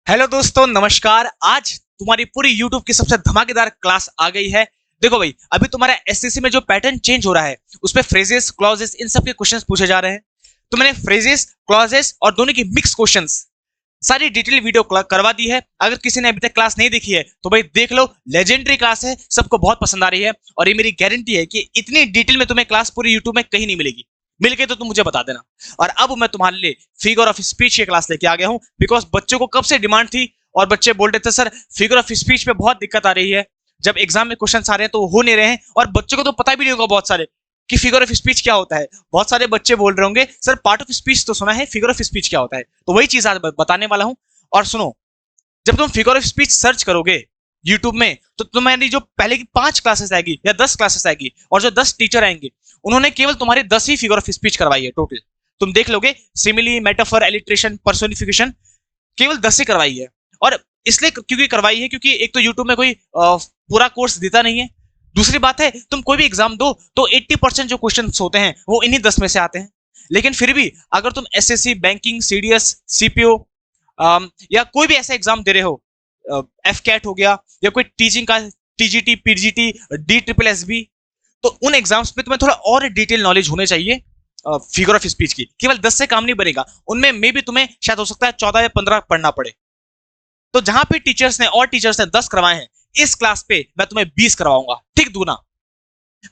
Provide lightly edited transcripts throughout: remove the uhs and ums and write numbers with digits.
Hello दोस्तों, नमस्कार। आज तुम्हारी पूरी यूट्यूब की सबसे धमाकेदार क्लास आ गई है। देखो भाई, अभी तुम्हारा एसएससी में जो पैटर्न चेंज हो रहा है उसपे फ्रेजेस, क्लॉजेस, इन सब के क्वेश्चंस पूछे जा रहे हैं। तो मैंने फ्रेजेस, क्लॉजेस और दोनों की मिक्स क्वेश्चंस सारी डिटेल वीडियो करवा दी है। अगर किसी ने अभी तक क्लास नहीं देखी है तो भाई देख लो, लेजेंडरी क्लास है, सबको बहुत पसंद आ रही है। और ये मेरी गारंटी है कि इतनी डिटेल में तुम्हें क्लास पूरी यूट्यूब में कहीं नहीं मिलेगी। मिल के तो तुम मुझे बता देना। और अब मैं तुम्हारे लिए फिगर ऑफ स्पीच की क्लास लेके आ गया हूं, बिकॉज बच्चों को कब से डिमांड थी और बच्चे बोल रहे थे सर फिगर ऑफ स्पीच में बहुत दिक्कत आ रही है, जब एग्जाम में क्वेश्चन आ रहे हैं तो हो नहीं रहे हैं। और बच्चों को तो पता भी नहीं होगा बहुत सारे कि फिगर ऑफ स्पीच क्या होता है। बहुत सारे बच्चे बोल रहे होंगे सर पार्ट ऑफ स्पीच तो सुना है, फिगर ऑफ स्पीच क्या होता है। तो वही चीज आज बताने वाला हूं। और सुनो, जब तुम फिगर ऑफ स्पीच सर्च करोगे यूट्यूब में तो तुम्हारी जो पहले की 5 क्लासेस आएगी या 10 क्लासेस आएगी और जो 10 टीचर आएंगे उन्होंने केवल तुम्हारे 10 ही फिगर ऑफ स्पीच करवाई है टोटल। तुम देख लोगे, सिमिली, मेटाफर, एलिट्रेशन, पर्सोनिफिकेशन केवल 10 ही करवाई है। और इसलिए क्योंकि करवाई है क्योंकि एक तो यूट्यूब में कोई पूरा कोर्स देता नहीं है। दूसरी बात है, तुम कोई भी एग्जाम दो तो 80% जो क्वेश्चन होते हैं वो इन्हीं 10 में से आते हैं। लेकिन फिर भी अगर तुम एसएससी, बैंकिंग, सीडीएस, सीपीओ या कोई भी ऐसा एग्जाम दे रहे हो, एफ कैट हो गया या कोई टीचिंग का, TGT, PGT, D triple S B, तो उन एग्जाम्स में तुम्हें थोड़ा और डिटेल नॉलेज होने चाहिए फिगर ऑफ स्पीच की। केवल 10 से काम नहीं बनेगा, उनमें मे भी तुम्हें शायद हो सकता है 14 या 15 पढ़ना पड़े। तो जहां पे टीचर्स ने 10 करवाए हैं, इस क्लास पे मैं तुम्हें 20 करवाऊंगा, ठीक दूना।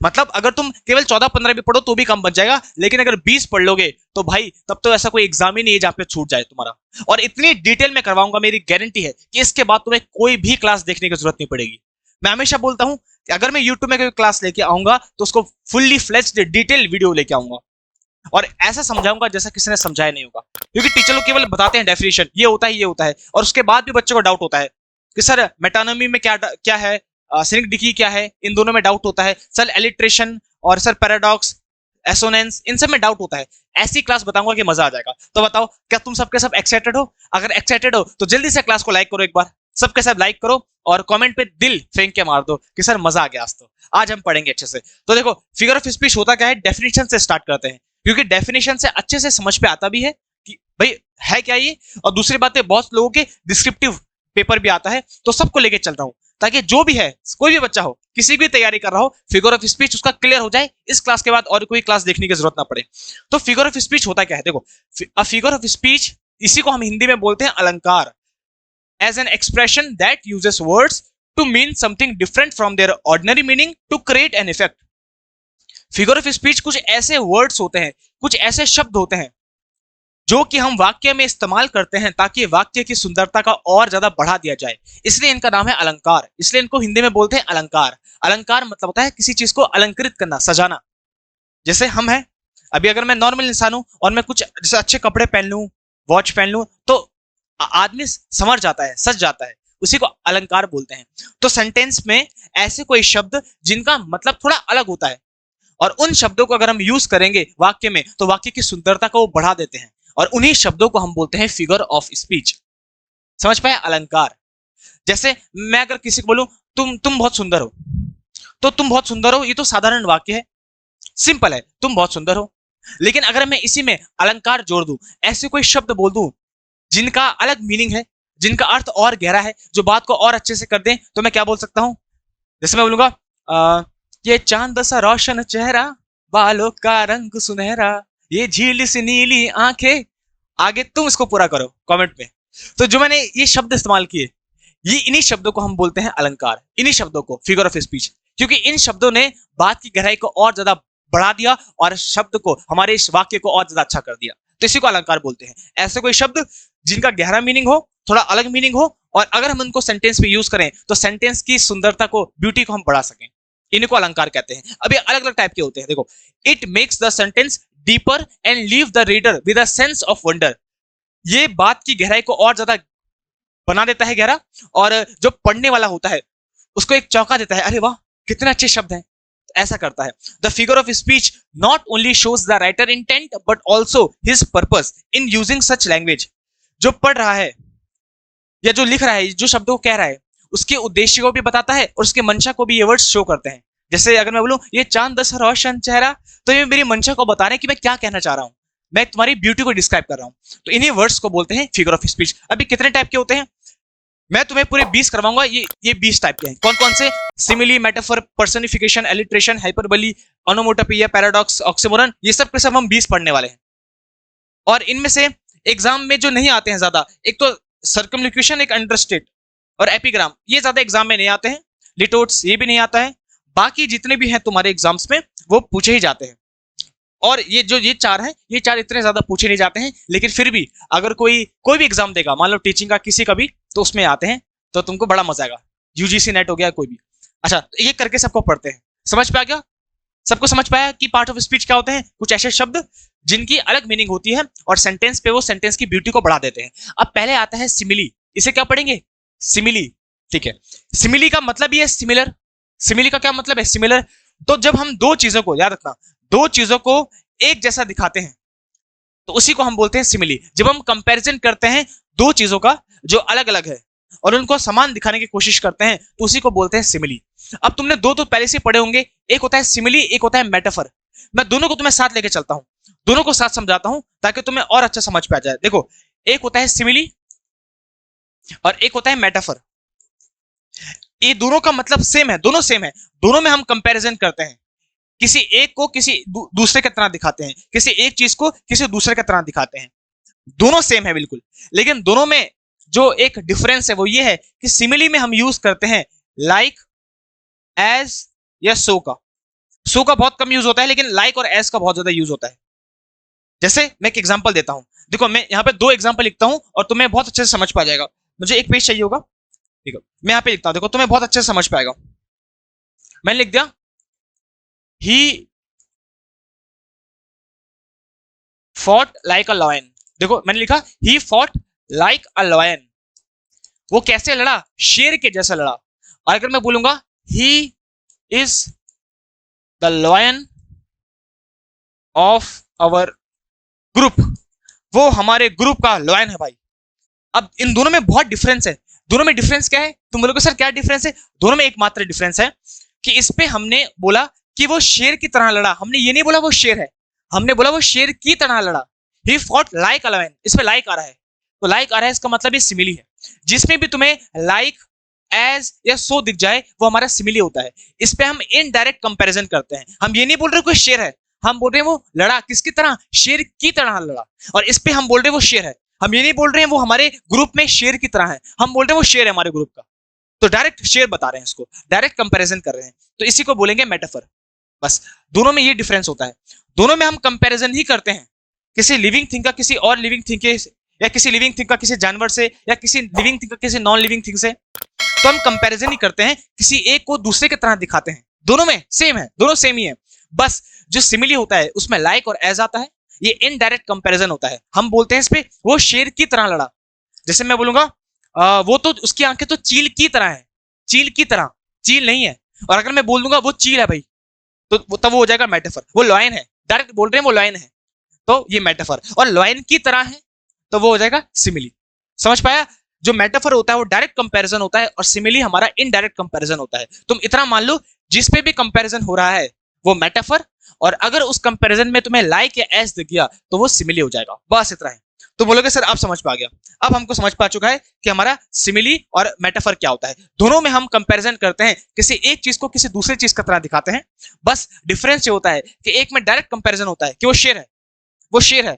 मतलब अगर तुम केवल 14-15 भी पढ़ो तो भी कम बन जाएगा, लेकिन अगर 20 पढ़ लोगे तो भाई तब तो ऐसा कोई एग्जाम ही नहीं है जहां पे छूट जाए तुम्हारा। और इतनी डिटेल में करवाऊंगा, मेरी गारंटी है कि इसके बाद तुम्हें कोई भी क्लास देखने की जरूरत नहीं पड़ेगी। मैं हमेशा बोलता हूं कि अगर मैं यूट्यूब में कोई क्लास लेके आऊंगा तो उसको फुल्ली फ्लेज्ड डिटेल वीडियो लेके आऊंगा और ऐसा समझाऊंगा जैसा किसी ने समझाया नहीं होगा। क्योंकि टीचर लोग केवल बताते हैं डेफिनेशन, ये होता है, ये होता है, और उसके बाद भी बच्चों को डाउट होता है कि सर मेटानोमी में क्या क्या है, सिनोनिम क्या है, इन दोनों में डाउट होता है सर, एलिट्रेशन और सर पैराडॉक्स, एसोनेंस, इन सब में डाउट होता है। ऐसी क्लास बताऊंगा कि मजा आ जाएगा। तो बताओ, क्या तुम सबके सब एक्साइटेड हो? अगर एक्साइटेड हो तो जल्दी से क्लास को लाइक करो, एक बार सबके सब लाइक करो और कमेंट पे दिल फेंक के मार दो कि सर मजा आ गया आज। तो आज हम पढ़ेंगे अच्छे से। तो देखो, फिगर ऑफ स्पीच होता क्या है, डेफिनेशन से स्टार्ट करते हैं, क्योंकि डेफिनेशन से अच्छे से समझ पे आता भी है कि भाई है क्या ये। और दूसरी बात है, बहुत लोगों के डिस्क्रिप्टिव पेपर भी आता है, तो सबको लेके चल रहा हूं ताकि जो भी है, कोई भी बच्चा हो, किसी भी तैयारी कर रहा हो, फिगर ऑफ स्पीच उसका क्लियर हो जाए, इस क्लास के बाद और कोई क्लास देखने की जरूरत ना पड़े। तो फिगर ऑफ स्पीच होता क्या है, देखो, अ फिगर ऑफ स्पीच, इसी को हम हिंदी में बोलते हैं अलंकार, as an expression that uses words to mean something different from their ordinary meaning to create an effect. Figure of speech कुछ ऐसे वर्ड्स होते हैं, कुछ ऐसे शब्द होते हैं जो कि हम वाक्य में इस्तेमाल करते हैं ताकि वाक्य की सुंदरता का और ज्यादा बढ़ा दिया जाए। इसलिए इनका नाम है अलंकार, इसलिए इनको हिंदी में बोलते हैं अलंकार। अलंकार मतलब होता है किसी चीज को अलंकृत करना, सजाना। जैसे हम हैं, अभी अगर मैं नॉर्मल इंसान हूं और मैं कुछ जैसे अच्छे कपड़े पहन लूं, वॉच पहन लूं, तो आदमी संवर जाता है, सज जाता है, उसी को अलंकार बोलते हैं। तो सेंटेंस में ऐसे कोई शब्द जिनका मतलब थोड़ा अलग होता है और उन शब्दों को अगर हम यूज करेंगे वाक्य में तो वाक्य की सुंदरता को वो बढ़ा देते हैं, और उन्हीं शब्दों को हम बोलते हैं फिगर ऑफ स्पीच। समझ पाए? अलंकार। जैसे मैं अगर किसी को बोलूं तुम बहुत सुंदर हो, तो तुम बहुत सुंदर हो, ये तो साधारण वाक्य है, सिंपल है, तुम बहुत सुंदर हो। लेकिन अगर मैं इसी में अलंकार जोड़ दूं, ऐसे कोई शब्द बोल दूं जिनका अलग मीनिंग है, जिनका अर्थ और गहरा है, जो बात को और अच्छे से कर दें, तो मैं क्या बोल सकता हूं? जैसे मैं बोलूंगा, ये चांद सा रोशन चेहरा, बालों का रंग सुनहरा, ये झील सी नीली आंखें। आगे तुम इसको पूरा करो कमेंट में। तो जो मैंने ये शब्द इस्तेमाल किए, ये इन्हीं शब्दों को हम बोलते हैं अलंकार, इन्हीं शब्दों को फिगर ऑफ स्पीच, क्योंकि इन शब्दों ने बात की गहराई को और ज्यादा बढ़ा दिया और शब्द को, हमारे इस वाक्य को और ज्यादा अच्छा कर दिया। तो इसी को अलंकार बोलते हैं। ऐसे कोई शब्द जिनका गहरा मीनिंग हो, थोड़ा अलग मीनिंग हो, और अगर हम उनको सेंटेंस में यूज करें तो सेंटेंस की सुंदरता को, ब्यूटी को हम बढ़ा सकें, इनको अलंकार कहते हैं। अभी अलग अलग टाइप के होते हैं, देखो, it makes the sentence deeper and leave the reader with a sense of wonder. ये बात की गहराई को और ज्यादा बना देता है गहरा, और जो पढ़ने वाला होता है उसको एक चौंका देता है, अरे वाह कितने अच्छे शब्द हैं, ऐसा करता है। The figure of speech not only shows the writer intent but also his purpose in using such language. जो पढ़ रहा है या जो लिख रहा है, जो शब्दों को कह रहा है, उसके उद्देश्य को भी बताता है और उसके मंशा को भी ये वर्ड्स शो करते हैं। जैसे अगर मैं बोलूं ये चांद सा रोशन चेहरा, तो ये मेरी मंशा को बता रहे हैं कि मैं क्या कहना चाह रहा हूं, मैं तुम्हारी ब्यूटी को डिस्क्राइब कर रहा हूं। तो इन्हीं वर्ड्स को बोलते हैं फिगर ऑफ स्पीच। अभी कितने टाइप के होते हैं? मैं तुम्हें पूरे 20 करवाऊंगा। ये 20 टाइप के हैं। कौन कौन से? Simile, metaphor, personification, alliteration, hyperbole, onomatopoeia, paradox, oxymoron, ये सब के सब हम 20 पढ़ने वाले हैं। और इनमें से एग्जाम में जो नहीं आते हैं ज्यादा, एक तो सर्कमलोक्यूशन, एक अंडरस्टेट और एपिग्राम, ये ज्यादा एग्जाम में नहीं आते हैं। लिटोट्स ये भी नहीं आता है। बाकी जितने भी हैं तुम्हारे एग्जाम्स में वो पूछे ही जाते हैं। और ये चार हैं, ये चार इतने ज्यादा पूछे नहीं जाते हैं, लेकिन फिर भी अगर कोई भी एग्जाम देगा, मान लो टीचिंग का किसी का भी, तो उसमें आते हैं, तो तुमको बड़ा मजा आएगा। यूजीसी नेट हो गया कोई भी। अच्छा, ये करके सबको पढ़ते हैं। समझ पे आ गया? सबको समझ पाया कि पार्ट ऑफ स्पीच क्या होते हैं? कुछ ऐसे शब्द जिनकी अलग मीनिंग होती है और सेंटेंस पे वो सेंटेंस की ब्यूटी को बढ़ा देते हैं। अब पहले आता है सिमिली। इसे क्या पढ़ेंगे? सिमिली। ठीक है, सिमिली का मतलब ही है सिमिलर। सिमिली का क्या मतलब है? सिमिलर। तो जब हम दो चीजों को, याद रखना, दो चीजों को एक जैसा दिखाते हैं तो उसी को हम बोलते हैं सिमिली। जब हम कंपैरिजन करते हैं दो चीजों का जो अलग अलग है और उनको समान दिखाने की कोशिश करते हैं तो उसी को बोलते हैं सिमिली। अब तुमने दो तो पहले से पढ़े होंगे, एक होता है सिमिली, एक होता है मेटाफर। मैं दोनों को तुम्हें साथ लेके चलता हूं, दोनों को साथ समझाता हूं ताकि तुम्हें और अच्छा समझ पे आ जाए। देखो, एक होता है सिमिली और एक होता है मेटाफर। ये दोनों का मतलब सेम है, दोनों सेम है। दोनों में हम कंपैरिजन करते हैं, किसी एक को किसी दूसरे की तरह दिखाते हैं, किसी एक चीज को किसी दूसरे की तरह दिखाते हैं। दोनों सेम है बिल्कुल, लेकिन दोनों में जो एक डिफरेंस है वो ये है कि सिमिली में हम यूज करते हैं लाइक, एज या सो का। सो का बहुत कम यूज होता है, लेकिन लाइक और एज का बहुत ज्यादा यूज होता है। जैसे मैं एक एग्जांपल देता हूं, देखो मैं यहाँ पे दो एग्जांपल लिखता हूं और तुम्हें बहुत अच्छे से समझ पा जाएगा। मुझे एक पेज चाहिए होगा, ठीक है, मैं यहाँ पे लिखता हूं, देखो तुम्हें बहुत अच्छे से समझ पाएगा। मैंने लिख दिया, ही fought like a lion। देखो मैंने लिखा he fought like a lion। वो कैसे लड़ा? शेर के जैसा लड़ा। और अगर मैं बोलूंगा he is the lion of our group, वो हमारे ग्रुप का लॉयन है भाई। अब इन दोनों में बहुत डिफरेंस है। दोनों में डिफरेंस क्या है? तुम बोलोगे सर क्या डिफरेंस है? दोनों में एकमात्र डिफरेंस है कि इस पे हमने बोला कि वो शेर की तरह लड़ा, हमने ये नहीं बोला वो शेर है, हमने बोला वो शेर की तरह लड़ा। He fought like a lion, इसमें लाइक आ रहा है, तो लाइक आ रहा है, इसका मतलब ये सिमिली है। जिसमें भी तुम्हें लाइक, एज या सो दिख जाए वो हमारा सिमिली होता है। इस पे हम इनडायरेक्ट कंपैरिजन करते हैं। हम ये नहीं बोल रहे कोई शेर है, हम बोल रहे हैं वो लड़ा किसकी तरह? शेर की तरह लड़ा। और इस पे हम बोल रहे हैं वो शेर है, हम ये नहीं बोल रहे हैं वो हमारे ग्रुप में शेर की तरह है, हम बोल रहे हैं वो शेर है हमारे ग्रुप का। तो डायरेक्ट शेर बता रहे हैं, इसको डायरेक्ट कंपैरिजन कर रहे हैं, तो इसी को बोलेंगे मेटाफर। बस दोनों में ये डिफरेंस होता है। दोनों में हम कंपैरिजन ही करते हैं, किसी लिविंग थिंग का किसी और लिविंग थिंग के, या किसी लिविंग थिंग का किसी जानवर से, या किसी लिविंग थिंग का किसी नॉन लिविंग थिंग से। तो हम कंपैरिजन ही करते हैं, किसी एक को दूसरे की तरह दिखाते हैं। दोनों में सेम है, दोनों सेम ही है। बस जो सिमिली होता है उसमें लाइक और एज आता है, ये इनडायरेक्ट कंपैरिजन होता है। हम बोलते हैं इस पे वो शेर की तरह लड़ा। जैसे मैं बोलूंगा वो तो उसकी आंखें तो चील की तरह है, चील की तरह, चील नहीं है। और अगर मैं बोल दूंगा वो चील है भाई, तो तब वो हो जाएगा मेटाफर। वो लॉयन है, डायरेक्ट बोल रहे हैं वो लॉयन है, तो ये मेटाफर। और लॉयन की तरह है तो वो हो जाएगा सिमिली। समझ पाया? जो मेटाफर होता है वो डायरेक्ट कंपैरिजन होता है और सिमिली हमारा इनडायरेक्ट कंपैरिजन होता है। तुम इतना मान लो, जिस पे भी कंपैरिजन हो रहा है वो मेटाफर, और अगर उस कंपैरिजन में तुम्हें लाइक या एज दिख गया तो वो सिमिली हो जाएगा। बस इतना है। तो बोलोगे सर आप समझ पा गया। अब हमको समझ पा चुका है कि हमारा सिमिली और मेटाफर क्या होता है। दोनों में हम कंपैरिजन करते हैं, किसी एक चीज को किसी दूसरी चीज की तरह दिखाते हैं। बस डिफरेंस ये होता है कि एक में डायरेक्ट कंपैरिजन होता है कि वो शेर है, वो शेर है,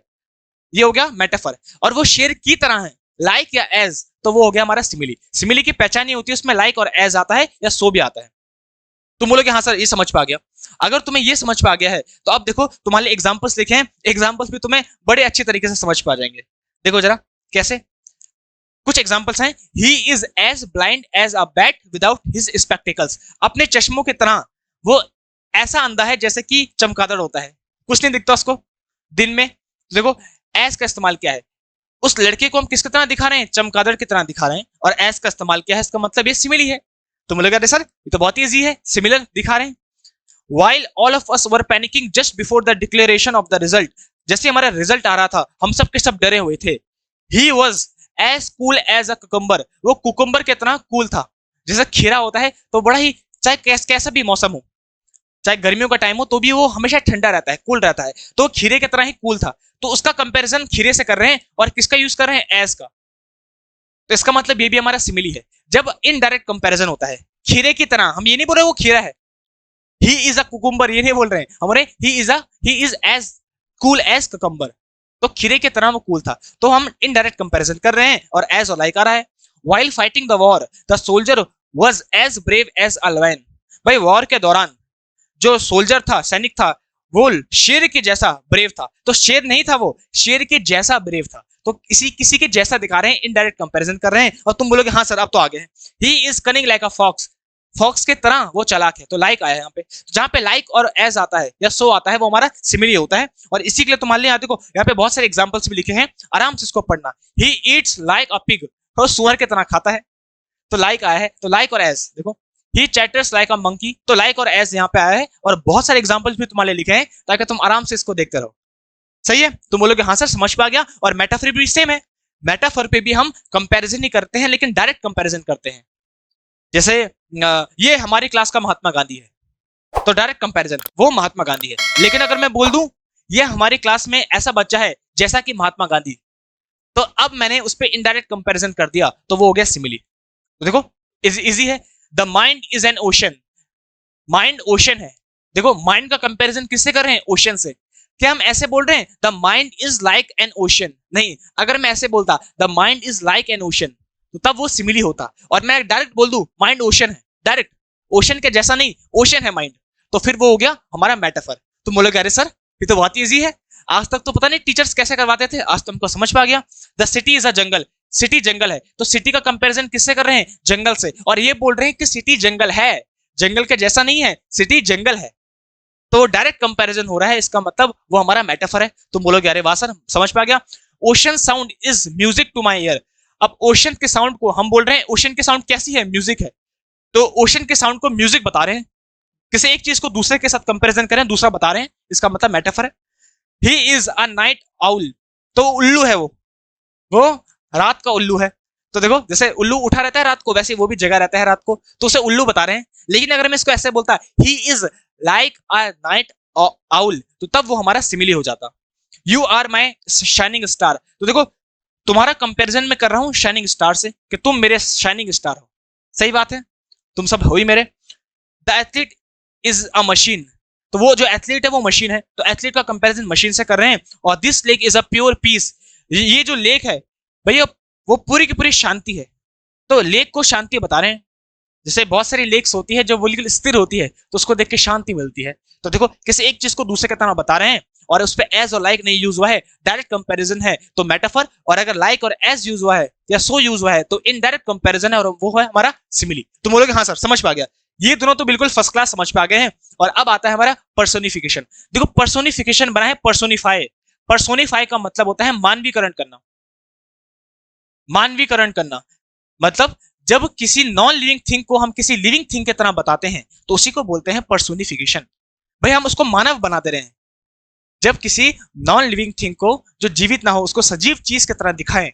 ये हो गया मेटाफर। और वो शेर की तरह है, लाइक या एज, तो वो हो गया हमारा सिमिली। सिमिली की पहचान ये होती है उसमें लाइक और एज आता है या सो भी आता है। तुम बोलोगे हाँ सर ये समझ पा गया। अगर तुम्हें ये समझ पा गया है तो अब देखो तुम्हारे एग्जांपल्स लिखे हैं, एग्जांपल्स भी तुम्हें बड़े अच्छे तरीके से समझ पा जाएंगे। देखो जरा कैसे। कुछ एग्जांपल्स हैं। He is as blind as a bat without his spectacles. अपने चश्मों की तरह वो ऐसा अंधा है जैसे कि चमगादड़ होता है, कुछ नहीं दिखता उसको दिन में। देखो एज का इस्तेमाल क्या है, उस लड़के को हम किसकी तरह दिखा रहे हैं? चमगादड़ की तरह दिखा रहे हैं। और एज का इस्तेमाल क्या है? इसका मतलब ये सिमिली है। तो मुझे कहते सर ये तो बहुत ईजी है, सिमिलर दिखा रहे हैं। While all of us were panicking just before the declaration of the result, जैसे हमारा रिजल्ट आ रहा था हम सब के सब डरे हुए थे। He was as cool as a cucumber, वो कुकुम्बर के तरह कूल था। जैसे खीरा होता है तो बड़ा ही, चाहे कैसा भी मौसम हो, चाहे गर्मियों का टाइम हो तो भी वो हमेशा ठंडा रहता है, कूल रहता है, तो खीरे की तरह ही कूल था। तो उसका कंपैरिजन खीरे से कर रहे हैं और किसका यूज कर रहे हैं? एज का। तो इसका मतलब ये भी हमारा सिमिली है। जब इनडायरेक्ट कंपैरिजन होता है खीरे की तरह, हम ये नहीं बोल रहे वो खीरा है, ही इज अ कुकुम्बर, ये नहीं बोल रहे हैं हमारे, he is as cool as cucumber, तो खीरे की तरह वो कूल था। तो हम इनडायरेक्ट कंपैरिजन कर रहे हैं और एज और लाइक आ रहा है। While fighting the war the soldier was as brave as a lion, भाई वॉर के दौरान जो सोल्जर था, सैनिक था, वो शेर के जैसा ब्रेव था। तो शेर नहीं था, वो शेर के जैसा ब्रेव था। तो किसी के जैसा दिखा रहे हैं, इनडायरेक्ट कंपैरिजन कर रहे हैं। और तुम बोलोगे हाँ सर अब तो आगे हैं, he is cunning like a fox, fox के तरह वो चालाक है। तो लाइक आया है यहाँ पे, जहां पे लाइक और एज आता है या सो आता है वो हमारा सिमिली होता है। और इसी के लिए तुम्हारे लिए यहाँ देखो, यहाँ पे बहुत सारे एग्जांपल्स भी लिखे हैं, आराम से इसको पढ़ना। He eats like a pig, वो सुअर के तरह खाता है, तो लाइक आया है। तो लाइक और एज देखो, ही चैटर्स लाइक अ मंकी, तो लाइक और एज यहाँ पे आया है। और बहुत सारे एग्जांपल्स भी तुम्हारे लिए लिखे हैं ताकि तुम आराम से इसको देखते रहो। सही है, तुम बोलोगे हाँ सर समझ पा गया। और मेटाफर भी सेम है, मेटाफर पे भी हम कंपैरिजन नहीं करते हैं लेकिन डायरेक्ट कंपैरिजन करते हैं। जैसे ये हमारी क्लास का महात्मा गांधी है, तो डायरेक्ट कंपैरिजन वो महात्मा गांधी है। लेकिन अगर मैं बोल दूं ये हमारी क्लास में ऐसा बच्चा है जैसा कि महात्मा गांधी, तो अब मैंने उस पर इनडायरेक्ट कंपैरिजन कर दिया, तो वो हो गया सिमिली। तो देखो इजी है, the mind is an ocean, mind ocean है। देखो माइंड का कंपैरिजन किससे कर रहे हैं? ओशन से। क्या हम ऐसे बोल रहे हैं the mind is like an ocean? नहीं, अगर मैं ऐसे बोलता the mind is like an ocean तो तब वो सिमिली होता। और मैं डायरेक्ट बोल दूं माइंड ओशन है, डायरेक्ट ओशन के जैसा नहीं, ओशन है माइंड, तो फिर वो हो गया हमारा मेटाफर। तुम बोलोगे अरे सर ये तो बहुत ईजी है, आज तक तो पता नहीं टीचर्स कैसे करवाते थे, आज तुमको समझ पा गया। The city is a jungle, city जंगल है, तो सिटी का कंपैरिजन किससे कर रहे हैं? जंगल से। और ये बोल रहे हैं कि सिटी जंगल है, जंगल के जैसा नहीं है, सिटी जंगल है, तो डायरेक्ट कंपैरिजन हो रहा है, इसका मतलब वो हमारा मेटाफर है। तुम बोलोगे अरे वाह सर समझ पा गया। Ocean sound is music to my ear, अब ओशन के साउंड को हम बोल रहे हैं ओशन की साउंड कैसी है? म्यूजिक है, तो ओशन के साउंड को म्यूजिक बता रहे हैं। किसी एक चीज को दूसरे के साथ कंपैरिजन करें, दूसरा बता रहे हैं, इसका मतलब मेटाफर है। He is a night owl, तो उल्लू है वो रात का उल्लू है। तो देखो जैसे उल्लू उठा रहता है रात को, वैसे वो भी जगह रहता है रात को, तो उसे उल्लू बता रहे हैं। लेकिन अगर मैं इसको ऐसे बोलता he is like a night owl, तो तब वो हमारा सिमिली हो जाता। You are my shining star, तो देखो तुम्हारा कंपैरिजन में कर रहा हूं शाइनिंग स्टार से, कि तुम मेरे शाइनिंग स्टार हो। सही बात है, तुम सब हो ही मेरे। The athlete is a machine, तो वो जो एथलीट है वो मशीन है, तो एथलीट का कंपैरिजन मशीन से कर रहे हैं। और this lake is a pure peace, ये जो लेक है भैया वो पूरी की पूरी शांति है, तो लेक को शांति बता रहे हैं। जैसे बहुत सारी लेक्स होती है जो बिल्कुल स्थिर होती है, तो उसको देख के शांति मिलती है। तो देखो किसी एक चीज को दूसरे के तरह बता रहे हैं और उस पर एज और लाइक नहीं यूज हुआ है, डायरेक्ट कंपैरिजन है तो मेटाफर। और अगर लाइक और एज यूज हुआ है या सो यूज हुआ है तो इनडायरेक्ट कंपैरिजन है, और वो है हमारा सिमिली। तुम बोलोगे हाँ सर समझ पा गया, ये दोनों तो बिल्कुल फर्स्ट क्लास समझ पा गए हैं। और अब आता है हमारा पर्सोनिफिकेशन। देखो पर्सोनिफिकेशन बना है पर्सोनिफाई, पर्सोनिफाई का मतलब होता है मानवीकरण करना। मानवीकरण करना मतलब जब किसी नॉन लिविंग थिंग को हम किसी लिविंग थिंग की तरह बताते हैं तो उसी को बोलते हैं पर्सोनिफिकेशन। भाई हम उसको मानव बना दे रहे हैं। जब किसी नॉन लिविंग थिंग को जो जीवित ना हो उसको सजीव चीज की तरह दिखाएं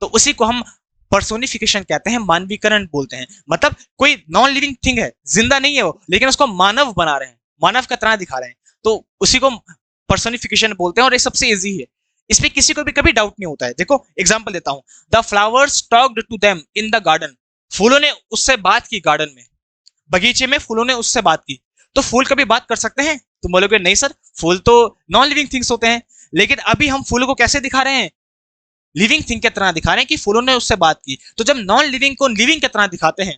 तो उसी को हम पर्सोनिफिकेशन कहते हैं, मानवीकरण बोलते हैं। मतलब कोई नॉन लिविंग थिंग है, जिंदा नहीं है वो, लेकिन उसको मानव बना रहे हैं, मानव की तरह दिखा रहे हैं, तो उसी को पर्सोनिफिकेशन बोलते हैं। और ये सबसे इजी है, इसमें किसी को भी कभी डाउट नहीं होता है। देखो एग्जांपल देता हूं, the flowers talked to them in the garden, फूलों ने उससे बात की गार्डन में, बगीचे में फूलों ने उससे बात की। तो फूल कभी बात कर सकते हैं? तुम बोलोगे नहीं सर फूल तो नॉन लिविंग थिंग्स होते हैं। लेकिन अभी हम फूलों को कैसे दिखा रहे हैं? लिविंग थिंग की तरह दिखा रहे हैं कि फूलों ने उससे बात की। तो जब नॉन लिविंग को लिविंग की तरह दिखाते हैं,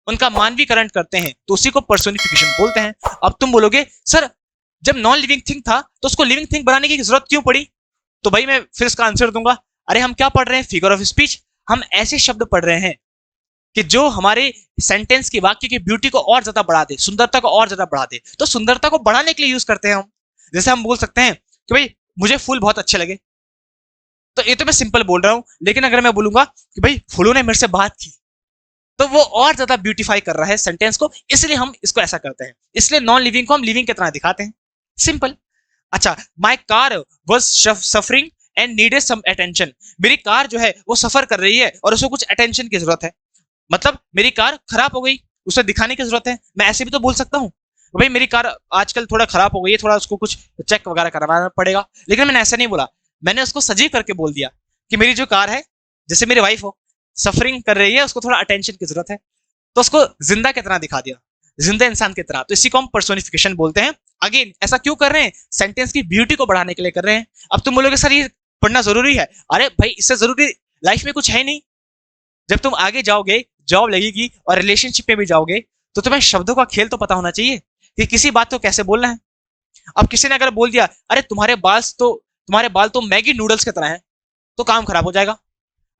उनका मानवीकरण करते हैं, तो उसी को पर्सोनिफिकेशन बोलते हैं। अब तुम बोलोगे सर जब नॉन लिविंग थिंग था तो उसको लिविंग थिंग बनाने की जरूरत क्यों पड़ी? तो भाई मैं फिर इसका आंसर दूंगा, अरे हम क्या पढ़ रहे हैं? Figure of speech. हम ऐसे शब्द पढ़ रहे हैं कि जो हमारे सेंटेंस की, वाक्य की ब्यूटी को और ज्यादा बढ़ा दे, सुंदरता को और ज्यादा बढ़ा दे। तो सुंदरता को बढ़ाने के लिए यूज करते हैं हम। जैसे हम बोल सकते हैं कि भाई मुझे फूल बहुत अच्छे लगे, तो ये तो मैं सिंपल बोल रहा हूं। लेकिन अगर मैं बोलूंगा कि भाई फूलों ने मेरे से बात की, तो वो और ज्यादा ब्यूटीफाई कर रहा है सेंटेंस को, इसलिए हम इसको ऐसा करते हैं। इसलिए नॉन लिविंग को हम लिविंग की तरह दिखाते हैं, सिंपल। अच्छा, my car was suffering and needed some attention, मेरी कार जो है वो सफर कर रही है और उसको कुछ अटेंशन की जरूरत है। मतलब मेरी कार खराब हो गई, उसे दिखाने की जरूरत है। मैं ऐसे भी तो बोल सकता हूँ भाई मेरी कार आजकल थोड़ा खराब हो गई है, थोड़ा उसको कुछ चेक वगैरह करवाना पड़ेगा। लेकिन मैंने ऐसा नहीं बोला, मैंने उसको सजीव करके बोल दिया कि मेरी जो कार है, जैसे मेरी वाइफ हो, सफरिंग कर रही है, उसको थोड़ा अटेंशन की जरूरत है, तो उसको जिंदा की तरह दिखा दिया, जिंदा इंसान की तरह, तो इसी को हम पर्सोनिफिकेशन बोलते हैं। अगेन ऐसा क्यों कर रहे हैं? सेंटेंस की ब्यूटी को बढ़ाने के लिए कर रहे हैं। अब तुम बोलोगे सर ये पढ़ना जरूरी है, अरे भाई इससे जरूरी लाइफ में कुछ है नहीं। जब तुम आगे जाओगे, जॉब लगेगी और रिलेशनशिप में भी जाओगे, तो तुम्हें शब्दों का खेल तो पता होना चाहिए कि किसी बात को कैसे बोलना है। अब किसी ने अगर बोल दिया अरे तुम्हारे बाल तो मैगी नूडल्स की तरह हैं, तो काम खराब हो जाएगा।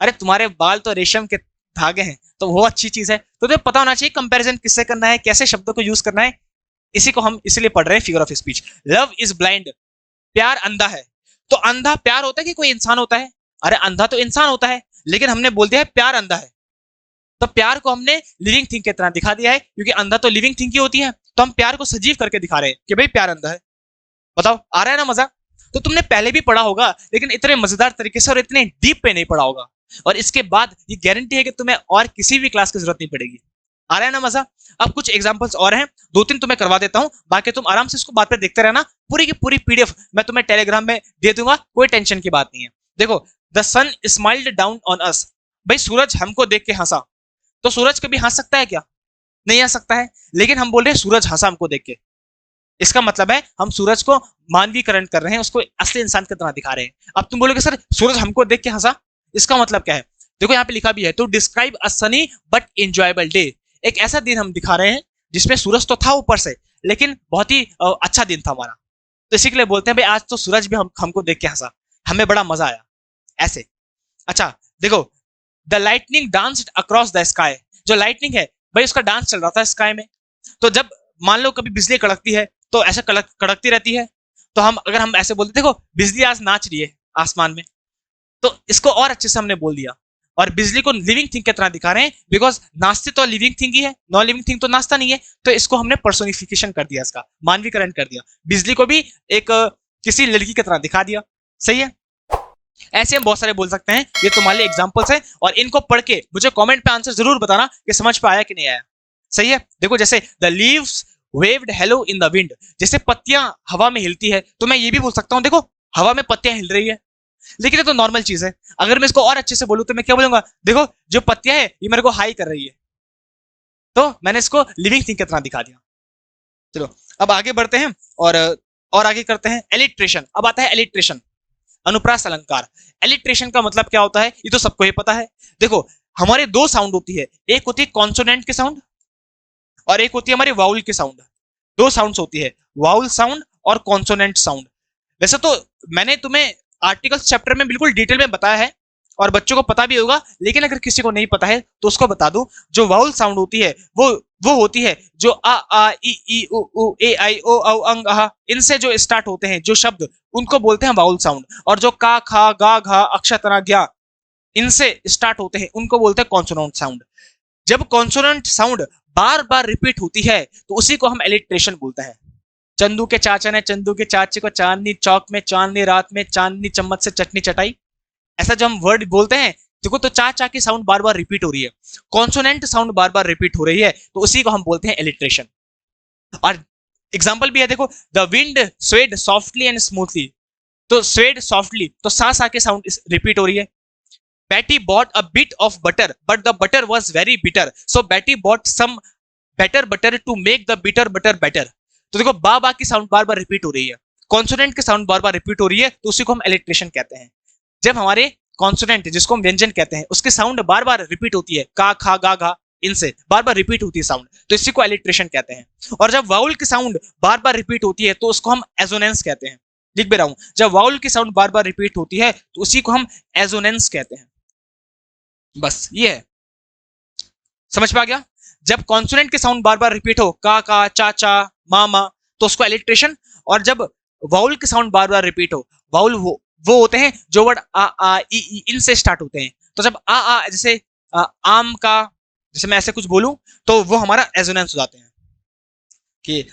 अरे तुम्हारे बाल तो रेशम के धागे हैं, तो वो अच्छी चीज है। तो तुम्हें पता होना चाहिए कंपैरिजन किससे करना है, कैसे शब्दों को यूज करना है। इसी को हम इसलिए पढ़ रहे हैं figure of speech. Love is blind, प्यार अंधा है। तो अंधा प्यार होता है कि कोई इंसान होता है? अरे अंधा तो इंसान होता है, लेकिन हमने बोल दिया है प्यार अंधा है, तो प्यार को हमने लिविंग थिंग की तरह दिखा दिया है, क्योंकि अंधा तो लिविंग थिंग की होती है, तो हम प्यार को सजीव करके दिखा रहे हैं कि भाई प्यार अंधा है। बताओ आ रहा है ना मजा? तो तुमने पहले भी पढ़ा होगा, लेकिन इतने मजेदार तरीके से और इतने डीप पे नहीं पढ़ा होगा, और इसके बाद ये गारंटी है कि तुम्हें और किसी भी क्लास की जरूरत नहीं पड़ेगी। आ रहा है ना मजा? अब कुछ एग्जांपल्स और हैं, 2-3 तुम्हें करवा देता हूं, बाकी तुम आराम से इसको बाद में देखते रहना। पूरी की पूरी पीडीएफ मैं तुम्हें टेलीग्राम में दे दूंगा, कोई टेंशन की बात नहीं है। देखो, the sun smiled down on us, भाई सूरज हमको देख के हंसा। तो सूरज कभी हंस सकता है क्या? नहीं हंस सकता है, लेकिन हम बोल रहे हैं सूरज हंसा हमको देख के। इसका मतलब है हम सूरज को मानवीकरण कर रहे हैं, उसको असली इंसान की तरह दिखा रहे हैं। अब तुम बोलोगे सर सूरज हमको देख के हंसा, इसका मतलब क्या है? देखो यहाँ पे लिखा भी है, to describe a sunny but enjoyable day. एक ऐसा दिन हम दिखा रहे हैं जिसमें सूरज तो था ऊपर से, लेकिन बहुत ही अच्छा दिन था हमारा, तो इसी के लिए बोलते हैं भाई आज तो सूरज भी हमको देख के हंसा, हमें बड़ा मजा आया ऐसे। अच्छा देखो, the lightning danced across the sky. जो लाइटनिंग है भाई उसका डांस चल रहा था स्काई में। तो जब मान लो कभी बिजली कड़कती है तो ऐसे कड़कती रहती है, तो अगर हम ऐसे बोलते देखो बिजली आज नाच रही है आसमान में, तो इसको और अच्छे से हमने बोल दिया। और बिजली को लिविंग थिंग की तरह दिखा रहे हैं, बिकॉज नाचते तो लिविंग थिंग ही है, नॉन लिविंग थिंग तो नाचता नहीं है, तो इसको हमने पर्सोनिफिकेशन कर दिया, इसका मानवीकरण कर दिया। बिजली को भी एक किसी लड़की की तरह दिखा दिया। सही है? ऐसे हम बहुत सारे बोल सकते हैं, ये तुम्हारे लिए एग्जांपल्स हैं, और इनको पढ़ के मुझे कमेंट पे आंसर जरूर बताना कि समझ पे आया कि नहीं आया। सही है? देखो जैसे the leaves waived hello in the wind, जैसे पत्तियां हवा में हिलती है, तो मैं ये भी बोल सकता हूं देखो हवा में पत्तियां हिल रही है, लेकिन ये तो नॉर्मल चीज है। अगर मैं इसको और अच्छे से बोलूं तो मैं क्या बोलूंगा, देखो जो पत्तियां है ये मेरे को हाई कर रही है, तो मैंने इसको लिविंग थिंग की तरह दिखा दिया। चलो अब आगे बढ़ते हैं और आगे करते हैं एलिट्रेशन। अब आता है एलिट्रेशन, अनुप्रास अलंकार। एलिट्रेशन का मतलब क्या होता है ये तो सबको ही पता है। देखो हमारे दो साउंड होती है, एक होती है कॉन्सोनेंट की साउंड और एक होती है हमारी वाउल की साउंड। दो साउंड्स होती है, वाउल साउंड और कॉन्सोनेंट साउंड। वैसे तो मैंने तुम्हें आर्टिकल्स चैप्टर में बिल्कुल डिटेल में बताया है और बच्चों को पता भी होगा, लेकिन अगर किसी को नहीं पता है तो उसको बता दूं, जो वाउल साउंड होती है वो होती है जो आ ई उ ऊ ए आई ओ औ अंग अह, इनसे जो स्टार्ट होते हैं जो शब्द, उनको बोलते हैं वाउल साउंड। और जो का खा गा घा अक्षर ज्ञा इनसे स्टार्ट होते हैं उनको बोलते हैं कॉन्सोनेंट साउंड। जब कॉन्सोनेंट साउंड बार बार रिपीट होती है तो उसी को हम एलिट्रेशन बोलते हैं। चंदू के चाचा ने चंदू के चाचे को चांदनी चौक में चांदनी रात में चांदनी चम्मच से चटनी चटाई, ऐसा जो हम वर्ड बोलते हैं, देखो तो चा चा की साउंड बार बार रिपीट हो रही है, कॉन्सोनेंट साउंड बार बार रिपीट हो रही है, तो उसी को हम बोलते हैं एलिट्रेशन। और एग्जांपल भी है, देखो the wind swayed softly and smoothly, तो स्वेड सॉफ्टली तो सा सा की साउंड रिपीट हो रही है। Betty bought a bit of butter, but the butter was very bitter. So Betty bought some better butter to make the bitter butter better. तो देखो बा बा की साउंड बार बार रिपीट हो रही है, कॉन्सोनेंट की साउंड बार बार रिपीट हो रही है, तो उसी को हम एलिट्रेशन कहते हैं। जब हमारे कॉन्सोनेंट जिसको हम व्यंजन कहते हैं उसकी साउंड बार बार रिपीट होती है, का खा गा घा इनसे बार बार रिपीट होती है साउंड, तो इसी को एलिट्रेशन कहते हैं। और जब वाउल की साउंड बार बार रिपीट होती है तो उसको हम एजोनेंस कहते हैं। लिख भी रहा हूं, जब वाउल की साउंड बार बार रिपीट होती है तो उसी को हम एजोनेंस कहते हैं। बस ये है, समझ में आ गया? जब कॉन्सोनेंट की साउंड बार बार रिपीट हो, का चाचा मामा, तो उसको एलिट्रेशन। और जब वाउल की साउंड बार बार रिपीट हो, वाउल वो होते हैं जो वर्ड आ ई इनसे स्टार्ट होते हैं, तो जब आ जैसे आम का, जैसे मैं ऐसे कुछ बोलूं तो वो हमारा एजोनेंस हो जाते हैं कि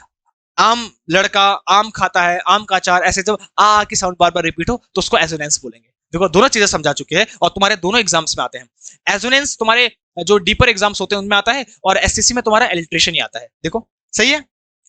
आम लड़का आम खाता है, आम का अचार, ऐसे जब आ की साउंड बार बार रिपीट हो तो उसको एजोनेंस बोलेंगे। देखो दोनों चीजें समझा चुके हैं और तुम्हारे दोनों एग्जाम्स में आते हैं। एजोनेंस तुम्हारे जो डीपर एग्जाम्स होते हैं उनमें आता है और एसटीसी में तुम्हारा एलिट्रेशन ही आता है। देखो सही है?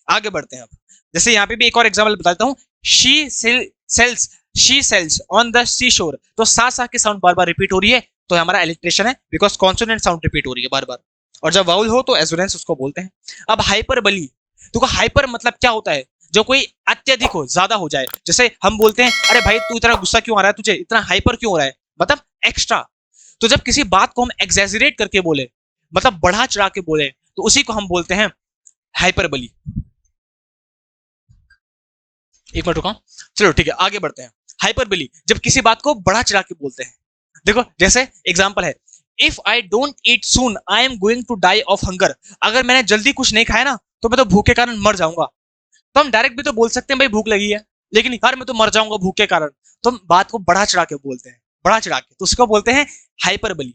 आगे बढ़ते हैं अब। जैसे यहाँ पे भी एक और एग्जाम्पल बताता हूँ, शी सेल्स ऑन द सी शोर, तो सा सा की साउंड बार बार रिपीट हो रही है, तो हमारा एलिट्रेशन है, बिकॉज कॉन्सोनेंट साउंड रिपीट हो रही है बार बार। और जब वाउल हो तो एसोनेंस उसको बोलते हैं। अब हाइपरबली, तो हाइपर मतलब क्या होता है, जो कोई अत्यधिक हो, ज्यादा हो जाए। जैसे हम बोलते हैं अरे भाई तू इतना गुस्सा क्यों आ रहा है, तुझे इतना हाइपर क्यों हो रहा है, मतलब एक्स्ट्रा। तो जब किसी बात को हम एग्जैजरेट करके बोले, मतलब बढ़ा चढ़ा के बोले, तो उसी को हम बोलते हैं हाइपरबली। एक मिनट रुको, चलो ठीक है आगे बढ़ते हैं। हाइपरबली जब किसी बात को बढ़ा चढ़ा के बोलते हैं। देखो जैसे एग्जांपल है, if I don't eat soon I am going to die of hunger. अगर मैंने जल्दी कुछ नहीं खाया ना तो मैं तो भूख के कारण मर जाऊंगा। तो हम डायरेक्ट भी तो बोल सकते हैं भाई भूख लगी है, लेकिन यार मैं तो मर जाऊंगा भूख के कारण। तो हम बात को बढ़ा चढ़ा के बोलते हैं, बढ़ा चढ़ा के, तो उसको बोलते हैं हाइपरबली।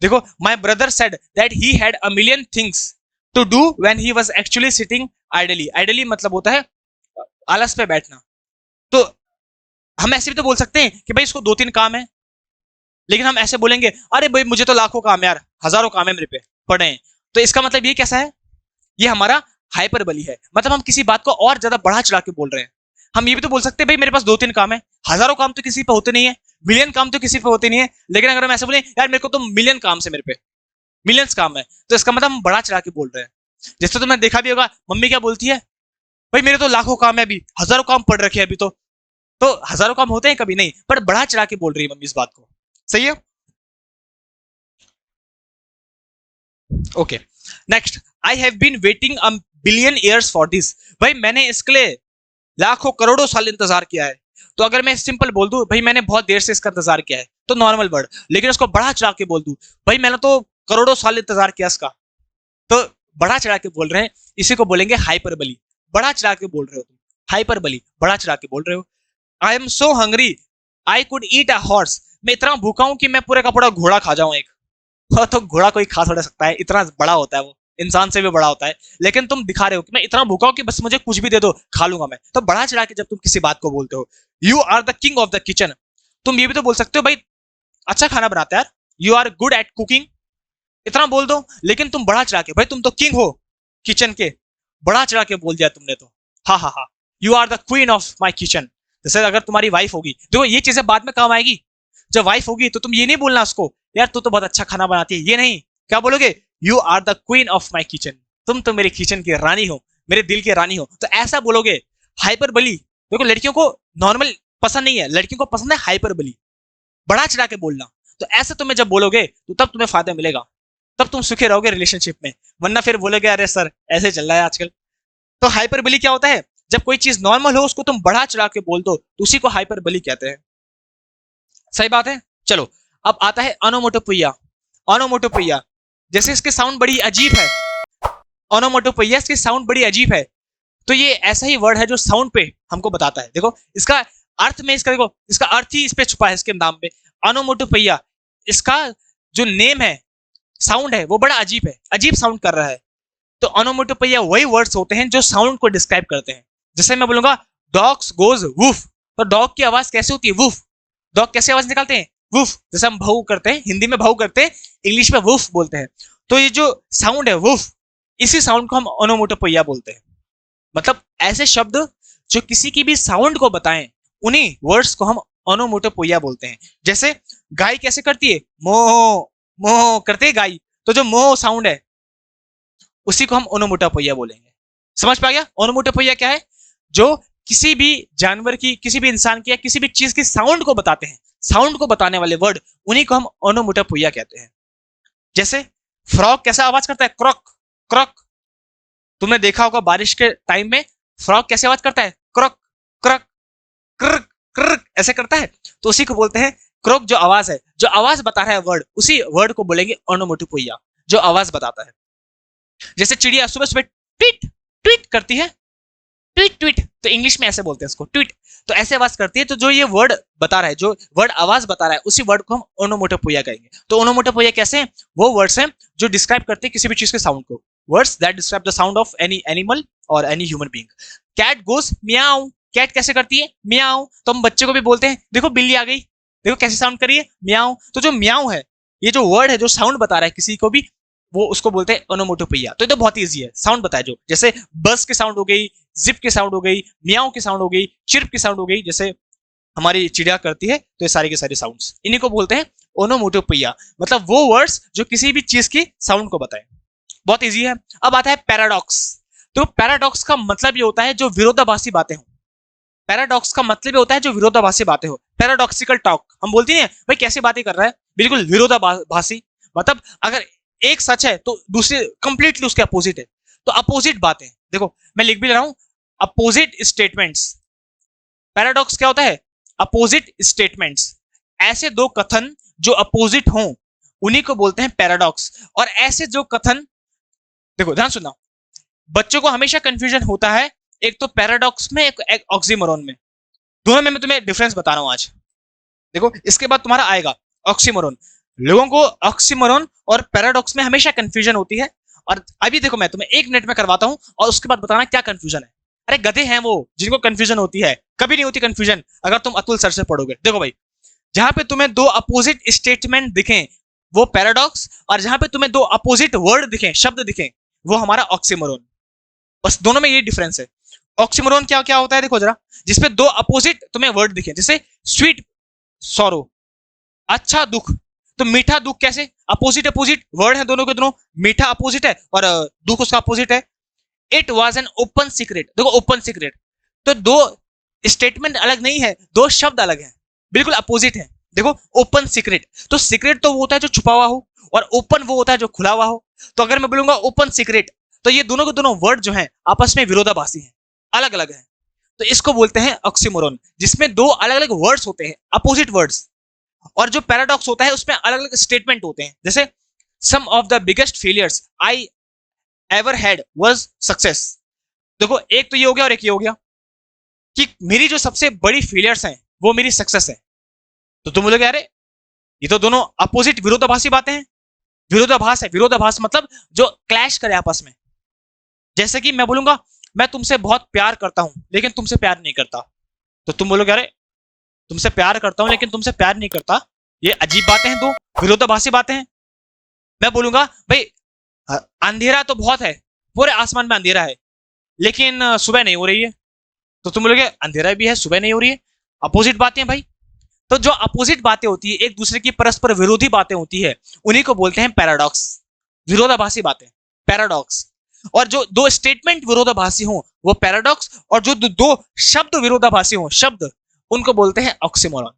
देखो my brother said that he had a million things to do when he was actually sitting idly. Idly मतलब होता है आलस पे बैठना। तो हम ऐसे भी तो बोल सकते हैं कि भाई इसको 2-3 काम है, लेकिन हम ऐसे बोलेंगे अरे भाई मुझे तो लाखों काम है यार, हजारों काम है मेरे पे पड़े हैं। तो इसका मतलब ये कैसा है, ये हमारा हाइपरबली है। मतलब हम किसी बात को और ज्यादा बढ़ा चढ़ा के बोल रहे हैं। हम ये भी तो बोल सकते हैं भाई मेरे पास 2-3 काम है, हजारों काम तो किसी पे होते नहीं है, मिलियन काम तो किसी पे होते नहीं है। लेकिन अगर हम ऐसे बोले यार मेरे को तो मिलियन काम से, मेरे पे मिलियंस काम है, तो इसका मतलब हम बढ़ा चढ़ा के बोल रहे हैं। जैसे तुमने देखा भी होगा मम्मी क्या बोलती है, भाई मेरे तो लाखों काम है, अभी हजारों काम पड़ रखे हैं अभी तो हजारों काम होते हैं कभी नहीं, पर बढ़ा चढ़ा के बोल रही है मम्मी इस बात को। सही है, okay. Next, I have been waiting a billion years for this. भाई मैंने इसके लिए लाखों करोड़ों साल इंतजार किया है। तो अगर मैं सिंपल बोल दूं भाई मैंने बहुत देर से इसका इंतजार किया है, तो नॉर्मल वर्ड। लेकिन उसको बढ़ा चढ़ा के बोल दूं भाई मैंने तो करोड़ों साल इंतजार किया इसका, तो बढ़ा चढ़ा के बोल रहे हैं, इसी को बोलेंगे हाइपरबली। बढ़ा चढ़ा के बोल रहे हो तुम, हाइपरबली, बढ़ा चढ़ा के बोल रहे हो। I am so hungry I could eat a horse. मैं इतना भूखा हूं कि मैं पूरे का पूरा घोड़ा खा जाऊं एक। तो घोड़ा कोई खा थोड़ा सकता है, इतना बड़ा होता है वो, इंसान से भी बड़ा होता है। लेकिन तुम दिखा रहे हो कि मैं इतना भूखा हूं कि बस मुझे कुछ भी दे दो खा लूंगा मैं। तो बढ़ा चढ़ा के जब तुम किसी बात को बोलते हो, you are the king of the kitchen. तुम ये भी तो बोल सकते हो भाई अच्छा खाना बनाता है यार, you are good at cooking, इतना बोल दो। लेकिन तुम बढ़ा चढ़ा के भाई तुम तो किंग हो किचन के, बढ़ा चढ़ा के बोल दिया तुमने तो। हाँ हाँ हाँ, you are the queen of my kitchen. जैसे अगर तुम्हारी वाइफ होगी, देखो ये चीजें बाद में काम आएगी। जब वाइफ होगी तो तुम ये नहीं बोलना उसको यार तू तो बहुत अच्छा खाना बनाती है, ये नहीं, क्या बोलोगे, you are the queen of my kitchen. तुम तो मेरे किचन की रानी हो, मेरे दिल की रानी हो, तो ऐसा बोलोगे। हाइपरबली देखो लड़कियों को नॉर्मल पसंद नहीं है, लड़कियों को पसंद है हाइपरबली, बढ़ा चढ़ा के बोलना। तो ऐसे तुम्हें जब बोलोगे तो तब तुम्हें फायदा मिलेगा, तब तुम सुखी रहोगे रिलेशनशिप में। वरना फिर बोलोगे अरे सर ऐसे चल रहा है आजकल। तो हाइपरबली क्या होता है, जब कोई चीज नॉर्मल हो उसको तुम बढ़ा चढ़ा के बोल दो, तो उसी को हाइपरबली कहते हैं। सही बात है। चलो अब आता है ओनोमोटोपोइया। ओनोमोटोपोइया जैसे इसके साउंड बड़ी अजीब है, ओनोमोटोपोइया इसकी साउंड बड़ी अजीब है। तो ये ऐसा ही वर्ड है जो साउंड पे हमको बताता है। देखो इसका अर्थ में, इसका देखो इसका अर्थ ही इस पे छुपा है इसके नाम पे, ओनोमोटोपोइया। इसका जो नेम है, साउंड है, वो बड़ा अजीब है, अजीब साउंड कर रहा है। तो ओनोमोटोपोइया वही वर्ड्स होते हैं जो साउंड को डिस्क्राइब करते हैं। जैसे मैं बोलूंगा डॉग्स गोज वूफ, तो डॉग की आवाज कैसे होती है, वूफ। डॉग कैसे आवाज निकालते हैं, वूफ। जैसे हम भाऊ करते हैं, हिंदी में भाऊ करते हैं, इंग्लिश में वूफ बोलते हैं। तो ये जो साउंड है वूफ, इसी साउंड को हम ओनोमोटोपोइया बोलते हैं। मतलब ऐसे शब्द जो किसी की भी साउंड को बताएं, उन्हीं वर्ड्स को हम ओनोमोटोपोइया बोलते हैं। जैसे गाय कैसे करती है, मोह मोह करते है गाय, तो जो मोह साउंड है उसी को हम ओनोमोटोपोइया बोलेंगे। समझ पा गया ओनोमोटोपोइया क्या है, जो किसी भी जानवर की, किसी भी इंसान की या किसी भी चीज की साउंड को बताते हैं, साउंड को बताने वाले वर्ड, उन्हीं को हम ओनोमोटोपोइया कहते हैं। जैसे फ्रॉग कैसा आवाज करता है, क्रॉक क्रॉक। तुमने देखा होगा बारिश के टाइम में फ्रॉग कैसे आवाज करता है, क्रॉक क्रॉक कृक कृक ऐसे करता है। तो उसी को बोलते हैं क्रॉक, जो आवाज है, जो आवाज बता रहा है वर्ड, उसी वर्ड को बोलेंगे ओनोमोटोपोइया, जो आवाज बताता है। जैसे चिड़िया सुबह सुबह ट्वीट ट्वीट करती है, ट्वीट ट्वीट, तो इंग्लिश में ऐसे बोलते हैं इसको, ट्वीट। तो ऐसे आवाज करती है, तो जो ये वर्ड बता रहा है, जो वर्ड आवाज बता रहा है, उसी वर्ड को हम ओनोमोटोपोइया कहेंगे। तो ओनोमोटोपोइया कैसे हैं, वो वर्ड्स हैं जो डिस्क्राइब करते हैं किसी भी चीज के साउंड को, words that describe the sound of any animal और any human being. Cat goes meow, cat कैसे करती है, म्याऊ। तो हम बच्चे को भी बोलते हैं देखो बिल्ली आ गई, देखो कैसे साउंड करी है, म्याऊ। तो जो म्याऊ है, ये जो वर्ड है जो साउंड बता रहा है किसी को भी, वो उसको बोलते हैं ओनोमोटोपोइया। तो ये तो बहुत इजी है, साउंड बताया जो, जैसे बस की साउंड हो गई, जिप की साउंड हो गई, म्याऊ की साउंड हो गई, चिर्प की साउंड हो गई, जैसे हमारी चिड़िया करती है, तो ये सारी के सारे साउंड्स, इन्हीं को बोलते हैं ओनोमोटोपिया, मतलब वो वर्ड्स जो किसी भी चीज की साउंड को बताए। बहुत इजी है। अब आता है पैराडॉक्स। तो पैराडॉक्स का मतलब ये होता है जो विरोधाभासी बातें हो। पैराडॉक्स का मतलब ये होता है जो विरोधाभासी बातें हो। पैराडॉक्सिकल टॉक हम बोलते हैं भाई कैसे बातें कर रहा है, बिल्कुल विरोधाभासी, मतलब अगर एक सच है तो दूसरे कंप्लीटली उसके अपोजिट है। तो अपोजिट बातें, देखो मैं लिख भी ले रहा हूं, अपोजिट स्टेटमेंट्स। पैराडॉक्स क्या होता है? Opposite statements. ऐसे दो कथन जो अपोजिट हों उन्हीं को बोलते हैं पैराडॉक्स। और ऐसे जो कथन, देखो ध्यान सुनना, बच्चों को हमेशा कंफ्यूजन होता है एक तो पैराडॉक्स में, एक ऑक्सीमोरन में। दोनों में मैं तुम्हें डिफरेंस बता रहा हूं आज। देखो इसके बाद तुम्हारा आएगा ऑक्सीमोरन। लोगों को ऑक्सीमोरन और पैराडॉक्स में हमेशा कंफ्यूजन होती है। और अभी देखो मैं तुम्हें 1 मिनट में करवाता हूं और उसके बाद बताना क्या कंफ्यूजन है। अरे गधे हैं वो जिनको कंफ्यूजन होती है, कभी नहीं होती कंफ्यूजन अगर तुम अतुल सर से पढ़ोगे। देखो भाई, जहां पे तुम्हें दो अपोजिट स्टेटमेंट दिखें वो पैराडॉक्स, और जहां पे तुम्हें दो अपोजिट वर्ड दिखें, शब्द दिखें, वो हमारा ऑक्सीमोरन। बस दोनों में ये डिफरेंस है। ऑक्सीमोरन क्या क्या होता है देखो जरा, जिसपे दो अपोजिट तुम्हें वर्ड दिखे, जैसे स्वीट सॉरो, अच्छा दुख। तो मीठा दुख कैसे? अपोजिट अपोजिट वर्ड है दोनों के दोनों, मीठा अपोजिट है और दुख उसका अपोजिट है। It was an open secret, देखो ओपन सीक्रेट, तो दो स्टेटमेंट अलग नहीं है, दो शब्द अलग है, बिल्कुल अपोजिट है। देखो ओपन सीक्रेट, तो सीक्रेट तो वो होता है जो छुपा हुआ हो, और ओपन वो होता है जो खुला हुआ हो। तो अगर मैं बोलूंगा ओपन सीक्रेट, तो ये दोनों के दोनों वर्ड जो हैं आपस में विरोधाभासी हैं, अलग अलग हैं। तो इसको बोलते हैं ऑक्सीमोरन, जिसमें दो अलग अलग वर्ड्स होते हैं, अपोजिट वर्ड्स। और जो पैराडॉक्स होता है उसमें अलग अलग स्टेटमेंट होते हैं, जैसे some of the biggest failures I ever had was success. देखो एक तो ये हो गया और एक ये हो गया कि मेरी जो सबसे बड़ी फेलियर्स हैं वो मेरी सक्सेस है। तो तुम बोलोगे अरे ये तो दोनों अपोजिट विरोधाभासी बातें हैं। विरोधाभास है, विरोधाभास मतलब जो क्लैश करे आपस में। जैसे कि मैं बोलूंगा मैं तुमसे बहुत प्यार करता हूं लेकिन तुमसे प्यार नहीं करता, तो तुम बोलोगे अरे तुमसे प्यार करता हूं लेकिन तुमसे प्यार नहीं करता, ये अजीब बातें हैं, दो विरोधाभासी बातें हैं। मैं बोलूंगा भाई अंधेरा तो बहुत है, पूरे आसमान में अंधेरा है लेकिन सुबह नहीं हो रही है, तो तुम बोलोगे अंधेरा भी है सुबह नहीं हो रही है, अपोजिट बातें हैं भाई। तो जो अपोजिट बातें होती है, एक दूसरे की परस्पर विरोधी बातें होती है, उन्हीं को बोलते हैं पैराडॉक्स, विरोधाभासी बातें, पैराडॉक्स। और जो दो स्टेटमेंट विरोधाभासी हो वो पैराडॉक्स, और जो दो शब्द विरोधाभासी हो, शब्द, उनको बोलते हैं ऑक्सीमोरन।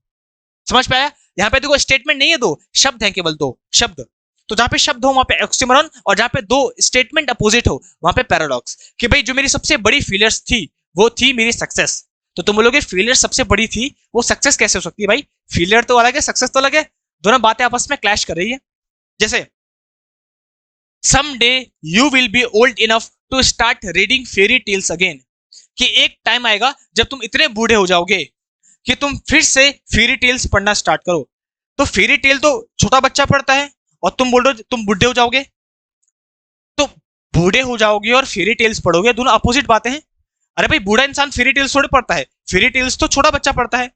समझ पाया? यहाँ पे देखो स्टेटमेंट नहीं है, दो शब्द हैं, केवल दो शब्द। तो जहां पे शब्द हो वहां पे ऑक्सीमोरन, और जहां पे दो स्टेटमेंट अपोजिट हो वहां पे पैराडॉक्स। कि भाई जो मेरी सबसे बड़ी फेलियर्स थी वो थी मेरी सक्सेस। तो तुम बोलोगे फेलियर सबसे बड़ी थी, वो सक्सेस कैसे हो सकती है? भाई फेलियर तो अलग है, सक्सेस तो अलग है, दोनों बातें आपस में क्लैश कर रही है। जैसे someday you will be old enough to start reading fairy tales again, कि एक टाइम आएगा जब तुम इतने बूढ़े हो जाओगे कि तुम फिर से फेरी टेल्स पढ़ना स्टार्ट करो। तो फेरी टेल तो छोटा बच्चा पढ़ता है और तुम बोल रहे हो तुम बूढ़े हो जाओगे, तो बूढ़े हो जाओगे और फेरी टेल्स पढ़ोगे, दोनों अपोजिट बातें हैं। अरे भाई बूढ़ा इंसान फेरी टेल्स थोड़े पढ़ता है, फेरी टेल्स तो छोटा बच्चा पढ़ता है,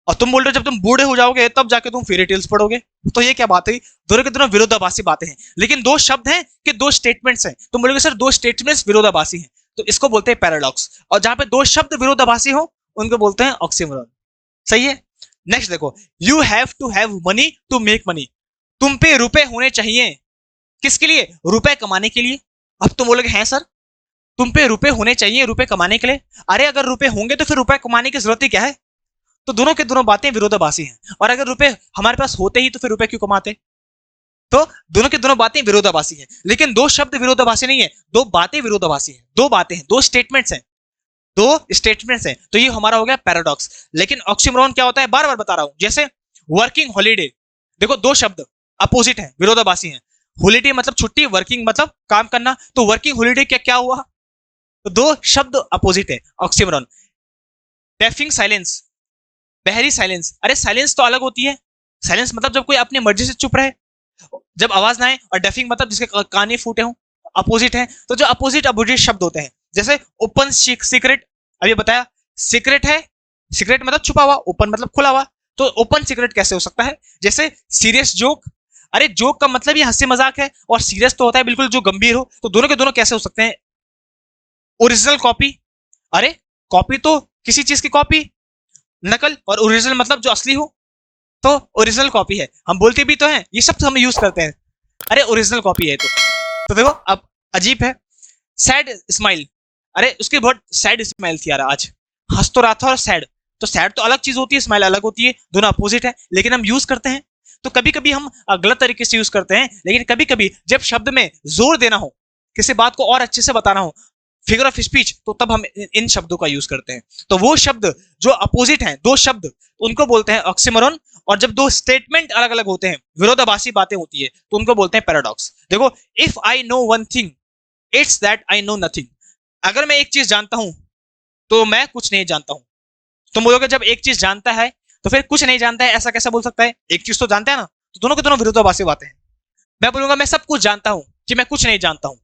और तुम बोल रहे हो जब तुम बूढ़े हो जाओगे तब जाके तुम फेरी टेल्स पढ़ोगे। तो ये क्या बात है? दोनों के दोनों विरोधाभासी बातें हैं, लेकिन दो शब्द हैं कि दो स्टेटमेंट्स हैं। तुम बोलोगे सर दो स्टेटमेंट्स विरोधाभासी हैं, तो इसको बोलते हैं पैराडॉक्स। और जहां पे दो शब्द विरोधाभासी हो उनको बोलते हैं ऑक्सीमोरन। सही है? नेक्स्ट देखो, you have to have money to make money. तुम पे रुपए होने चाहिए, किसके लिए? रुपए कमाने के लिए। अब तुम बोलोगे हैं सर तुम पे रुपए होने चाहिए रुपए कमाने के लिए। अरे अगर रुपए होंगे तो फिर रुपए कमाने की जरूरत ही क्या है? तो दोनों के दोनों बातें विरोधाभासी हैं। और अगर रुपए हमारे पास होते ही तो फिर रुपए क्यों कमाते? तो दोनों की दोनों बातें विरोधाभासी हैं, लेकिन दो शब्द विरोधाभासी नहीं है, दो बातें विरोधाभासी हैं, दो बातें हैं, दो स्टेटमेंट्स हैं, दो स्टेटमेंट्स हैं। तो ये हमारा हो गया पैराडॉक्स। लेकिन ऑक्सीमोरन क्या होता है? बार बार बता रहा हूं, जैसे वर्किंग हॉलीडे, देखो दो शब्द अपोजिट हैं, विरोधाभासी हैं। हॉलीडे मतलब छुट्टी, वर्किंग मतलब काम करना, तो वर्किंग हॉलीडे क्या क्या हुआ? तो दो शब्द अपोजिट है, ऑक्सीमोरन। डेफिंग साइलेंस, बहरी साइलेंस। अरे साइलेंस तो अलग होती है, साइलेंस मतलब जब कोई अपनी मर्जी से चुप रहे, जब आवाज ना आए, और डेफिंग मतलब जिसके कान ही फूटे हों, अपोजिट है। तो जो अपोजिट अपोजिट शब्द होते हैं, जैसे ओपन सीक्रेट, अभी बताया सीक्रेट है, सीक्रेट मतलब छुपा हुआ, ओपन मतलब खुला हुआ, तो ओपन सीक्रेट कैसे हो सकता है? जैसे सीरियस जोक, अरे जोक का मतलब ये हंसी मजाक है, और सीरियस तो होता है बिल्कुल जो गंभीर हो, तो दोनों के दोनों कैसे हो सकते हैं? ओरिजिनल कॉपी, अरे कॉपी तो किसी चीज की कॉपी, नकल, और ओरिजिनल मतलब जो असली हो, तो ओरिजिनल कॉपी है, हम बोलते भी तो हैं, ये सब तो हम यूज करते हैं, अरे ओरिजिनल कॉपी है तो देखो अब अजीब है। सैड स्माइल, अरे उसकी बहुत सैड स्माइल थी यार आज, हंस तो रहा था और सैड, तो सैड तो अलग चीज होती है, स्माइल अलग होती है, दोनों अपोजिट है, लेकिन हम यूज करते हैं। तो कभी कभी हम गलत तरीके से यूज करते हैं, लेकिन कभी कभी जब शब्द में जोर देना हो, किसी बात को और अच्छे से बताना हो, फिगर ऑफ स्पीच, तो तब हम इन शब्दों का यूज करते हैं। तो वो शब्द जो अपोजिट हैं, दो शब्द, उनको बोलते हैं ऑक्सीमोरन। और जब दो स्टेटमेंट अलग अलग होते हैं, विरोधाभासी बातें होती है, तो उनको बोलते हैं पैराडॉक्स। देखो, if I know one thing it's that I know nothing. अगर मैं एक चीज जानता हूं तो मैं कुछ नहीं जानता हूं। तुम बोलोगे जब एक चीज जानता है तो फिर कुछ नहीं जानता है, ऐसा कैसा बोल सकता है? एक चीज तो जानता है ना, तो दोनों के दोनों विरोधाभासी बातें हैं। मैं बोलूंगा मैं सब कुछ जानता हूं कि मैं कुछ नहीं जानता हूं,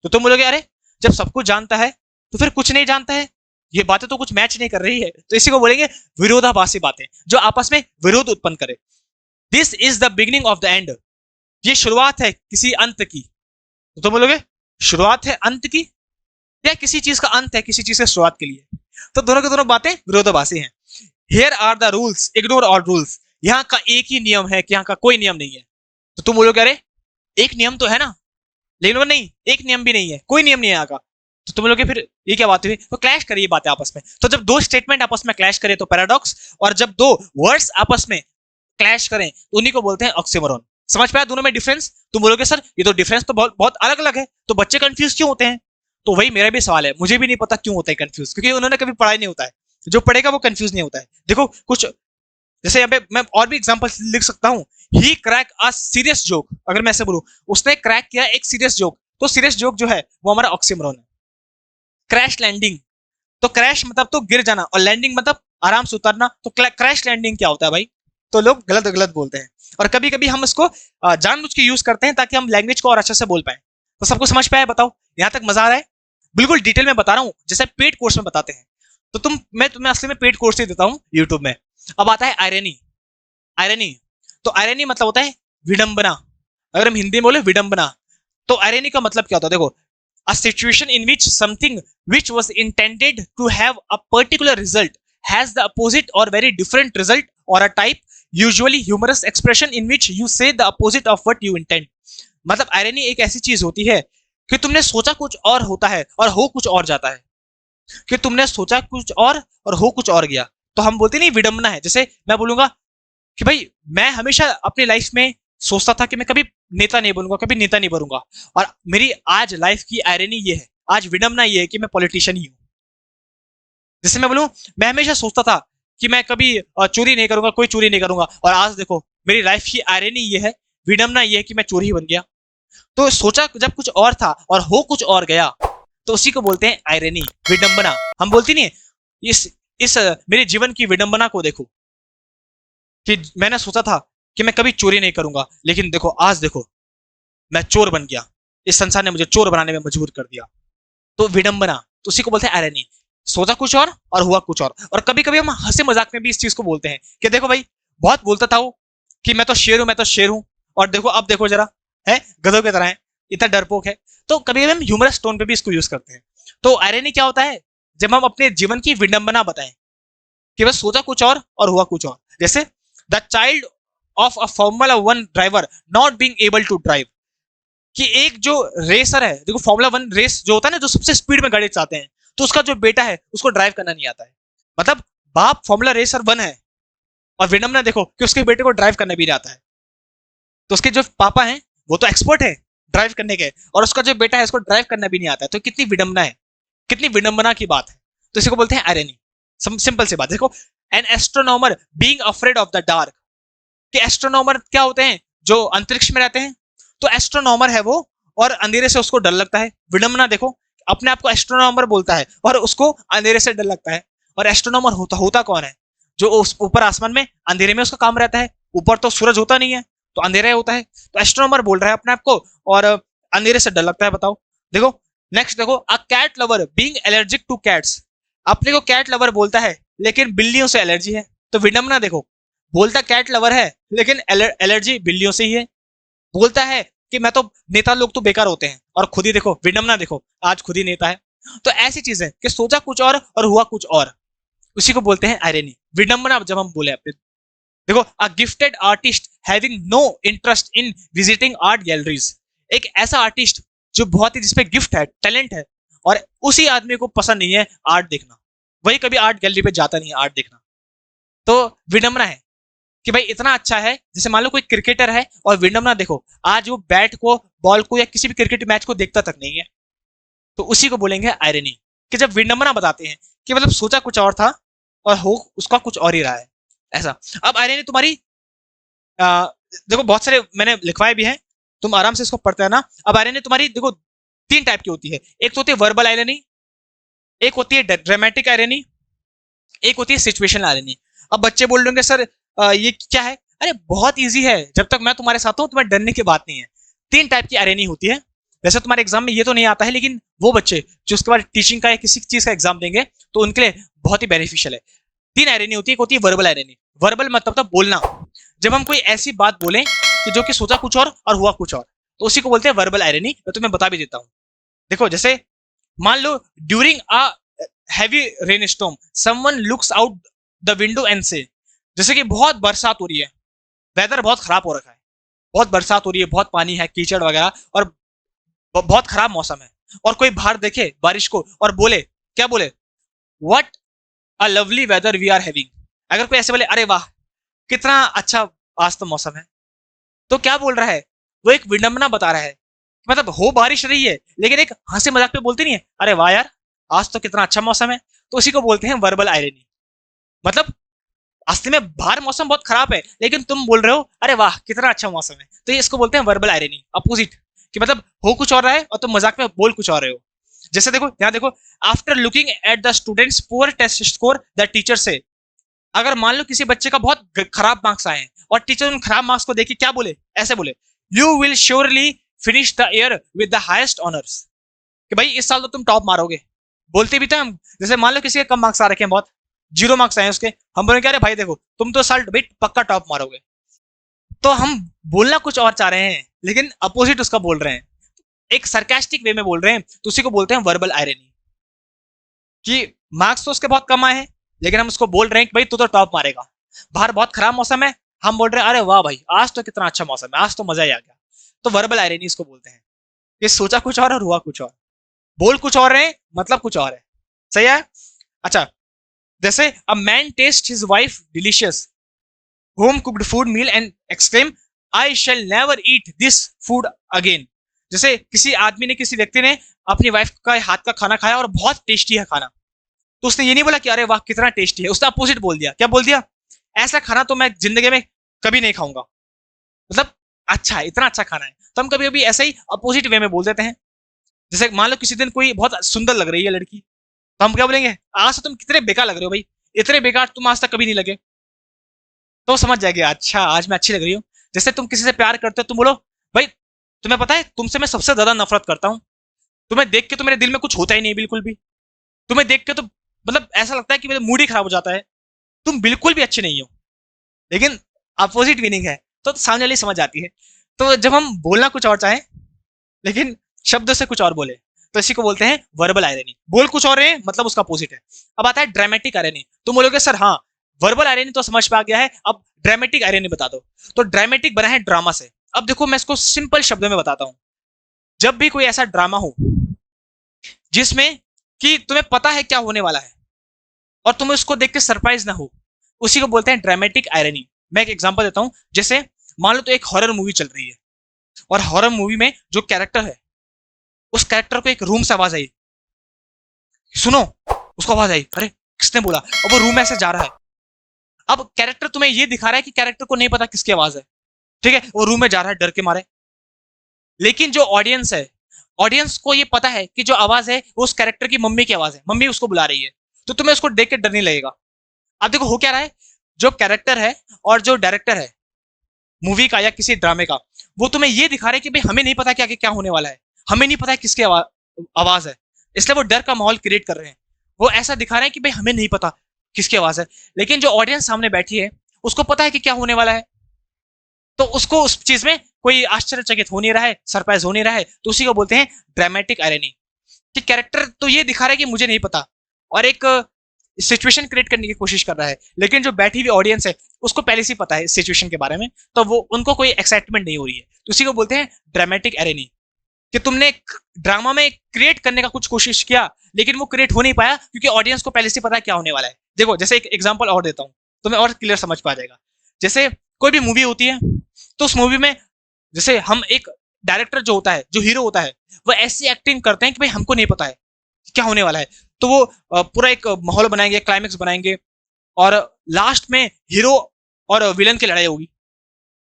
तो तुम बोलोगे अरे जब सब कुछ जानता है तो फिर कुछ नहीं जानता है, ये बातें तो कुछ मैच नहीं कर रही है। तो इसी को बोलेंगे विरोधाभासी बातें, जो आपस में विरोध उत्पन्न करे। This is the beginning of the end, ये शुरुआत है किसी अंत की। तो तुम बोलोगे शुरुआत है अंत की, या किसी चीज का अंत है किसी चीज की शुरुआत के लिए? तो दोनों की दोनों बातें विरोधाभासी हैं। Here are the rules, ignore all rules. यहाँ का एक ही नियम है कि यहाँ का कोई नियम नहीं है। तो तुम बोलोगे अरे एक नियम तो है ना, लेकिन वो नहीं, एक नियम भी नहीं है, कोई नियम नहीं है यहाँ का। तो तुम लोग फिर ये क्या बात हुई? तो क्लैश करिए बातें आपस में। तो जब दो स्टेटमेंट आपस में क्लैश करे तो पैराडॉक्स, और जब दो वर्ड्स आपस में क्लैश करें तो उन्हीं को बोलते हैं ऑक्सीमोरन। समझ पाया दोनों में डिफरेंस? तुम बोलोगे सर ये तो डिफरेंस तो बहुत बहुत अलग अलग है, तो बच्चे कंफ्यूज क्यों होते हैं? तो वही मेरा भी सवाल है, मुझे भी नहीं पता क्यों होता है कंफ्यूज, क्योंकि उन्होंने कभी पढ़ा ही नहीं होता है। जो पढ़ेगा वो कंफ्यूज नहीं होता है। देखो कुछ जैसे यहाँ पे मैं और भी एग्जांपल लिख सकता हूँ। ही क्रैक अ सीरियस जोक, अगर मैं ऐसे बोलूं उसने क्रैक किया एक सीरियस जोक, तो सीरियस जोक जो है वो हमारा ऑक्सीमोरन है। क्रैश लैंडिंग, तो क्रैश मतलब तो गिर जाना, और लैंडिंग मतलब आराम से उतरना। तो क्रैश लैंडिंग क्या होता है भाई? तो लोग गलत गलत बोलते हैं, और कभी कभी हम इसको जानबूझ के यूज करते हैं ताकि हम लैंग्वेज को और अच्छे से बोल पाए। तो सबको समझ पाया? बताओ यहाँ तक मजा आ रहा है? बिल्कुल डिटेल में बता रहा हूँ, जैसे पेड कोर्स में बताते हैं। तो मैं तुम्हें असली में पेड कोर्स ही देता हूँ यूट्यूब में। अब आता है आयरनी। आयरनी, तो आयरनी मतलब होता है विडंबना। अगर हम हिंदी में बोले विडंबना, तो आयरनी का मतलब क्या होता है? देखो, a situation in which something which was intended to have a particular result has the opposite or very different result, or a type usually humorous expression in which you say the opposite of what you intend। मतलब irony एक ऐसी चीज होती है कि तुमने सोचा कुछ और होता है और हो कुछ और जाता है, कि तुमने सोचा कुछ और हो कुछ और गया, तो हम बोलते नहीं विडंबना है। जैसे मैं बोलूंगा कि भाई मैं हमेशा अपनी लाइफ में सोचता था कि मैं कभी नेता नहीं बनूंगा, कभी नेता नहीं बनूंगा, और मेरी आज लाइफ की आयरनी ये है, आज विडंबना ये है कि मैं पॉलिटिशियन ही हूं। जैसे मैं बोलूं मैं हमेशा सोचता था कि मैं कभी चोरी नहीं करूंगा, कोई चोरी नहीं करूंगा, और आज देखो मेरी लाइफ की आयरनी ये है, विडंबना ये है कि मैं चोरी बन गया। तो सोचा जब कुछ और था और हो कुछ और गया, तो उसी को बोलते हैं आयरनी, विडंबना। हम बोलते नहीं इस मेरे जीवन की विडंबना को देखो, कि मैंने सोचा था कि मैं कभी चोरी नहीं करूंगा, लेकिन देखो आज देखो मैं चोर बन गया, इस संसार ने मुझे चोर बनाने में मजबूर कर दिया। तो विडंबना, तो उसी को बोलते हैं आयरनी। सोचा कुछ और हुआ कुछ और कभी कभी हम हंसी मजाक में भी इस चीज को बोलते हैं कि देखो भाई बहुत बोलता था वो कि मैं तो शेर हूं, मैं तो शेर हूं, और देखो अब देखो जरा, है गधों की तरह है, इतना डरपोक है। तो कभी कभी हम ह्यूमरस टोन पे भी इसको यूज करते हैं। तो आयरनी क्या होता है? जब हम अपने जीवन की विडंबना बताएं कि बस सोचा कुछ और हुआ कुछ और। जैसे the child of a formula 1 driver not being able to drive, कि एक जो रेसर है, देखो फॉर्मूला 1 रेस जो होता है ना, जो सबसे स्पीड में गाड़ी चलाते हैं, तो उसका जो बेटा है उसको ड्राइव करना नहीं आता है। मतलब बाप फॉर्मूला रेसर 1 है, और विडंबना देखो कि उसके बेटे को ड्राइव करना भी नहीं आता है। तो उसके जो पापा हैं वो तो एक्सपर्ट है ड्राइव करने के, और उसका जो बेटा है उसको ड्राइव करना भी नहीं आता है। तो कितनी विडंबना है, कितनी विडंबना की बात है। तो इसी को बोलते हैं आयरनी। सिंपल सी बात देखो, an astronomer being afraid of the dark, कि एस्ट्रोनॉमर क्या होते हैं? जो अंतरिक्ष में रहते हैं। तो एस्ट्रोनॉमर है वो, और अंधेरे से उसको डर लगता है। विडंबना देखो, अपने आप को एस्ट्रोनॉमर बोलता है और उसको अंधेरे से डर लगता है। और एस्ट्रोनॉमर होता कौन है? जो उस ऊपर आसमान में अंधेरे में उसका काम रहता है। ऊपर तो सूरज होता नहीं है, तो अंधेरा होता है। तो एस्ट्रोनॉमर बोल रहा है अपने आप को, और अंधेरे से डर लगता है। बताओ, देखो नेक्स्ट देखो, a cat lover being allergic to cats, अपने को कैट लवर बोलता है लेकिन बिल्लियों से एलर्जी है। तो विडंबना देखो, बोलता कैट लवर है लेकिन एलर्जी बिल्लियों से ही है। बोलता है कि मैं तो नेता लोग तो बेकार होते हैं, और खुद ही देखो विडंबना देखो, आज खुद ही नेता है। तो ऐसी चीज है कि सोचा कुछ और हुआ कुछ और, उसी को बोलते हैं आयरनी, विडंबना जब हम बोले अपने। देखो, a gifted artist having no interest in visiting art galleries, एक ऐसा आर्टिस्ट जो बहुत ही जिसपे गिफ्ट है, टैलेंट है, और उसी आदमी को पसंद नहीं है आर्ट देखना, वही कभी आर्ट गैलरी पे जाता नहीं है आर्ट देखना। तो विडंबना है कि भाई इतना अच्छा है, जैसे मान लो कोई क्रिकेटर है और विडंबना देखो, आज वो बैट को, बॉल को या किसी भी क्रिकेट मैच को देखता तक नहीं है, तो उसी को बोलेंगे आयरनी, कि जब विडंबना बताते हैं कि मतलब सोचा कुछ और था और हो उसका कुछ और ही रहा है, ऐसा। अब आयरनी तुम्हारी देखो बहुत सारे मैंने लिखवाए भी हैं, तुम आराम से इसको पढ़ते हैं ना। अब आयरनी तुम्हारी देखो तीन टाइप की होती है, एक तो होती है वर्बल आयरनी, एक होती है ड्रामेटिक आयरनी, एक होती है सिचुएशनल आयरनी। अब बच्चे बोल रहे होंगे सर ये क्या है? अरे बहुत इजी है, जब तक मैं तुम्हारे साथ हूं तुम्हें डरने की बात नहीं है। तीन टाइप की आयरनी होती है, वैसे तुम्हारे एग्जाम में ये तो नहीं आता है, लेकिन वो बच्चे जो उसके बाद टीचिंग का या किसी चीज का एग्जाम देंगे तो उनके लिए बहुत ही बेनिफिशियल है। तीन आयरनी होती है, एक होती है वर्बल आयरनी। वर्बल मतलब तो बोलना, जब हम कोई ऐसी बात बोलें कि जो कि सोचा कुछ और हुआ कुछ और, तो उसी को बोलते हैं वर्बल आयरनी। मैं तुम्हें बता भी देता हूँ। देखो जैसे मान लो during a heavy rain storm someone looks out the window and say, जैसे कि बहुत बरसात हो रही है, वेदर बहुत खराब हो रखा है, बहुत बरसात हो रही है, बहुत पानी है, कीचड़ वगैरह, और बहुत खराब मौसम है, और कोई बाहर देखे बारिश को और बोले, क्या बोले? What a lovely weather we are having. अगर कोई ऐसे बोले अरे वाह कितना अच्छा आज तो मौसम है, तो क्या बोल रहा है? वो एक विडंबना बता रहा है, मतलब हो बारिश रही है लेकिन एक हंसी मजाक पे बोलते नहीं है अरे वाह यार आज तो कितना अच्छा मौसम है, तो उसी को बोलते हैं वर्बल आयरनी। मतलब असली में बाहर मौसम बहुत खराब है लेकिन तुम बोल रहे हो अरे वाह कितना अच्छा मौसम है, तो ये इसको बोलते हैं वर्बल आयरनी, अपोजिट, कि मतलब हो कुछ और रहा है और तुम मजाक में बोल कुछ और रहे हो। जैसे देखो यहाँ देखो, after looking at the students poor test score the teacher से, अगर मान लो किसी बच्चे का बहुत खराब मार्क्स आए हैं और टीचर उन खराब मार्क्स को देखिए क्या बोले, ऐसे बोले, you will surely finish the year with the highest honours, कि भाई इस साल तो तुम टॉप मारोगे। बोलते भी थे हम, जैसे मान लो किसी के कम मार्क्स आ रखे हैं, बहुत 0 मार्क्स आए उसके, हम बोले क्या, अरे भाई देखो तुम तो साल भाई पक्का टॉप मारोगे। तो हम बोलना कुछ और चाह रहे हैं लेकिन अपोजिट उसका बोल रहे हैं, एक सरकास्टिक वे में बोल रहे हैं, तो उसी को बोलते हैं वर्बल आयरनी, कि मार्क्स तो उसके बहुत कम आए हैं लेकिन हम उसको बोल रहे हैं कि भाई तू तो टॉप मारेगा। बाहर बहुत खराब मौसम है, हम बोल रहे हैं अरे वाह भाई आज तो कितना अच्छा मौसम है, आज तो मजा ही आ गया। तो वर्बल आयरनी इसको बोलते हैं, ये सोचा कुछ और हुआ कुछ और, बोल कुछ और रहे मतलब कुछ और है। सही है? अच्छा, जैसे a man taste his wife delicious home cooked food meal and exclaim I shall never eat this food again. जैसे किसी आदमी ने, किसी व्यक्ति ने अपनी वाइफ का हाथ का खाना खाया और बहुत टेस्टी है खाना, तो उसने ये नहीं बोला कि अरे वाह कितना टेस्टी है, उसने अपोजिट बोल दिया। क्या बोल दिया? ऐसा खाना तो मैं जिंदगी में कभी नहीं खाऊंगा, मतलब अच्छा है, इतना अच्छा खाना है। तो हम कभी कभी ऐसा ही अपोजिट वे में बोल देते हैं। जैसे मान लो किसी दिन कोई बहुत सुंदर लग रही है लड़की, तो हम क्या बोलेंगे, आज से तुम कितने बेकार लग रहे हो भाई, इतने बेकार तुम आज तक कभी नहीं लगे। तो समझ जाएगी अच्छा आज मैं अच्छी लग रही हूँ। जैसे तुम किसी से प्यार करते हो, तुम बोलो भाई तुम्हें पता है तुमसे मैं सबसे ज्यादा नफरत करता हूँ, तुम्हें देख के तो मेरे दिल में कुछ होता ही नहीं बिल्कुल भी, तुम्हें देख के तो मतलब ऐसा लगता है कि मेरा मूड ही खराब हो जाता है, तुम बिल्कुल भी अच्छे नहीं हो। लेकिन अपोजिट मीनिंग है तो सामने वाली समझ आती है। तो जब हम बोलना कुछ और चाहें लेकिन शब्द से कुछ और बोले, तो इसी को बोलते हैं वर्बल आयरनी। बोल कुछ और है मतलब उसका अपोजिट है। अब आता है ड्रामेटिक आयरनी। तुम बोलोगे सर हाँ वर्बल आयरनी तो समझ में आ गया है, अब ड्रामेटिक आयरनी बता दो। तो ड्रामेटिक बना है ड्रामा से। अब देखो मैं इसको सिंपल शब्दों में बताता हूं। जब भी कोई ऐसा ड्रामा हो जिसमें कि तुम्हें पता है क्या होने वाला है और तुम्हें उसको देख के सरप्राइज ना हो, उसी को बोलते हैं ड्रामेटिक आयरनी। मैं एक एग्जांपल देता हूं, जैसे मान लो तो एक हॉरर मूवी चल रही है और हॉरर मूवी में जो कैरेक्टर है उस कैरेक्टर को एक रूम से आवाज आई, सुनो, उसको आवाज आई, अरे किसने बोला, और वो रूम में ऐसे जा रहा है। अब कैरेक्टर तुम्हें ये दिखा रहा है कि कैरेक्टर को नहीं पता किसकी आवाज है, ठीक है, वो रूम में जा रहा है डर के मारे। लेकिन जो ऑडियंस है, ऑडियंस को ये पता है कि जो आवाज है वो उस कैरेक्टर की मम्मी की आवाज है, मम्मी उसको बुला रही है, तो तुम्हें उसको देख के डर नहीं लगेगा। अब देखो हो क्या रहा है, जो कैरेक्टर है और जो डायरेक्टर है मूवी का या किसी ड्रामे का, वो तुम्हें ये दिखा रहे हैं कि भाई हमें नहीं पता कि आगे क्या होने वाला है, हमें नहीं पता है किसकी आवाज है, इसलिए वो डर का माहौल क्रिएट कर रहे हैं। वो ऐसा दिखा रहे हैं कि भाई हमें नहीं पता किसकी आवाज है, लेकिन जो ऑडियंस सामने बैठी है उसको पता है कि क्या होने वाला है, तो उसको उस चीज में कोई आश्चर्यचकित हो नहीं रहा है, सरप्राइज हो नहीं रहा है, तो उसी को बोलते हैं ड्रामेटिक आयरनी। कि कैरेक्टर तो ये दिखा रहा है कि मुझे नहीं पता, और एक सिचुएशन क्रिएट करने की कोशिश कर रहा है, लेकिन जो बैठी हुई ऑडियंस है उसको पहले से पता है इस सिचुएशन के बारे में, तो वो उनको कोई एक्साइटमेंट नहीं हो रही है। तो उसी को बोलते हैं ड्रामेटिक एरेनी, कि तुमने ड्रामा में क्रिएट करने का कुछ कोशिश किया लेकिन वो क्रिएट हो नहीं पाया क्योंकि ऑडियंस को पहले से पता है क्या होने वाला है। देखो जैसे एक एग्जांपल और देता हूँ तुम्हें और क्लियर समझ पा जाएगा। जैसे कोई भी मूवी होती है तो उस मूवी में जैसे हम एक डायरेक्टर जो होता है, जो हीरो होता है, वो ऐसी एक्टिंग करते हैं कि भाई हमको नहीं पता है क्या होने वाला है, तो वो पूरा एक माहौल बनाएंगे, क्लाइमेक्स बनाएंगे और लास्ट में हीरो और विलन की लड़ाई होगी।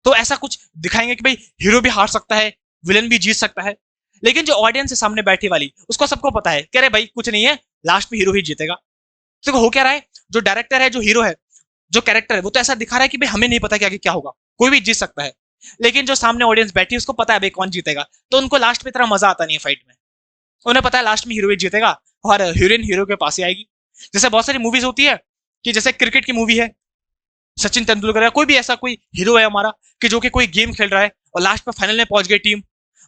तो ऐसा कुछ दिखाएंगे कि भाई हीरो भी हार सकता है, विलन भी जीत सकता है, लेकिन जो ऑडियंस है सामने बैठी वाली उसको सबको पता है कि अरे भाई कुछ नहीं है, लास्ट में हीरो ही जीतेगा। तो हो क्या रहा है, जो डायरेक्टर है, जो हीरो है, जो कैरेक्टर है, वो तो ऐसा दिखा रहा है कि भाई हमें नहीं पता कि आगे क्या होगा, कोई भी जीत सकता है, लेकिन जो सामने ऑडियंस बैठी है उसको पता है भाई कौन जीतेगा, तो उनको लास्ट में इतना मजा आता नहीं है फाइट में। उन्हें पता है लास्ट में हीरो ही जीतेगा और हीरोइन हीरो के पास ही आएगी। जैसे बहुत सारी मूवीज होती है कि जैसे क्रिकेट की मूवी है, सचिन तेंदुलकर है, कोई भी ऐसा कोई हीरो है हमारा कि जो कि कोई गेम खेल रहा है और लास्ट में फाइनल में पहुंच गई टीम,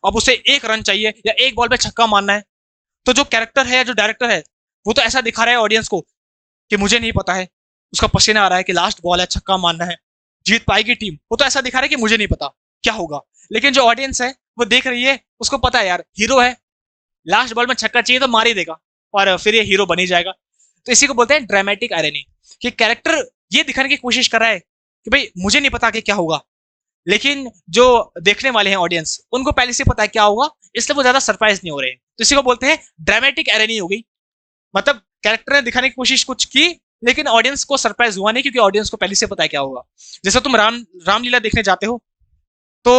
अब उसे एक रन चाहिए या एक बॉल पे छक्का मारना है, तो जो कैरेक्टर है या जो डायरेक्टर है वो तो ऐसा दिखा रहा है ऑडियंस को कि मुझे नहीं पता है, उसका पसीना आ रहा है कि लास्ट बॉल है, छक्का मारना है, जीत पाएगी टीम, वो तो ऐसा दिखा रहा है कि मुझे नहीं पता क्या होगा। लेकिन जो ऑडियंस है वो देख रही है, उसको पता है यार हीरो है, लास्ट बॉल में छक्का चाहिए तो मार ही देगा और फिर ये हीरो बन ही जाएगा। तो इसी को बोलते हैं ड्रामेटिक आयरनी, कि कैरेक्टर ये दिखाने की कोशिश कर रहा है कि भाई मुझे नहीं पता कि क्या होगा, लेकिन जो देखने वाले हैं ऑडियंस उनको पहले से पता है क्या होगा, इसलिए वो ज्यादा सरप्राइज नहीं हो रहे हैं। तो इसी को बोलते हैं ड्रामेटिक आयरनी हो गई। मतलब कैरेक्टर ने दिखाने की कोशिश कुछ की लेकिन ऑडियंस को सरप्राइज हुआ नहीं क्योंकि ऑडियंस को पहले से पता है क्या होगा। जैसे तुम रामलीला देखने जाते हो तो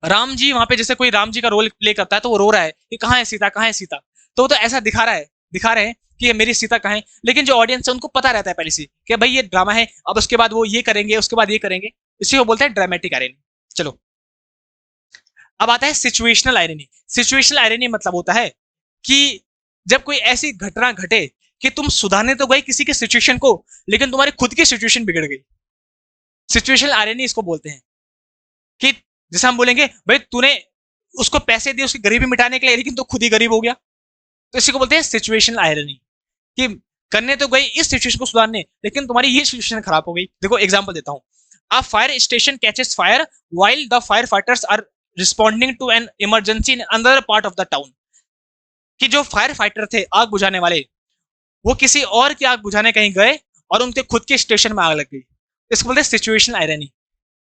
राम जी वहां पे जैसे कोई राम जी का रोल प्ले करता है तो वो रो रहा है कि कहाँ है सीता, कहाँ है सीता, तो वो तो ऐसा दिखा रहे हैं कि ये मेरी सीता कहाँ है, लेकिन जो ऑडियंस है उनको पता रहता है पहले से कि भाई ये ड्रामा है, अब उसके बाद वो ये करेंगे, उसके बाद ये करेंगे। इसी को बोलते हैं ड्रामेटिक आयरनी। चलो अब आता है सिचुएशनल आयरनी। सिचुएशनल आयरनी मतलब होता है कि जब कोई ऐसी घटना घटे कि तुम सुधारने तो गए किसी के सिचुएशन को, लेकिन तुम्हारी खुद की सिचुएशन बिगड़ गई। सिचुएशनल आयरनी इसको बोलते हैं कि जैसे हम बोलेंगे भाई तूने उसको पैसे दिए उसकी गरीबी मिटाने के लिए, लेकिन तो खुद ही गरीब हो गया, तो इसी को बोलते हैं सिचुएशनल आयरनी, कि करने तो गई इस सिचुएशन को सुधारने लेकिन तुम्हारी ये सिचुएशन खराब हो गई। देखो एग्जांपल देता हूं, a fire station catches fire while the fire fighters are responding to an emergency in another part of the town. कि जो फायर फाइटर थे, आग बुझाने वाले, वो किसी और की आग बुझाने कहीं गए और उनके खुद के स्टेशन में आग लग गई। इसको बोलते हैं सिचुएशनल आयरनी,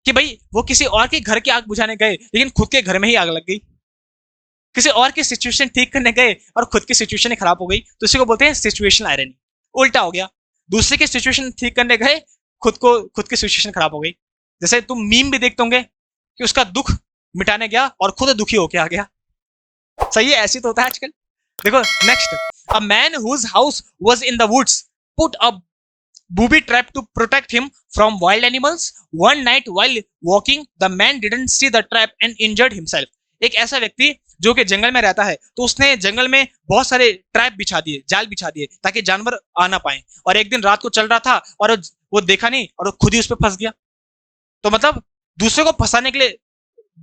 कि भाई वो किसी और के घर की आग बुझाने गए लेकिन खुद के घर में ही आग लग गई, किसी और की सिचुएशन ठीक करने गए और खुद की सिचुएशन खराब हो गई, तो इसी को बोलते हैं सिचुएशनल आयरनी। उल्टा हो गया, दूसरे की सिचुएशन ठीक करने गए, खुद की सिचुएशन खराब हो गई। जैसे तुम मीम भी देखते होंगे कि उसका दुख मिटाने गया और खुद दुखी होके आ गया। सही है, ऐसी तो होता है आजकल। देखो next, a man whose house was in the woods put a booby trap to protect him from wild animals. One night while walking, the man didn't see the trap and injured himself. एक ऐसा व्यक्ति जो कि जंगल में रहता है तो उसने जंगल में बहुत सारे ट्रैप बिछा दिए, जाल बिछा दिए ताकि जानवर आ ना पाए, और एक दिन रात को चल रहा था और वो देखा नहीं और वो खुद ही उस पर फंस गया। तो मतलब दूसरे को फंसाने के लिए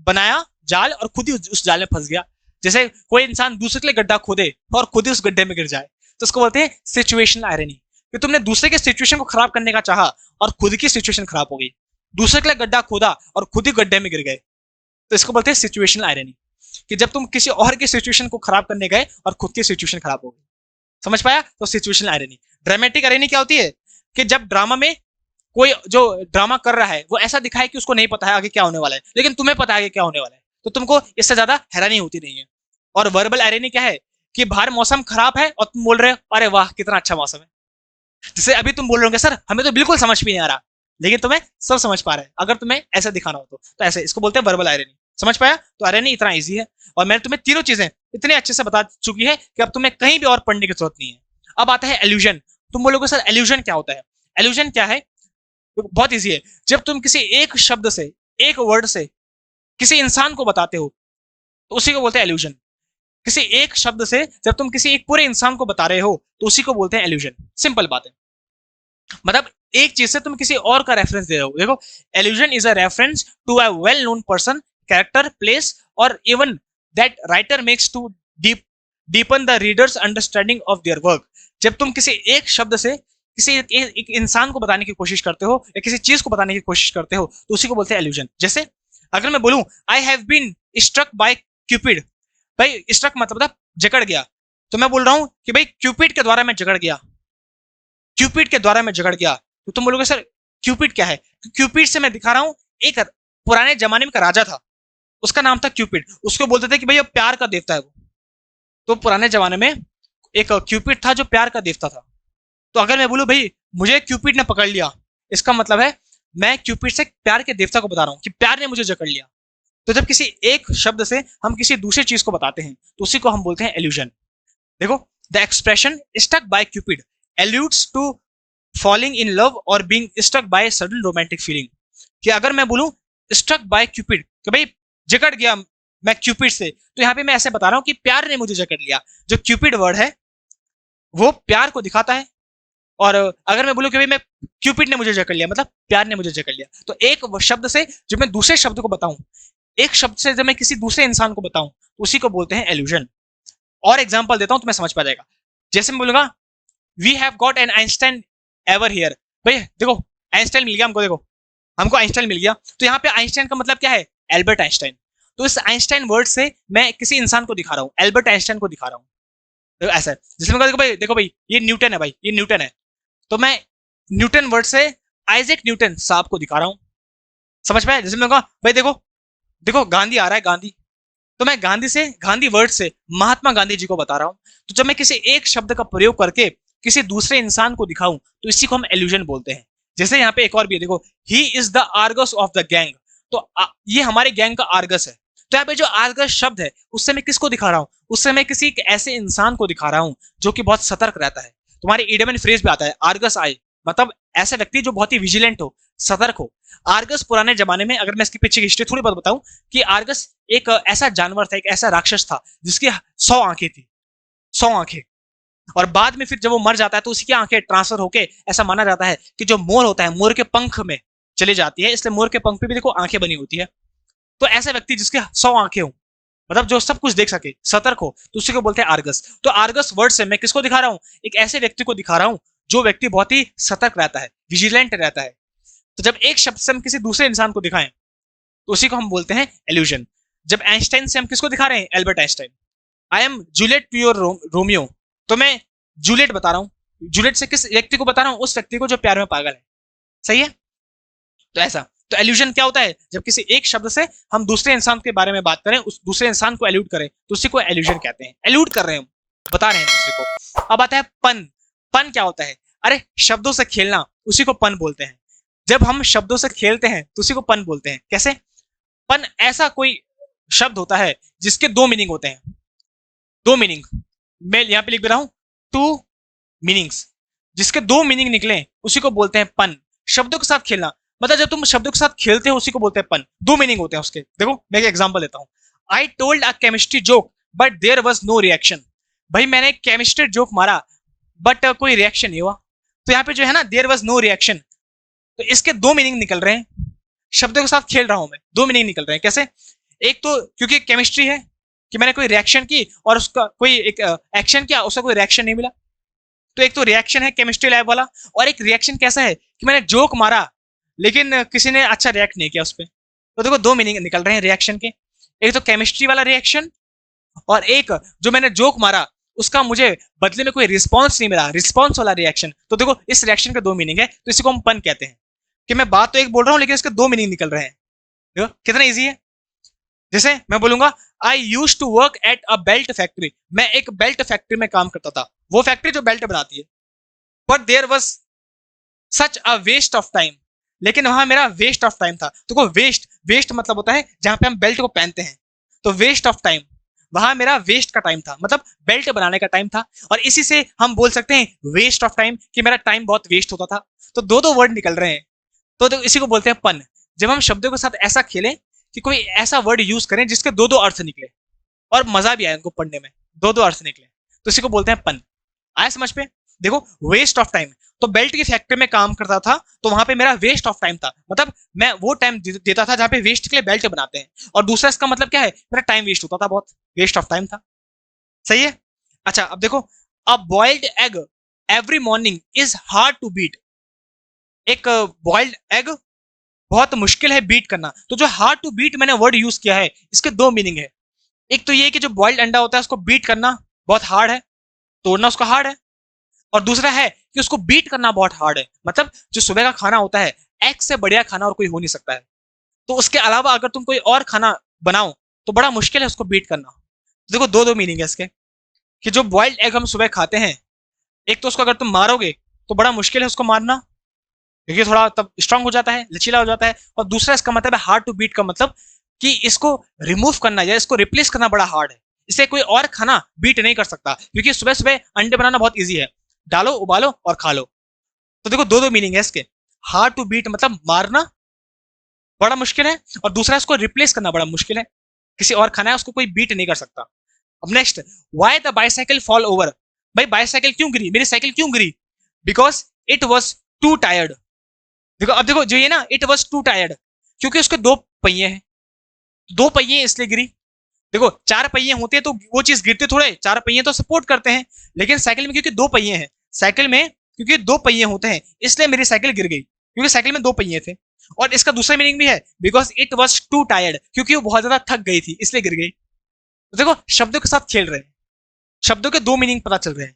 बनाया जाल और खुद ही उस जाल में फंस गया। जैसे कोई इंसान दूसरे के लिए गड्ढा खोदे और खुद ही उस गड्ढे में गिर जाए, तो उसको बोलते हैं सिचुएशनल आयरनी, कि तुमने दूसरे के सिचुएशन को खराब करने का चाहा और खुद की सिचुएशन खराब हो गई, दूसरे के लिए गड्ढा खोदा और खुद ही गड्ढे में गिर गए, तो इसको बोलते हैं सिचुएशनल आयरनी, कि जब तुम किसी और की सिचुएशन को खराब करने गए और खुद की सिचुएशन खराब हो गई। समझ पाया? तो सिचुएशनल आयरनी। ड्रामेटिक आयरनी क्या होती है कि जब ड्रामा में कोई जो ड्रामा कर रहा है वो ऐसा दिखाए कि उसको नहीं पता है आगे क्या होने वाला है, लेकिन तुम्हें पता है आगे क्या होने वाला है, तो तुमको इससे ज्यादा हैरानी होती नहीं है। और वर्बल आयरनी क्या है कि बाहर मौसम खराब है और तुम बोल रहे हो अरे वाह कितना अच्छा मौसम है। जैसे अभी तुम बोल रहे होगे सर हमें तो बिल्कुल समझ भी नहीं आ रहा, लेकिन तुम्हें सब समझ पा रहा है अगर तुम्हें ऐसा दिखाना हो तो ऐसे, इसको बोलते हैं वर्बल आयरनी। समझ पाया? तो आयरनी इतना इजी है और मैंने तुम्हें तीनों चीजें इतने अच्छे से बता चुकी है कि अब तुम्हें कहीं भी और पढ़ने की जरूरत नहीं है। अब आता है एल्यूजन। तुम बोलोगे सर एल्यूजन क्या होता है? एल्यूजन क्या है? बहुत इजी है। जब तुम किसी एक शब्द से, एक वर्ड से किसी इंसान को बताते हो तो उसी को बोलते हैं एल्यूजन। किसी एक शब्द से जब तुम किसी एक पूरे इंसान को बता रहे हो तो उसी को बोलते हैं एल्यूजन। सिंपल बात है, मतलब एक चीज से तुम किसी और का रेफरेंस दे रहे हो। देखो, allusion is a reference to a well known person, character, place और even that writer makes to deep deepen the readers understanding of their work. जब तुम किसी एक शब्द से किसी एक इंसान को बताने की कोशिश करते हो या किसी चीज को बताने की कोशिश करते हो तो उसी को बोलते हैं एल्यूजन। जैसे अगर मैं बोलूं I have been struck by Cupid, भाई स्ट्रक मतलब जकड़ गया, तो मैं बोल रहा हूं कि भाई क्यूपिड के द्वारा मैं जकड़ गया, क्यूपिड के द्वारा मैं जकड़ गया। तो तुम बोलोगे सर क्यूपिड क्या है? क्यूपिड से मैं दिखा रहा हूं एक पुराने जमाने में का राजा था, उसका नाम था क्यूपिड, उसको बोलते थे कि भाई प्यार का देवता है वो। तो पुराने जमाने में एक क्यूपिड था जो प्यार का देवता था। तो अगर मैं बोलूं भाई मुझे क्यूपिड ने पकड़ लिया, इसका मतलब है मैं क्यूपिड से प्यार के देवता को बता रहा हूं कि प्यार ने मुझे जकड़ लिया। तो जब किसी एक शब्द से हम किसी दूसरी चीज को बताते हैं तो उसी को हम बोलते हैं एल्यूजन। देखो the expression stuck by Cupid alludes to falling in love और being stuck by sudden romantic feeling. कि अगर मैं बोलूं स्टक बाय क्यूपिड कि भाई जकड़ गया मैं क्यूपिड से, तो यहाँ पे मैं ऐसे बता रहा हूं कि प्यार ने मुझे जकड़ लिया। जो क्यूपिड वर्ड है वो प्यार को दिखाता है, और अगर मैं बोलूं कि भाई मैं क्यूपिड ने मुझे जकड़ लिया मतलब प्यार ने मुझे जकड़ लिया। तो एक शब्द से जब मैं दूसरे शब्द को बताऊं, एक शब्द से जब मैं किसी दूसरे इंसान को बताऊं तो उसी को बोलते हैं एल्यूजन। और एग्जांपल देता हूं तो मैं समझ पा जाएगा। जैसे मैं बोलूंगा we have got an Einstein ever here, भाई देखो आइंस्टाइन मिल गया हमको, देखो हमको आइंस्टाइन मिल गया। तो यहाँ पे आइंस्टाइन का मतलब क्या है? Albert Einstein. तो इस आइंस्टाइन वर्ड से मैं किसी इंसान को दिखा रहा हूँ, एल्बर्ट आइंस्टाइन को दिखा रहा हूँ। तो ऐसा है जिसमें देखो भाई ये न्यूटन है, भाई ये न्यूटन है, तो मैं न्यूटन वर्ड से आइजैक न्यूटन साहब को दिखा रहा हूँ। समझ पाया? जैसे मैं कहा भाई देखो देखो गांधी आ रहा है, गांधी, तो मैं गांधी से गांधी वर्ड से महात्मा गांधी जी को बता रहा हूँ। तो जब मैं किसी एक शब्द का प्रयोग करके किसी दूसरे इंसान को दिखाऊं तो इसी को हम एल्यूजन बोलते हैं। जैसे यहाँ पे एक और भी है, देखो he is the Argus of the gang, तो ये हमारे गैंग का आर्गस है। तो यहाँ पे जो आर्गस शब्द है उससे मैं किसको दिखा रहा हूँ? उससे मैं किसी एक ऐसे इंसान को दिखा रहा हूँ जो कि बहुत सतर्क रहता है। तुम्हारे इडियम एंड फ्रेज भी आता है आर्गस आए, मतलब ऐसा व्यक्ति जो बहुत ही विजिलेंट हो, सतर्क हो। आर्गस पुराने जमाने में, अगर मैं इसके पीछे की हिस्ट्री थोड़ी बहुत बताऊं, कि आर्गस एक ऐसा जानवर था, एक ऐसा राक्षस था जिसकी 100 आंखें थी, 100 आंखें। और बाद में फिर जब वो मर जाता है तो उसकी आंखें ट्रांसफर होके ऐसा माना जाता है कि जो मोर होता है मोर के पंख में चली जाती है, इसलिए मोर के पंख पे भी देखो आंखें बनी होती है। तो ऐसा व्यक्ति जिसके 100 आंखें हो, मतलब जो सब कुछ देख सके, सतर्क हो, तो उसी को बोलते हैं आर्गस। तो आर्गस वर्ड से मैं किसको दिखा रहा हूँ? एक ऐसे व्यक्ति को दिखा रहा हूँ जो व्यक्ति बहुत ही सतर्क रहता है, विजिलेंट रहता है। तो जब एक शब्द से हम किसी दूसरे इंसान को दिखाएं तो उसी को हम बोलते हैं एल्यूजन। जब आइंस्टाइन से हम किसको दिखा रहे हैं? Albert Einstein. I am Juliet to your Romeo, तो मैं जूलियट बता रहा हूं। जूलियट से किस व्यक्ति को बता रहा हूं? उस व्यक्ति को जो प्यार में पागल है। सही है? तो ऐसा, तो एल्यूजन क्या होता है? जब किसी एक शब्द से हम दूसरे इंसान के बारे में बात करें, उस दूसरे इंसान को एल्यूड करें, तो उसी को एल्यूजन कहते हैं। एल्यूड कर रहे हैं, बता रहे हैं दूसरे को। अब आता है पन। पन क्या होता है? अरे शब्दों से खेलना, उसी को पन बोलते हैं। जब हम शब्दों से खेलते हैं तो उसी को पन बोलते हैं। कैसे? पन ऐसा कोई शब्द होता है जिसके दो मीनिंग होते हैं। दो मीनिंग मैं यहां पे लिख भी रहा हूं, टू मीनिंग्स, जिसके दो मीनिंग निकले उसी को बोलते हैं पन। शब्दों के साथ खेलना मतलब जब तुम शब्दों के साथ खेलते हो उसी को बोलते हैं पन। दो मीनिंग होते हैं उसके। देखो मैं एक एग्जांपल देता हूं। I told a chemistry joke but there was no reaction. भाई मैंने एक केमिस्ट्री जोक मारा बट कोई रिएक्शन नहीं हुआ। तो यहाँ पे जो है ना देयर वाज नो रिएक्शन, तो इसके दो मीनिंग निकल रहे हैं। शब्दों के साथ खेल रहा हूं मैं, दो मीनिंग निकल रहे हैं। कैसे? एक तो क्योंकि केमिस्ट्री है कि मैंने कोई रिएक्शन की और उसका कोई एक एक्शन किया, उसका कोई रिएक्शन नहीं मिला, तो एक तो रिएक्शन है केमिस्ट्री लैब वाला। और एक रिएक्शन कैसा है कि मैंने जोक मारा लेकिन किसी ने अच्छा रिएक्ट नहीं किया उस पर। तो देखो दो मीनिंग निकल रहे हैं रिएक्शन के, एक तो केमिस्ट्री वाला रिएक्शन और एक जो मैंने जोक मारा उसका मुझे बदले में कोई रिस्पॉन्स नहीं मिला, रिस्पॉन्स वाला रिएक्शन। तो देखो इस रिएक्शन के दो मीनिंग है, तो इसी को हम पन कहते हैं। कि मैं बात तो एक बोल रहा हूं लेकिन इसके दो मीनिंग निकल रहे हैं। देखो कितना इजी है। जैसे मैं बोलूंगा I use to work at a belt factory, मैं एक बेल्ट फैक्ट्री में काम करता था, वो फैक्ट्री जो बेल्ट बनाती है। But there was such a waste of time, लेकिन वहां मेरा वेस्ट ऑफ टाइम था। तो को वेस्ट, वेस्ट मतलब होता है जहां पे हम बेल्ट को पहनते हैं, तो वेस्ट ऑफ टाइम, वहां मेरा वेस्ट का टाइम था, मतलब बेल्ट बनाने का टाइम था। और इसी से हम बोल सकते हैं वेस्ट ऑफ टाइम कि मेरा टाइम बहुत वेस्ट होता था। तो दो दो वर्ड निकल रहे हैं, तो इसी को बोलते हैं पन। जब हम शब्दों के साथ ऐसा खेलें कि कोई ऐसा वर्ड यूज करें जिसके दो दो अर्थ निकले और मजा भी आए उनको पढ़ने में, दो दो अर्थ निकले, तो इसी को बोलते हैं पन। आया समझ पे? देखो वेस्ट ऑफ टाइम, तो बेल्ट की फैक्ट्री में काम करता था तो वहां पे मेरा वेस्ट ऑफ टाइम था, मतलब मैं वो टाइम देता था जहां पे वेस्ट के लिए बेल्ट बनाते हैं। और दूसरा इसका मतलब क्या है? मेरा टाइम वेस्ट होता था, बहुत वेस्ट ऑफ टाइम था। सही है? अच्छा अब देखो, a boiled egg every morning is hard to beat. एक बॉइल्ड एग बहुत मुश्किल है बीट करना। तो जो हार्ड टू बीट मैंने वर्ड यूज किया है, इसके दो मीनिंग है। एक तो ये कि जो बॉइल्ड अंडा होता है उसको बीट करना बहुत हार्ड है, तोड़ना उसका हार्ड है। और दूसरा है कि उसको बीट करना बहुत हार्ड है, मतलब जो सुबह का खाना होता है, एग से बढ़िया खाना और कोई हो नहीं सकता है। तो उसके अलावा अगर तुम कोई और खाना बनाओ तो बड़ा मुश्किल है उसको बीट करना। देखो दो दो मीनिंग है इसके, कि जो बॉइल्ड एग हम सुबह खाते हैं, एक तो उसको अगर तुम मारोगे तो बड़ा मुश्किल है उसको मारना, क्योंकि थोड़ा तब स्ट्रांग हो जाता है, लचीला हो जाता है। और दूसरा इसका मतलब है हार्ड टू बीट का मतलब कि इसको रिमूव करना या इसको रिप्लेस करना बड़ा हार्ड है। इसे कोई और खाना बीट नहीं कर सकता, क्योंकि सुबह सुबह अंडे बनाना बहुत ईजी है, डालो उबालो और खा लो। तो देखो दो दो मीनिंग है इसके। हार्ड टू बीट मतलब मारना बड़ा मुश्किल है, और दूसरा इसको रिप्लेस करना बड़ा मुश्किल है। किसी और खाना है उसको कोई बीट नहीं कर सकता। अब next, why the bicycle fall over. भाई बाइसाइकिल क्यों गिरी, मेरी साइकिल क्यों गिरी? Because it was too tired. देखो अब देखो जो ये ना, इट वॉज टू टायर्ड, क्योंकि उसके दो पहिए हैं, दो पहिए इसलिए गिरी। देखो चार पहिए होते हैं तो वो चीज गिरते थोड़े, चार पहिए तो सपोर्ट करते हैं, लेकिन साइकिल में क्योंकि दो पहिए हैं, साइकिल में क्योंकि दो पहिए होते हैं, इसलिए मेरी साइकिल गिर गई, क्योंकि साइकिल में दो पहिए थे। और इसका दूसरा मीनिंग भी है, because it was too tired, क्योंकि वो बहुत ज्यादा थक गई थी इसलिए गिर गई। तो देखो शब्दों के साथ खेल रहे हैं, शब्दों के दो मीनिंग पता चल रहे हैं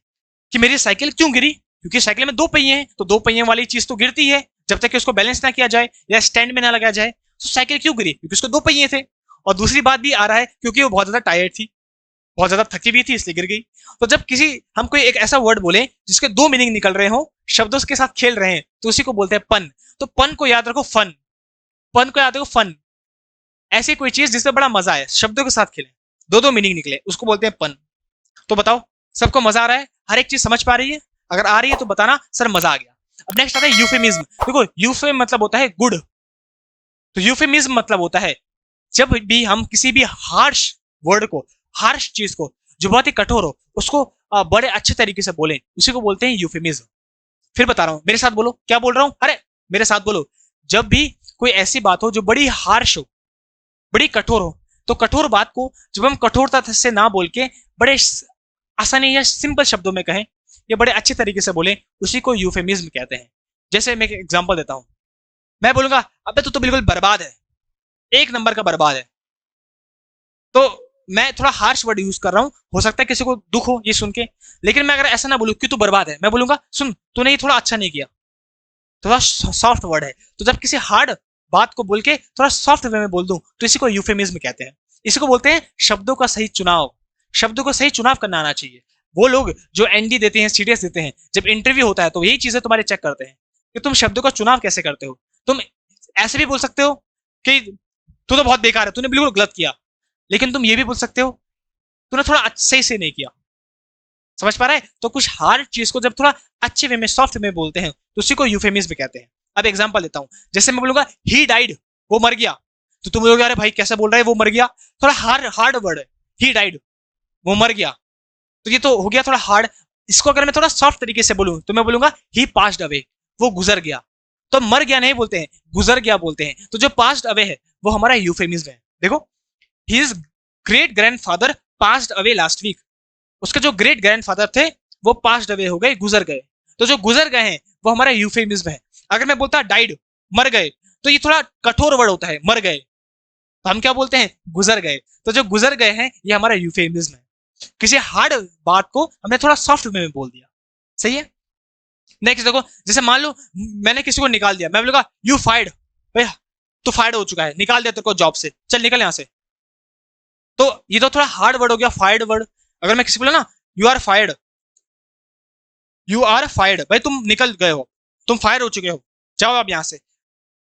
कि मेरी साइकिल क्यों गिरी, क्योंकि साइकिल में दो पहिए हैं, तो दो पहिए वाली चीज तो गिरती है जब तक कि उसको बैलेंस ना किया जाए या स्टैंड में ना लगाया जाए। तो साइकिल क्यों गिरी, क्योंकि उसको दो पहिए थे। और दूसरी बात भी आ रहा है, क्योंकि वो बहुत ज्यादा टायर्ड थी, बहुत ज्यादा थकी भी थी इसलिए गिर गई। तो जब किसी हम कोई एक ऐसा वर्ड बोले जिसके दो मीनिंग निकल रहे हो, शब्दों के साथ खेल रहे हैं, तो उसी को बोलते हैं पन। तो पन को याद रखो, फन। पन को याद रखो, फन। ऐसी कोई चीज जिससे बड़ा मजा आए, शब्दों के साथ खेले, दो दो मीनिंग निकले, उसको बोलते हैं पन। तो बताओ सबको मजा आ रहा है, हर एक चीज समझ पा रही है? अगर आ रही है तो बताना सर मजा आ गया। अब नेक्स्ट आता है यूफेमिज्म। देखो यूफेम मतलब होता है गुड, तो यूफेमिज्म मतलब होता है जब भी हम किसी भी हार्श वर्ड को, हार्श चीज को जो बहुत ही कठोर हो, उसको बड़े अच्छे तरीके से बोले, उसी को बोलते हैं यूफेमिज्म। फिर बता रहा हूं, मेरे साथ बोलो, क्या बोल रहा हूं, अरे मेरे साथ बोलो। जब भी कोई ऐसी बात हो जो बड़ी हार्श हो, बड़ी कठोर हो, तो कठोर बात को जब हम कठोरता से ना बोल के बड़े आसानी या सिंपल शब्दों में कहें या बड़े अच्छे तरीके से बोले, उसी को यूफेमिज्म कहते हैं। जैसे मैं एक एग्जांपल देता हूं, मैं बोलूंगा अबे तू तो बिल्कुल बर्बाद है, एक नंबर का बर्बाद है। तो मैं थोड़ा हार्श वर्ड यूज कर रहा हूं, हो सकता है किसी को दुख हो ये सुन के, लेकिन मैं अगर ऐसा ना बोलूं कि तू बर्बाद है, मैं बोलूंगा सुन तूने ये थोड़ा अच्छा नहीं किया, थोड़ा सॉफ्ट वर्ड है। तो जब किसी हार्ड बात को बोल के थोड़ा सॉफ्ट वे में बोल दूं, तो इसी को यूफेमिज्म कहते हैं। इसी को बोलते हैं शब्दों का सही चुनाव। शब्दों को सही चुनाव करना आना चाहिए। वो लोग जो एनडी देते हैं, सीडीएस देते हैं, जब इंटरव्यू होता है तो यही चीजें तुम्हारे चेक करते हैं कि तुम शब्दों का चुनाव कैसे करते हो। तुम ऐसे भी बोल सकते हो कि तू तो बहुत बेकार है, तूने बिल्कुल गलत किया, लेकिन तुम ये भी बोल सकते हो तूने थोड़ा सही से नहीं किया। समझ पा रहा है? तो कुछ हार्ड चीज को जब थोड़ा अच्छे वे में, सॉफ्ट वे में बोलते हैं, तो उसी को यूफेमिज्म कहते हैं। अब एग्जांपल देता हूं, जैसे मैं बोलूंगा ही डाइड, वो मर गया, तो तुम बोलोगे अरे भाई कैसे बोल रहा है वो मर गया, थोड़ा हार्ड हार्ड वर्ड है, ही डाइड, वो मर गया, तो ये तो हो गया थोड़ा हार्ड। इसको अगर मैं थोड़ा सॉफ्ट तरीके से बोलूं तो मैं बोलूंगा ही पास्ड अवे, वो गुजर गया। तो मर गया नहीं बोलते हैं, गुजर गया बोलते हैं। तो जो पास्ड अवे है वो हमारा यूफेमिज्म है। देखो, his great grandfather passed away last week, उसके जो ग्रेट ग्रैंडफादर थे वो पास्ड अवे हो गए, गुजर गए। तो जो गुजर गए हैं वो हमारा यूफेमिज्म है। अगर मैं बोलता डाइड, मर गए, तो ये थोड़ा कठोर वर्ड होता है, मर गए, तो हम क्या बोलते हैं, गुजर गए। तो जो गुजर गए हैं ये हमारा यूफेमिज्म है। किसी हार्ड बात को हमने थोड़ा सॉफ्ट वे में बोल दिया। सही है? नेक्स्ट देखो, जैसे मान लो मैंने किसी को निकाल दिया, मैं बोलूंगा यू फायर्ड, भैया तू फायर्ड हो चुका है, निकाल दिया तेरे को जॉब से, चल निकल यहां से। तो ये तो थोड़ा हार्ड वर्ड हो गया, फायर्ड वर्ड। अगर मैं किसी को बोला ना you are fired, you are fired, भाई तुम निकल गए हो, तुम फायर हो चुके हो, जाओ आप यहां से।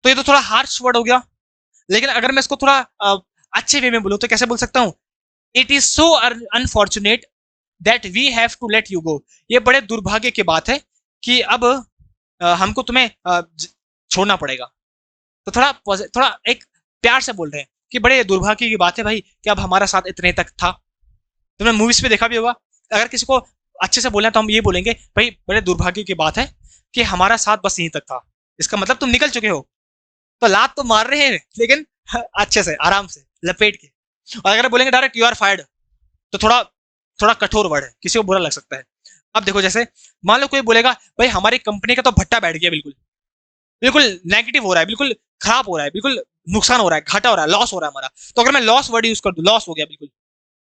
तो ये तो थोड़ा हार्श वर्ड हो गया। लेकिन अगर मैं इसको थोड़ा अच्छे वे में बोलूं तो कैसे बोल सकता हूं, it is so unfortunate that we have to let you go. ये बड़े दुर्भाग्य की बात है कि अब हमको तुम्हें छोड़ना पड़ेगा। तो थोड़ा थोड़ा एक प्यार से बोल रहे हैं कि बड़े दुर्भाग्य की बात है भाई कि अब हमारा साथ इतने तक था। तुमने मूवीज में देखा भी होगा, अगर किसी को अच्छे से बोलना तो हम ये बोलेंगे भाई बड़े दुर्भाग्य की बात है कि हमारा साथ बस यहीं तक था, इसका मतलब तुम निकल चुके हो। तो लात तो मार रहे हैं लेकिन अच्छे से, आराम से, लपेट के। और अगर बोलेंगे डायरेक्ट यू आर फायर्ड, तो थोड़ा थोड़ा कठोर वर्ड है, किसी को बुरा लग सकता है। अब देखो जैसे मान लो कोई बोलेगा भाई हमारी कंपनी का तो भट्टा बैठ गया, बिल्कुल बिल्कुल नेगेटिव हो रहा है, बिल्कुल खराब हो रहा है, बिल्कुल नुकसान हो रहा है, घाटा हो रहा है, लॉस हो रहा है हमारा। तो अगर मैं लॉस वर्ड यूज कर दूं, लॉस हो गया बिल्कुल,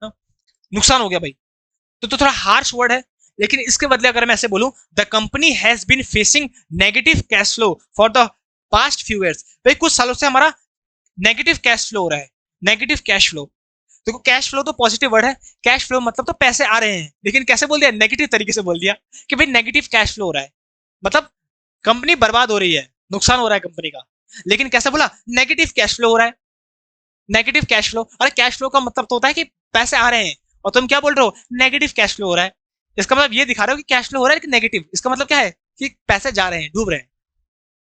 हाँ, नुकसान हो गया भाई, तो थोड़ा हार्श वर्ड है। लेकिन इसके बदले अगर मैं ऐसे बोलूं, the company has been facing negative cash flow for the past few years, भाई कुछ सालों से हमारा नेगेटिव कैश फ्लो हो रहा है, नेगेटिव कैश फ्लो। देखो कैश फ्लो तो पॉजिटिव वर्ड है, कैश फ्लो मतलब तो पैसे आ रहे हैं, लेकिन कैसे बोल दिया, नेगेटिव तरीके से बोल दिया कि भाई नेगेटिव कैश फ्लो हो रहा है, मतलब कंपनी बर्बाद हो रही है, नुकसान हो रहा है कंपनी का। लेकिन कैसे बोला, नेगेटिव कैश फ्लो हो रहा है, नेगेटिव कैश फ्लो। अरे कैश फ्लो का मतलब तो होता है कि पैसे आ रहे हैं, और तुम क्या बोल रहे हो, नेगेटिव कैश फ्लो हो रहा है। इसका मतलब ये दिखा रहे हो कि कैश फ्लो हो रहा है लेकिन नेगेटिव, इसका मतलब क्या है कि पैसे जा रहे हैं, डूब रहे हैं।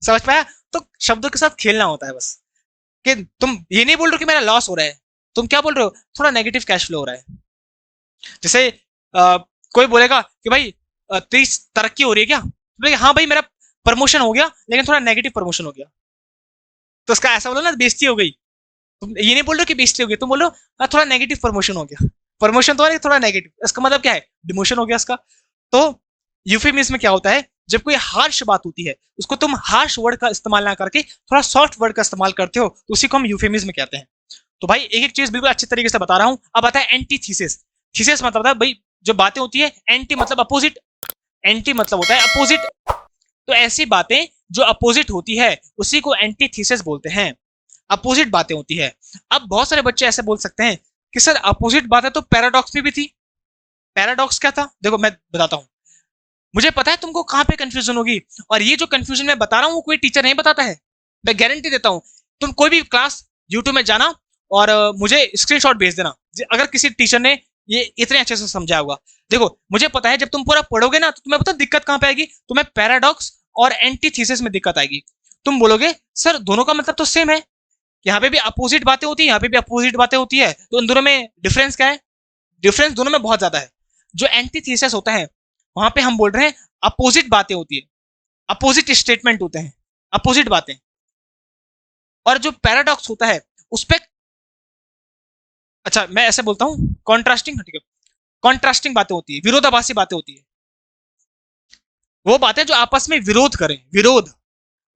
समझ पाया? तो शब्दों के साथ खेलना होता है बस, कि तुम ये नहीं बोल रहे हो कि मेरा लॉस हो रहा है, तुम क्या बोल रहे हो, थोड़ा नेगेटिव कैश फ्लो हो रहा है। जैसे कोई बोलेगा कि भाई तेरी तरक्की हो रही है क्या, बोलेगा हाँ भाई मेरा प्रमोशन हो गया लेकिन थोड़ा नेगेटिव प्रमोशन हो गया, तो उसका ऐसा बोलो ना, बेइज्जती हो गई। तुम ये नहीं बोल रहे हो कि बेइज्जती हो गई, तुम बोलो थोड़ा नेगेटिव प्रमोशन हो गया, प्रमोशन तो है थोड़ा नेगेटिव, इसका मतलब क्या है, डिमोशन हो गया इसका। तो यूफेमिज्म में क्या होता है, जब कोई हार्श बात होती है उसको तुम हार्श वर्ड का इस्तेमाल ना करके थोड़ा सॉफ्ट वर्ड का इस्तेमाल करते हो, तो उसी को हम यूफेमिज्म कहते हैं। तो भाई एक एक चीज बिल्कुल अच्छे तरीके से बता रहा हूं। अब आता है एंटी थीसिस। थीसिस मतलब है भाई जो बातें होती है, एंटी मतलब अपोजिट, एंटी मतलब होता है अपोजिट। तो ऐसी बातें जो अपोजिट होती है उसी को एंटी थीसिस बोलते हैं, अपोजिट बातें होती है। अब बहुत सारे बच्चे ऐसे बोल सकते हैं कि सर अपोजिट बातें तो पैराडॉक्स में भी थी। पैराडॉक्स क्या था, देखो मैं बताता हूं, मुझे पता है तुमको कहां पे कंफ्यूजन होगी, और ये जो कंफ्यूजन मैं बता रहा हूं कोई टीचर नहीं बताता है, मैं गारंटी देता हूं। तुम कोई भी क्लास यूट्यूब में जाना और मुझे स्क्रीनशॉट भेज देना अगर किसी टीचर ने ये इतने अच्छे से समझाया होगा। देखो मुझे पता है जब तुम पूरा पढ़ोगे ना तो तुम्हें पता दिक्कत कहां पे आएगी, तुम्हें पैराडॉक्स और एंटीथीसिस में दिक्कत आएगी। तुम बोलोगे सर दोनों का मतलब तो सेम है, यहाँ पे भी अपोजिट बातें होती है, यहाँ पे भी अपोजिट बातें होती है, तो इन दोनों में डिफरेंस क्या है, डिफरेंस दोनों में बहुत ज्यादा है। जो एंटीथीसिस होता है वहां पे हम बोल रहे हैं अपोजिट बातें होती है, अपोजिट स्टेटमेंट होते हैं, अपोजिट बातें। और जो पैराडॉक्स होता है उस पर, अच्छा मैं ऐसे बोलता हूं कॉन्ट्रास्टिंग, ठीक है, कॉन्ट्रास्टिंग बातें होती है, विरोधाभासी बातें होती है, वो बातें जो आपस में विरोध करें, विरोध,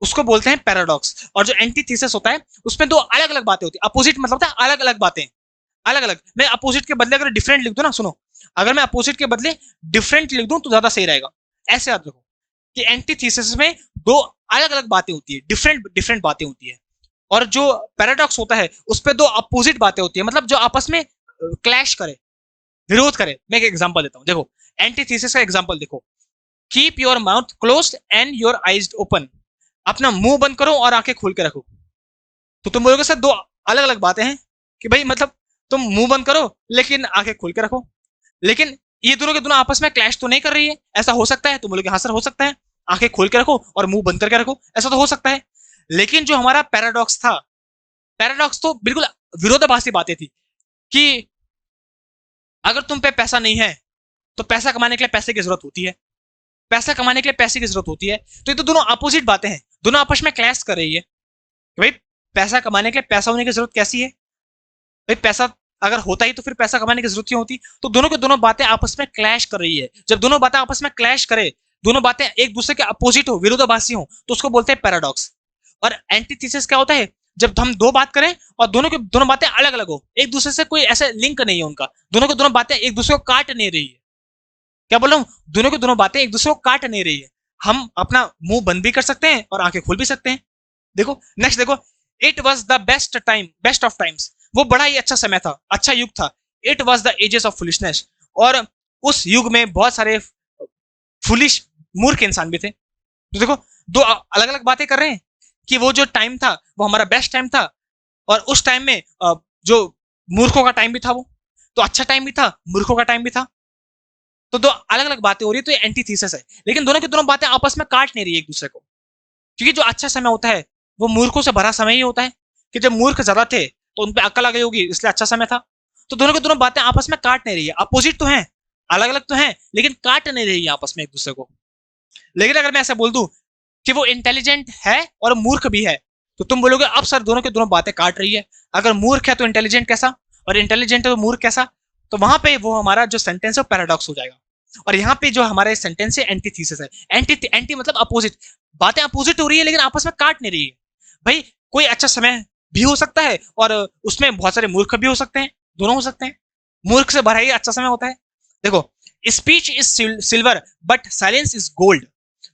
उसको बोलते हैं पैराडॉक्स। और जो एंटीथीसिस होता है उसमें दो अलग अलग बातें होती है, अपोजिट मतलब होता है अलग अलग बातें, अलग अलग। मैं अपोजिट के बदले अगर डिफरेंट लिख दूं ना, सुनो, अगर मैं अपोजिट के बदले डिफरेंट लिख दूं तो ज्यादा सही रहेगा। ऐसे याद रखो कि एंटीथीसिस में दो अलग अलग बातें होती है, डिफरेंट डिफरेंट बातें होती है। और जो पैराडॉक्स होता है उस पर दो अपोजिट बातें होती है, मतलब जो आपस में क्लैश करे, विरोध करे। मैं एक एग्जांपल देता हूं, देखो एंटीथीसिस का एग्जांपल देखो, keep your mouth closed end your eyes open, अपना मुंह बंद करो और आंखें खोल के रखो। तो तुम बोलोगे सर दो अलग अलग बातें हैं कि भाई मतलब तुम मुंह बंद करो लेकिन आंखें खोल के रखो, लेकिन ये दोनों के दोनों आपस में क्लैश तो नहीं कर रही है, ऐसा हो सकता है? तुम बोलोगे हाँ सर हो सकता है, आंखें खोल के रखो और मुंह बंद करके रखो, ऐसा तो हो सकता है। लेकिन जो हमारा पैराडॉक्स था, पैराडॉक्स तो बिल्कुल विरोधाभासी बातें थी कि अगर तुम पे पैसा नहीं है तो पैसा कमाने के लिए पैसे की जरूरत होती है, पैसा कमाने के लिए पैसे की जरूरत होती है। तो ये तो दोनों अपोजिट बातें हैं, दोनों आपस में क्लैश कर रही है कि भाई पैसा कमाने के लिए पैसा होने की जरूरत कैसी है, भाई पैसा अगर होता ही तो फिर पैसा कमाने की जरूरत क्यों होती। तो दोनों की दोनों बातें आपस में क्लैश कर रही है। जब दोनों बातें आपस में क्लैश करे, दोनों बातें एक दूसरे के अपोजिट हो, विरोधाभासी हो, तो उसको बोलते हैं पैराडॉक्स। और एंटीथीसिस क्या होता है, जब हम दो बात करें और दोनों की दोनों बातें अलग अलग हो, एक दूसरे से कोई ऐसा लिंक नहीं है उनका, दोनों की दोनों बातें एक दूसरे को काट नहीं रही है। क्या बोल रहा हूं, दोनों की दोनों बातें एक दूसरे को काट नहीं रही है। हम अपना मुंह बंद भी कर सकते हैं और आंखें खोल भी सकते हैं। देखो नेक्स्ट देखो, it was the best time, best of times, वो बड़ा ही अच्छा समय था, अच्छा युग था। It was the ages of foolishness, और उस युग में बहुत सारे फुलिश मूर्ख इंसान भी थे। तो देखो दो अलग अलग बातें कर रहे हैं कि वो जो टाइम था वो हमारा बेस्ट टाइम था, और उस टाइम में जो मूर्खों का टाइम भी था, वो तो अच्छा टाइम भी था, मूर्खों का टाइम भी था। तो दो अलग अलग बातें हो रही है, तो ये एंटीथीसिस है। लेकिन दोनों की दोनों बातें आपस में काट नहीं रही एक दूसरे को, क्योंकि जो अच्छा समय होता है वो मूर्खों से भरा समय ही होता है, कि जब मूर्ख ज्यादा थे तो उन पर अक्ल आ गई होगी इसलिए अच्छा समय था। तो दोनों की दोनों बातें आपस में काट नहीं रही है, अपोजिट तो है, अलग अलग तो है, लेकिन काट नहीं रही है आपस में एक दूसरे को। लेकिन अगर मैं ऐसा बोल दूं कि वो इंटेलिजेंट है और मूर्ख भी है, तो तुम बोलोगे अब सर दोनों की दोनों बातें काट रही है। अगर मूर्ख है तो इंटेलिजेंट कैसा, और इंटेलिजेंट है तो मूर्ख कैसा? तो वहां पे वो हमारा जो सेंटेंस है वो पैराडॉक्स हो जाएगा। और यहाँ पे जो हमारे सेंटेंस है एंटीथीसिस है। एंटी मतलब अपोजिट, बातें अपोजिट हो रही है लेकिन आपस में काट नहीं रही है। भाई कोई अच्छा समय भी हो सकता है और उसमें बहुत सारे मूर्ख भी हो सकते हैं, दोनों हो सकते हैं। मूर्ख से भरा ही अच्छा समय होता है। देखो, speech is silver but silence is gold.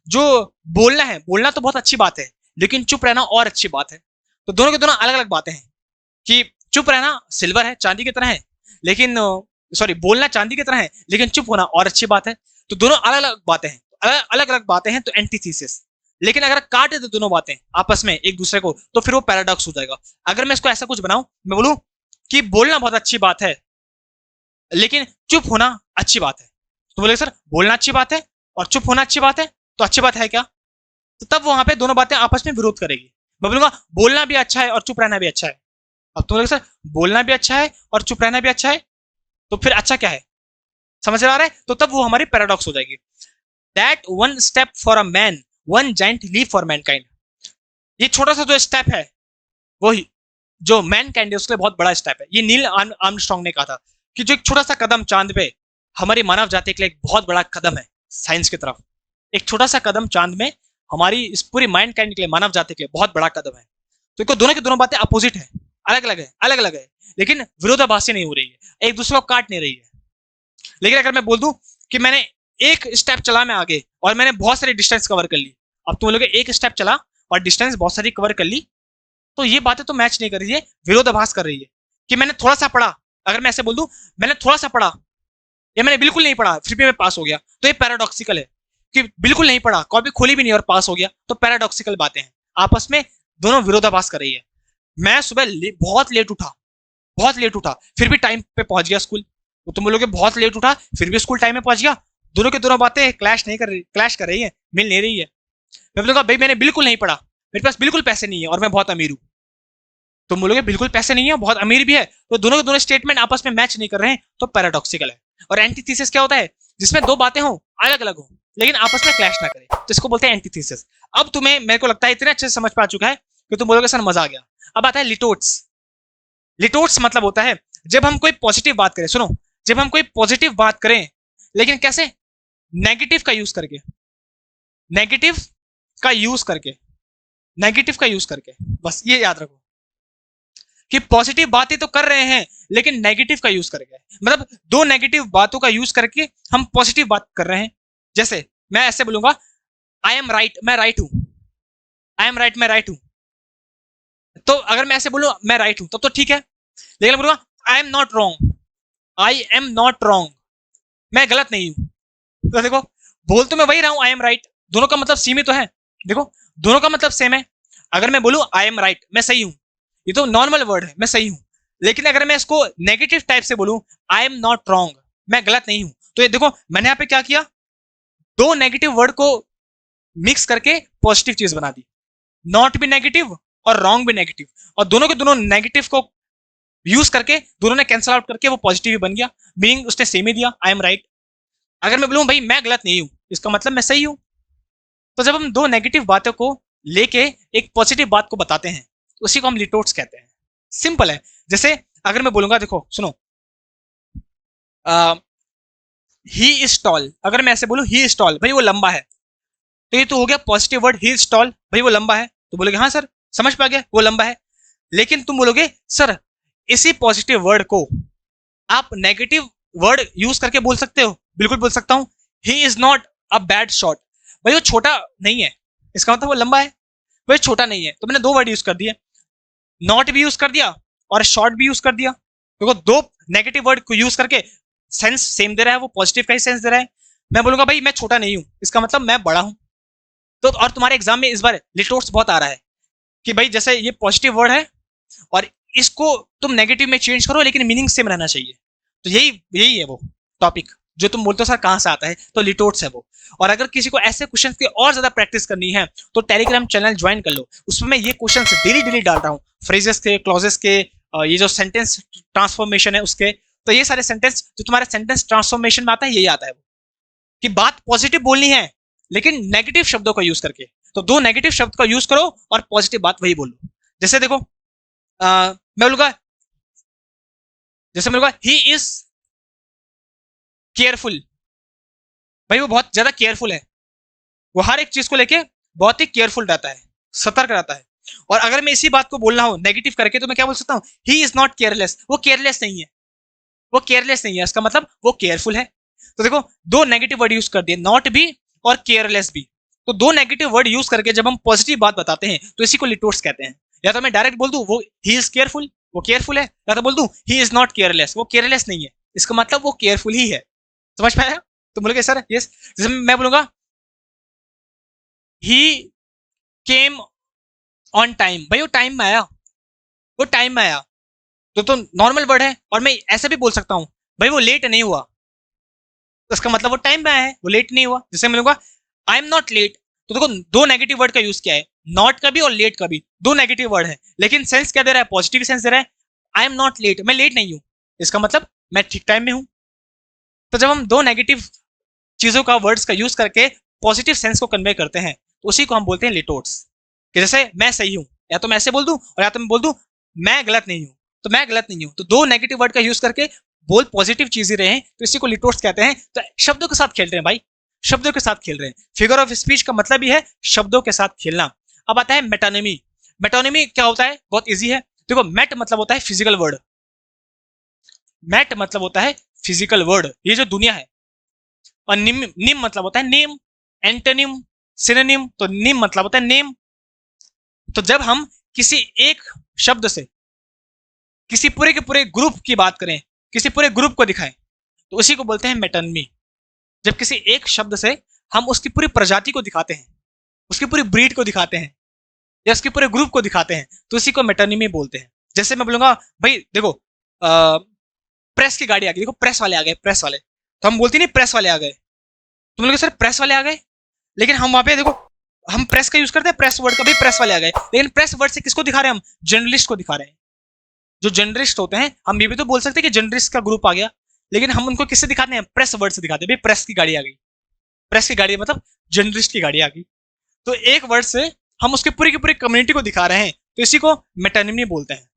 जो बोलना है, बोलना तो बहुत अच्छी बात है, लेकिन चुप रहना और अच्छी बात है। तो दोनों के दोनों अलग अलग बातें हैं कि चुप रहना सिल्वर है, चांदी की तरह है, लेकिन सॉरी बोलना चांदी की तरह है लेकिन चुप होना और अच्छी बात है। तो दोनों अलग अलग बातें हैं, अलग अलग बातें हैं, तो एंटीथीसिस। लेकिन अगर काटे तो दोनों बातें आपस में एक दूसरे को, तो फिर वो पैराडॉक्स हो जाएगा। अगर मैं इसको ऐसा कुछ बनाऊं, मैं बोलूं कि बोलना बहुत अच्छी बात है लेकिन चुप होना अच्छी बात है, तो बोले सर बोलना अच्छी बात है और चुप होना अच्छी बात है, तो अच्छी बात है क्या? तो तब वहां पे दोनों बातें आपस में विरोध करेगी। मैं बोलूंगा बोलना भी अच्छा है और चुप रहना भी अच्छा है। अब तुम बोलोगे सर बोलना भी अच्छा है और चुप रहना भी अच्छा है, तो फिर अच्छा क्या है? समझ आ रहा है? तो तब वो हमारी पैराडॉक्स हो जाएगी। That one step for a man, one giant leap for mankind. ये छोटा सा जो स्टेप है, वही जो मैनकाइंड है उसके लिए बहुत बड़ा स्टेप है। ये नील आर्मस्ट्रांग ने कहा था कि जो एक छोटा सा कदम चांद पे हमारी मानव जाति के लिए एक बहुत बड़ा कदम है साइंस की तरफ। एक छोटा सा कदम चांद में हमारी इस पूरी मैनकाइंड के लिए, मानव जाति के लिए बहुत बड़ा कदम है। तो दोनों की दोनों बातें अपोजिट है, अलग अलग है, अलग अलग है, लेकिन विरोधाभासी नहीं हो रही है, एक दूसरे को काट नहीं रही है। लेकिन अगर मैं बोल दूं कि मैंने एक स्टेप चला मैं आगे और मैंने बहुत सारी डिस्टेंस कवर कर ली, अब तुम लोग एक स्टेप चला और डिस्टेंस बहुत सारी कवर कर ली, तो ये बातें तो मैच नहीं कर रही है, विरोधाभास कर रही है। कि मैंने थोड़ा सा पढ़ा, अगर मैं ऐसे बोल दूं मैंने थोड़ा सा पढ़ा या मैंने बिल्कुल नहीं पढ़ा फिर भी मैं पास हो गया, तो ये पैराडॉक्सिकल है। कि बिल्कुल नहीं पढ़ा, कॉपी खोली भी नहीं और पास हो गया, तो पैराडॉक्सिकल बातें हैं, आपस में दोनों विरोधाभास कर रही है। मैं सुबह बहुत लेट उठा, बहुत लेट उठा फिर भी टाइम पे पहुंच गया स्कूल, तो तुम लोग बहुत लेट उठा फिर भी स्कूल टाइम में पहुंच गया। दोनों की दोनों बातें क्लैश नहीं कर रही, क्लैश कर रही है, मिल नहीं रही है। मैं बोलूंगा भाई मैंने बिल्कुल नहीं पढ़ा, मेरे पास बिल्कुल पैसे नहीं है और मैं बहुत अमीर हूं। तुम बोलोगे बिल्कुल पैसे नहीं है बहुत अमीर भी है, तो दोनों के दोनों स्टेटमेंट आपस में मैच नहीं कर रहे हैं, तो पैराडॉक्सिकल है। और एंटीथीसिस क्या होता है? जिसमें दो बातें हो अलग अलग हो लेकिन आपस में क्लैश ना करे, तो इसको बोलते हैं एंटीथीसिस। अब तुम्हें मेरे को लगता है इतने अच्छे से समझ पा चुका है कि तुम बोलोगे सर मजा आ गया। अब आता है लिटोट्स। लिटोट्स मतलब होता है जब हम कोई पॉजिटिव बात करें, सुनो, जब हम कोई पॉजिटिव बात करें लेकिन कैसे? नेगेटिव का यूज करके, नेगेटिव का यूज करके, नेगेटिव का यूज करके, बस ये याद रखो कि पॉजिटिव बातें तो कर रहे हैं लेकिन नेगेटिव का यूज करके, मतलब दो नेगेटिव बातों का यूज करके हम पॉजिटिव बात कर रहे हैं। जैसे मैं ऐसे बोलूंगा आई एम राइट, मैं राइट हूं, आई एम राइट, मैं राइट हूं। तो अगर मैं ऐसे बोलूं मैं राइट हूं तब तो ठीक है, लेकिन बोलूंगा I am not wrong, I am not wrong, मैं गलत नहीं हूं, तो देखो बोल तो मैं वही रहा हूं आई एम राइट, दोनों का मतलब सीमित तो है। देखो दोनों का मतलब सेम है। अगर मैं बोलूं आई एम राइट, मैं सही हूं, ये तो नॉर्मल वर्ड है, मैं सही हूं। लेकिन अगर मैं इसको नेगेटिव टाइप से बोलूं आई एम नॉट रॉन्ग, मैं गलत नहीं हूं, तो ये देखो मैंने यहाँ पे क्या किया, दो नेगेटिव वर्ड को मिक्स करके पॉजिटिव चीज बना दी। नॉट भी नेगेटिव और रॉन्ग भी नेगेटिव, और दोनों के दोनों नेगेटिव को यूज करके दोनों ने कैंसिल आउट करके वो पॉजिटिव ही बन गया, मीनिंग उसने सेम ही दिया, आई एम राइट। अगर मैं बोलूं भाई मैं गलत नहीं हूं, इसका मतलब मैं सही हूं। तो जब हम दो नेगेटिव बातों को लेके एक पॉजिटिव बात को बताते हैं, उसी को हम लिटोट्स कहते हैं। सिंपल है। जैसे अगर मैं बोलूंगा, देखो सुनो, ही इज टॉल, अगर मैं ऐसे बोलूं ही इज टॉल, भाई वो लंबा है, तो ये तो हो गया positive word, he is tall, भाई वो लंबा है, तो बोलोगे हाँ सर समझ पा गया वो लंबा है। लेकिन तुम बोलोगे सर इसी पॉजिटिव वर्ड को आप नेगेटिव वर्ड यूज करके बोल सकते हो, बिल्कुल बोल सकता हूं, he is not a bad shot, भाई वो छोटा नहीं है, इसका मतलब वो लंबा है, भाई छोटा नहीं है। तो मैंने दो वर्ड यूज कर दिए, नॉट भी यूज कर दिया और शॉर्ट भी यूज कर दिया। देखो दो नेगेटिव वर्ड को यूज करके सेंस सेम दे रहा है, वो पॉजिटिव का ही सेंस दे रहा है। मैं बोलूंगा भाई मैं छोटा नहीं हूं, इसका मतलब मैं बड़ा हूं। तो और तुम्हारे एग्जाम में इस बार लिटोट्स बहुत आ रहा है कि भाई जैसे ये पॉजिटिव वर्ड है और इसको तुम नेगेटिव में चेंज करो लेकिन मीनिंग सेम रहना चाहिए। तो यही यही है वो टॉपिक जो तुम बोलते हो सर कहां से आता है, तो लिटोट्स है वो। और अगर किसी को ऐसे क्वेश्चंस की और ज्यादा प्रैक्टिस करनी है तो टेलीग्राम चैनल ज्वाइन कर लो, उसमें मैं ये क्वेश्चंस डेली डेली डाल रहा हूँ, फ्रेजेस के, क्लॉजेस के, ये जो सेंटेंस ट्रांसफॉर्मेशन है उसके। तो ये सारे सेंटेंस जो तुम्हारे सेंटेंस ट्रांसफॉर्मेशन में आता है, यही आता है वो कि बात पॉजिटिव बोलनी है लेकिन नेगेटिव शब्दों का यूज करके। तो दो नेगेटिव शब्द का यूज करो और पॉजिटिव बात वही बोलो। जैसे देखो मैं बोलूंगा, जैसे मैं बोलूंगा ही इज केयरफुल, भाई वो बहुत ज्यादा केयरफुल है, वो हर एक चीज को लेके बहुत ही केयरफुल रहता है, सतर्क रहता है। और अगर मैं इसी बात को बोलना हो नेगेटिव करके तो मैं क्या बोल सकता हूँ, ही इज नॉट केयरलेस, वो केयरलेस नहीं है, वो केयरलेस नहीं है, इसका मतलब वो केयरफुल है। तो देखो दो नेगेटिव वर्ड यूज कर दिए, नॉट भी और केयरलेस भी। तो दो नेगेटिव वर्ड यूज करके जब हम पॉजिटिव बात बताते हैं तो इसी को लिटोट्स कहते हैं। या तो मैं डायरेक्ट बोल दूं वो ही इज केयरफुल, वो केयरफुल है, या तो बोल दूं ही इज नॉट केयरलेस, वो केयरलेस नहीं है, इसका मतलब वो केयरफुल ही है। समझ पाया? तो बोलोगे सर यस, जैसे मैं बोलूंगा ही केम ऑन टाइम, भाई वो टाइम में आया, वो टाइम में आया, तो नॉर्मल वर्ड है। और मैं ऐसे भी बोल सकता हूँ भाई वो लेट नहीं हुआ, तो इसका मतलब वो टाइम में आया है, वो लेट नहीं हुआ। जैसे मैं बोलूंगा आई एम नॉट लेट, तो देखो दो नेगेटिव वर्ड का यूज किया है, नॉट का भी और लेट का भी, दो नेगेटिव वर्ड है, लेकिन सेंस क्या दे रहा है, पॉजिटिव सेंस दे रहा है। आई एम नॉट लेट, मैं लेट नहीं हूं, इसका मतलब मैं ठीक टाइम में हूं। तो जब हम दो नेगेटिव चीजों का वर्ड्स का यूज करके पॉजिटिव सेंस को कन्वे करते हैं तो उसी को हम बोलते हैं लिटोट्स। कि जैसे मैं सही हूं, या तो मैं ऐसे बोल दूं, और या तो मैं बोल दूं मैं गलत नहीं हूं, तो मैं गलत नहीं हूं, तो दो नेगेटिव वर्ड का यूज करके बोल पॉजिटिव चीज ही रहे हैं, तो इसी को लिटोट्स कहते हैं। तो शब्दों के साथ खेल रहे हैं भाई, शब्दों के साथ खेल रहे हैं। फिगर ऑफ स्पीच का मतलब ही है शब्दों के साथ खेलना। अब आता है मेटानिमी। मेटानिमी क्या होता है, बहुत इजी है। देखो मेट मतलब होता है फिजिकल वर्ड, मेट मतलब होता है फिजिकल वर्ड, ये जो दुनिया है। और निम, निम मतलब होता है नेम, एंटोनिम, सिनोनिम, तो निम मतलब होता है नेम। तो जब हम किसी एक शब्द से किसी पूरे के पूरे ग्रुप की बात करें, किसी पूरे ग्रुप को दिखाएं, तो उसी को बोलते हैं मेटोनिमी। जब किसी एक शब्द से हम उसकी पूरी प्रजाति को दिखाते हैं, उसकी पूरी ब्रीड को दिखाते हैं, या उसके पूरे ग्रुप को दिखाते हैं, तो उसी को मेटोनिमी बोलते हैं। जैसे मैं बोलूंगा भाई देखो प्रेस की गाड़ी आ गई, देखो प्रेस वाले आ गए, प्रेस वाले, तो हम बोलते नहीं प्रेस वाले आ गए, तुम लोग सर प्रेस वाले आ गए, लेकिन हम वहां पे देखो हम प्रेस का यूज करते हैं, प्रेस वर्ड का भी प्रेस वाले आ गए, लेकिन प्रेस वर्ड से किसको दिखा रहे हैं, हम जर्नलिस्ट को दिखा रहे हैं। जो जर्नलिस्ट होते हैं, हम ये भी तो बोल सकते हैं कि जर्नलिस्ट का ग्रुप आ गया, लेकिन हम उनको किससे दिखाते हैं, प्रेस वर्ड से दिखाते हैं। भाई प्रेस की गाड़ी आ गई, प्रेस की गाड़ी मतलब जर्नलिस्ट की गाड़ी आ गई। तो एक वर्ड से हम उसके पूरी की पूरी कम्युनिटी को दिखा रहे हैं, तो इसी को मेटानिमी बोलते हैं।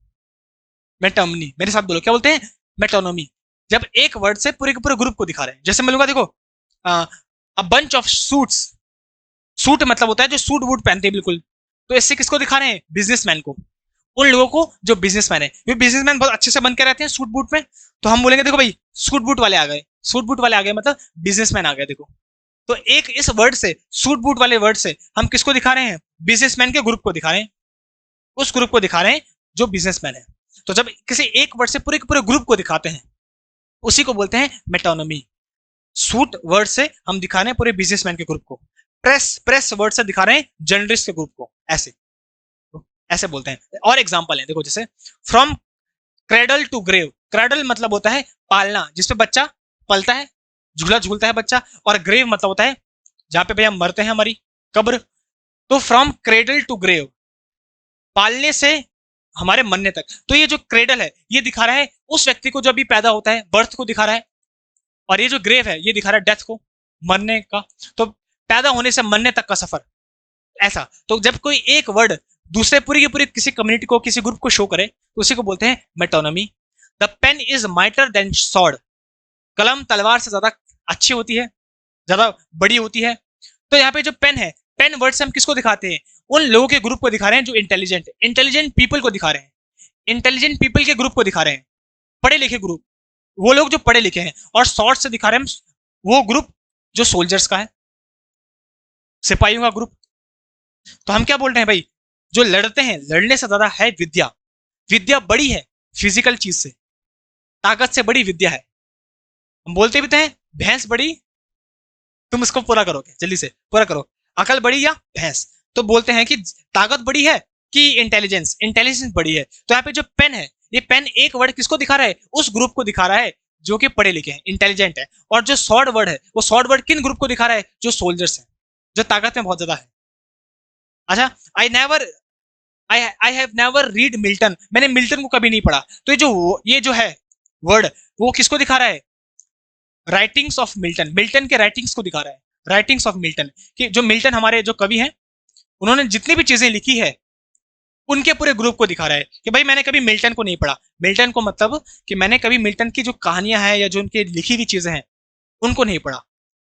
मेटामनी, मेरे साथ बोलो क्या बोलते हैं, मेटोनोमी। जब एक वर्ड से पूरे के पूरे ग्रुप को दिखा रहे हैं, जैसे मैं बोलूंगा देखो a bunch of suits, suit मतलब होता है जो सूट वूट पहनते हैं बिल्कुल, तो इससे किसको दिखा रहे हैं, बिजनेसमैन को, उन लोगों को जो बिजनेसमैन है। ये बिजनेसमैन बहुत अच्छे से बन के रहते हैं सूट बूट में, तो हम बोलेंगे देखो भाई सूट बूट वाले आ गए, सूट बूट वाले आ गए मतलब बिजनेसमैन आ गए। देखो तो एक इस वर्ड से, सूट बूट वाले वर्ड से हम किसको दिखा रहे हैं, बिजनेसमैन के ग्रुप को दिखा रहे हैं, उस ग्रुप को दिखा रहे हैं जो बिजनेसमैन है। तो जब किसी एक वर्ड से पूरे के पूरे ग्रुप को दिखाते हैं, उसी को बोलते हैं मेटोनोमी। सूट वर्ड से हम दिखा रहे हैं पूरे बिजनेसमैन के ग्रुप को, प्रेस प्रेस वर्ड से दिखा रहे हैं जर्नलिस्ट के ग्रुप को, ऐसे ऐसे बोलते हैं। और एग्जांपल है देखो, जैसे from cradle to grave, cradle मतलब होता है पालना, जिसपे बच्चा पलता है, झूला झूलता है बच्चा, और ग्रेव मतलब होता है जहां पे भैया मरते हैं, हमारी कब्र। तो फ्रॉम क्रेडल टू ग्रेव, पालने से हमारे मरने तक। तो ये जो क्रेडल है ये दिखा रहा है उस व्यक्ति को जो अभी पैदा होता है, बर्थ को दिखा रहा है, और ये जो ग्रेव है ये दिखा रहा है डेथ को, मरने का। तो पैदा होने से मरने तक का सफर, ऐसा। तो जब कोई एक वर्ड दूसरे पूरी की पूरी किसी कम्युनिटी को, किसी ग्रुप को शो करे, तो उसी को बोलते हैं metonymy. The pen is mightier than sword, कलम तलवार से ज्यादा अच्छी होती है, ज्यादा बड़ी होती है। तो यहाँ पे जो पेन है, पेन वर्ड से हम किसको दिखाते हैं, उन लोगों के ग्रुप को दिखा रहे हैं जो इंटेलिजेंट, इंटेलिजेंट पीपल को दिखा रहे हैं, इंटेलिजेंट पीपल के ग्रुप को दिखा रहे हैं, पढ़े लिखे ग्रुप, वो लोग जो पढ़े लिखे हैं। और शॉर्ट से दिखा रहे हैं वो ग्रुप जो सोल्जर्स का है, सिपाहियों का ग्रुप। तो हम क्या बोल रहे हैं भाई, जो लड़ते हैं, लड़ने से ज्यादा है विद्या, विद्या बड़ी है फिजिकल चीज से, ताकत से बड़ी विद्या है। हम बोलते भी तो हैं भैंस बड़ी, तुम इसको पूरा करोगे जल्दी से पूरा करो, अकल बड़ी या भैंस। तो बोलते हैं कि ताकत बड़ी है कि इंटेलिजेंस, इंटेलिजेंस बड़ी है। तो यहाँ पे जो पेन है, ये पेन एक वर्ड किसको दिखा रहा है, उस ग्रुप को दिखा रहा है जो कि पढ़े लिखे हैं, इंटेलिजेंट है। और जो शॉर्ट वर्ड है, वो शॉर्ट वर्ड किन ग्रुप को दिखा रहा है, जो सोल्जर्स हैं, जो ताकत में बहुत ज्यादा है। अच्छा, I have never read Milton, मैंने मिल्टन को कभी नहीं पढ़ा। तो ये जो है वर्ड, वो किसको दिखा रहा है, राइटिंग्स ऑफ मिल्टन, मिल्टन के राइटिंग्स को दिखा रहा है, राइटिंग्स ऑफ मिल्टन। कि जो मिल्टन हमारे जो कवि हैं, उन्होंने जितनी भी चीजें लिखी है उनके पूरे ग्रुप को दिखा रहा है कि भाई मैंने कभी मिल्टन को नहीं पढ़ा। मिल्टन को मतलब कि मैंने कभी मिल्टन की जो कहानियां हैं या जो उनकी लिखी हुई चीजें हैं उनको नहीं पढ़ा।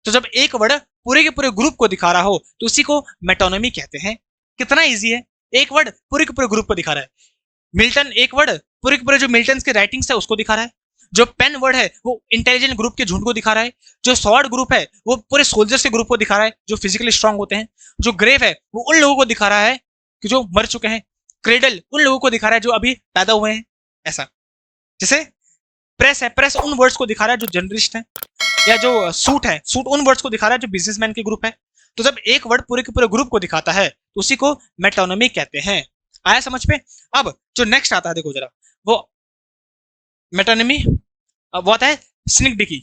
तो जब एक वर्ड पूरे के पूरे ग्रुप को दिखा रहा हो तो उसी को मेटोनिमी कहते हैं। कितना इजी है, एक वर्ड पूरे के पूरे ग्रुप को दिखा रहा है। मिल्टन एक वर्ड पूरे के पूरे जो मिल्टन के राइटिंग्स है उसको दिखा रहा है। जो पेन वर्ड है वो इंटेलिजेंट ग्रुप के झुंड को दिखा रहा है। जो स्वॉर्ड ग्रुप है वो पूरे सोल्जर्स के ग्रुप को दिखा रहा है जो फिजिकली स्ट्रांग होते हैं। जो ग्रेव है वो उन लोगों को दिखा रहा है कि जो मर चुके हैं। क्रेडल उन लोगों को दिखा रहा है जो अभी पैदा हुए हैं। ऐसा जैसे प्रेस है, प्रेस उन वर्ड्स को दिखा रहा है जो जर्नलिस्ट हैं। या जो सूट है, सूट उन वर्ड्स को दिखा रहा है जो बिजनेसमैन के ग्रुप है। तो जब एक वर्ड पूरे के पूरे ग्रुप को दिखाता है तो उसी को मेटोनिमी कहते हैं। आया समझ पे? अब जो नेक्स्ट आता है देखो जरा, वो मेटोनिमी वो आता है सिनिक-डिकी।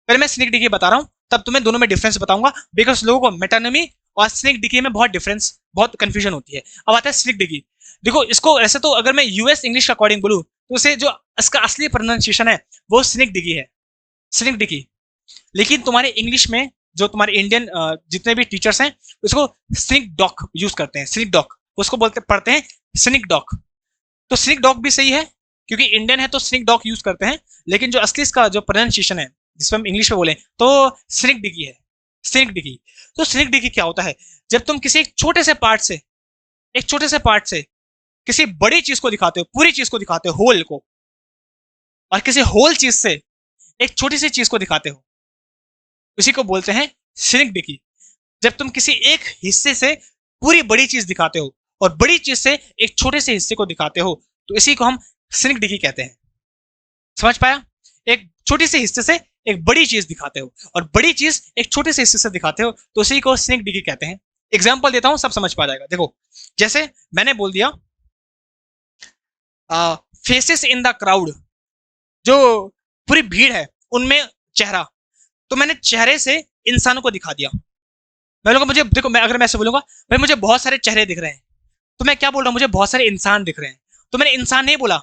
पहले मैं सिनिक-डिकी बता रहा हूँ तब तुम्हें दोनों में डिफरेंस बताऊंगा, बिकॉज लोगों को मेटोनिमी और सिनिक-डिकी में बहुत डिफरेंस, बहुत कंफ्यूजन होती है। अब आता है सिनिक-डिकी। देखो इसको ऐसे तो अगर मैं यूएस इंग्लिश का अकॉर्डिंग बोलूँ तो उसे जो इसका असली प्रोनाउंसिएशन है वो सिनिक-डिकी है, सिनिक-डिकी। लेकिन तुम्हारे इंग्लिश में जो तुम्हारे इंडियन जितने भी टीचर्स हैं उसको सिनिक डॉक यूज करते हैं, सिनिक डॉक उसको बोलते पढ़ते हैं सिनिक डॉक। तो सिनिक डॉक भी सही है क्योंकि इंडियन है तो सिनिक डॉक यूज करते हैं, लेकिन जो असली इसका जो प्रोनाउंसिएशन है जिसपे हम इंग्लिश में बोले तो सिनिक डिकी है, सिनिक डिकी। तो सिनिक डिकी क्या होता है? जब तुम किसी एक छोटे से पार्ट से किसी बड़ी चीज को दिखाते हो, पूरी चीज को दिखाते हो, होल को, और किसी होल चीज से एक छोटी सी चीज को दिखाते हो, उसी को बोलते हैं सिनिक डिकी। जब तुम किसी एक हिस्से से पूरी बड़ी चीज दिखाते हो और बड़ी चीज से एक छोटे से हिस्से को दिखाते हो तो इसी को हम सिनिक डिकी कहते हैं। समझ पाया? एक छोटी से हिस्से से एक बड़ी चीज दिखाते हो और बड़ी चीज एक छोटे से हिस्से से दिखाते हो तो उसी को सिनिक डिकी कहते हैं। एग्जाम्पल देता हूं, सब समझ पा जाएगा। देखो जैसे मैंने बोल दिया फेसेस इन द क्राउड, जो पूरी भीड़ है उनमें चेहरा, तो मैंने चेहरे से इंसानों को दिखा दिया। मैं बोलूंगा मुझे देखो, मैं अगर मैं ऐसे बोलूंगा भाई मुझे बहुत सारे चेहरे दिख रहे हैं, तो मैं क्या बोल रहा हूँ? मुझे बहुत सारे इंसान दिख रहे हैं। तो मैंने इंसान नहीं बोला,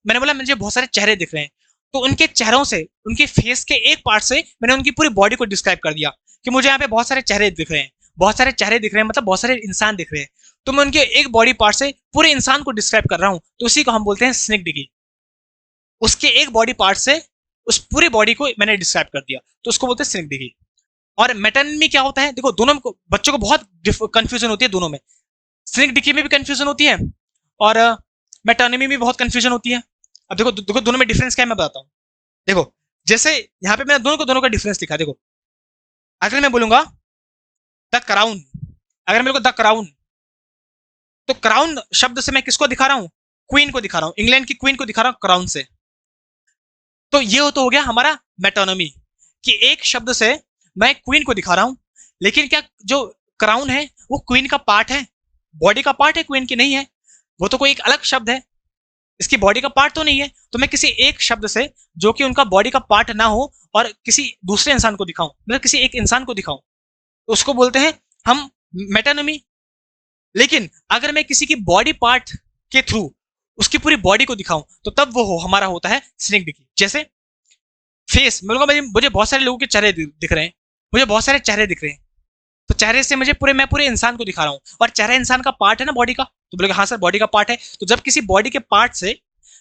मैंने बोला मुझे बहुत सारे चेहरे दिख रहे हैं। तो उनके चेहरों से, उनके फेस के एक पार्ट से मैंने उनकी पूरी बॉडी को डिस्क्राइब कर दिया कि मुझे यहाँ पे बहुत सारे चेहरे दिख रहे हैं। बहुत सारे चेहरे दिख रहे हैं मतलब बहुत सारे इंसान दिख रहे हैं। तो मैं उनके एक बॉडी पार्ट से पूरे इंसान को डिस्क्राइब कर रहा हूँ तो उसी को हम बोलते हैं सिनिक डिकी। उसके एक बॉडी पार्ट से उस पूरी बॉडी को मैंने डिस्क्राइब कर दिया तो उसको बोलते हैं सिनिक डिकी। और मेटोनिमी क्या होता है? देखो दोनों में बच्चों को बहुत कंफ्यूजन होती है, दोनों में सिनिक डिकी में भी कंफ्यूजन होती है और मेटोनिमी में बहुत कंफ्यूजन होती है। अब देखो दोनों में डिफरेंस क्या है मैं बताता हूँ। देखो जैसे यहाँ पे मैंने दोनों का डिफरेंस लिखा। देखो अगर मैं बोलूंगा द क्राउन, अगर मेरे को द क्राउन, तो क्राउन शब्द से मैं किसको दिखा रहा हूँ? क्वीन को दिखा रहा हूँ, इंग्लैंड की क्वीन को दिखा रहा हूँ क्राउन से। तो ये तो हो गया हमारा मेटोनिमी कि एक शब्द से मैं क्वीन को दिखा रहा हूं, लेकिन क्या जो क्राउन है वो क्वीन का पार्ट है, बॉडी का पार्ट है, क्वीन की नहीं है। वो तो कोई एक अलग शब्द है, इसकी बॉडी का पार्ट तो नहीं है। तो मैं किसी एक शब्द से जो कि उनका बॉडी का पार्ट ना हो और किसी दूसरे इंसान को दिखाऊं, मतलब किसी एक इंसान को दिखाऊं, तो उसको बोलते हैं हम मेटोनिमी। लेकिन अगर मैं किसी की बॉडी पार्ट के थ्रू उसकी पूरी बॉडी को दिखाऊं तो तब वो हमारा होता है सिनिक डिकी। जैसे फेस, मैं बोलूंगा मुझे बहुत सारे लोगों के चेहरे दिख रहे हैं, मुझे बहुत सारे चेहरे दिख रहे हैं, तो चेहरे से मैं पूरे इंसान को दिखा रहा हूँ और चेहरा इंसान का पार्ट है ना बॉडी का। तो बोलोगे हाँ सर बॉडी का पार्ट है। तो जब किसी बॉडी के पार्ट से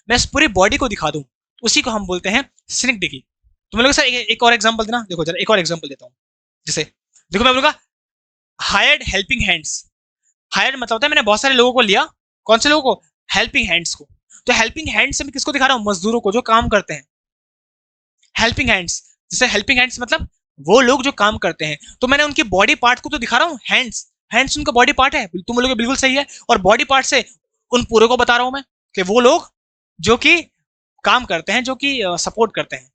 मैं इस पूरी बॉडी को दिखा दूं उसी को हम बोलते हैं सिनिक डिकी। तो मैं सर एक और एग्जाम्पल देना। देखो जरा एक और एग्जाम्पल देता हूँ। जैसे देखो मैं बोलूंगा हायर्ड हेल्पिंग हैंड्स। हायर्ड मतलब होता है मैंने बहुत सारे लोगों को लिया, कौन से लोगों को? हेल्पिंग हैंड्स को। तो हेल्पिंग हैंड्स से मैं किसको दिखा रहा हूँ? मजदूरों को जो काम करते हैं। हेल्पिंग हैंड्स, जैसे हेल्पिंग हैंड्स मतलब वो लोग जो काम करते हैं, तो मैंने उनकी बॉडी पार्ट को तो दिखा रहा हूँ, हैंड्स, हैंड्स उनका बॉडी पार्ट है, तुम बोलोगे बिल्कुल सही है। और बॉडी पार्ट से उन पूरे को बता रहा हूं मैं कि वो लोग जो कि काम करते हैं, जो कि सपोर्ट करते हैं,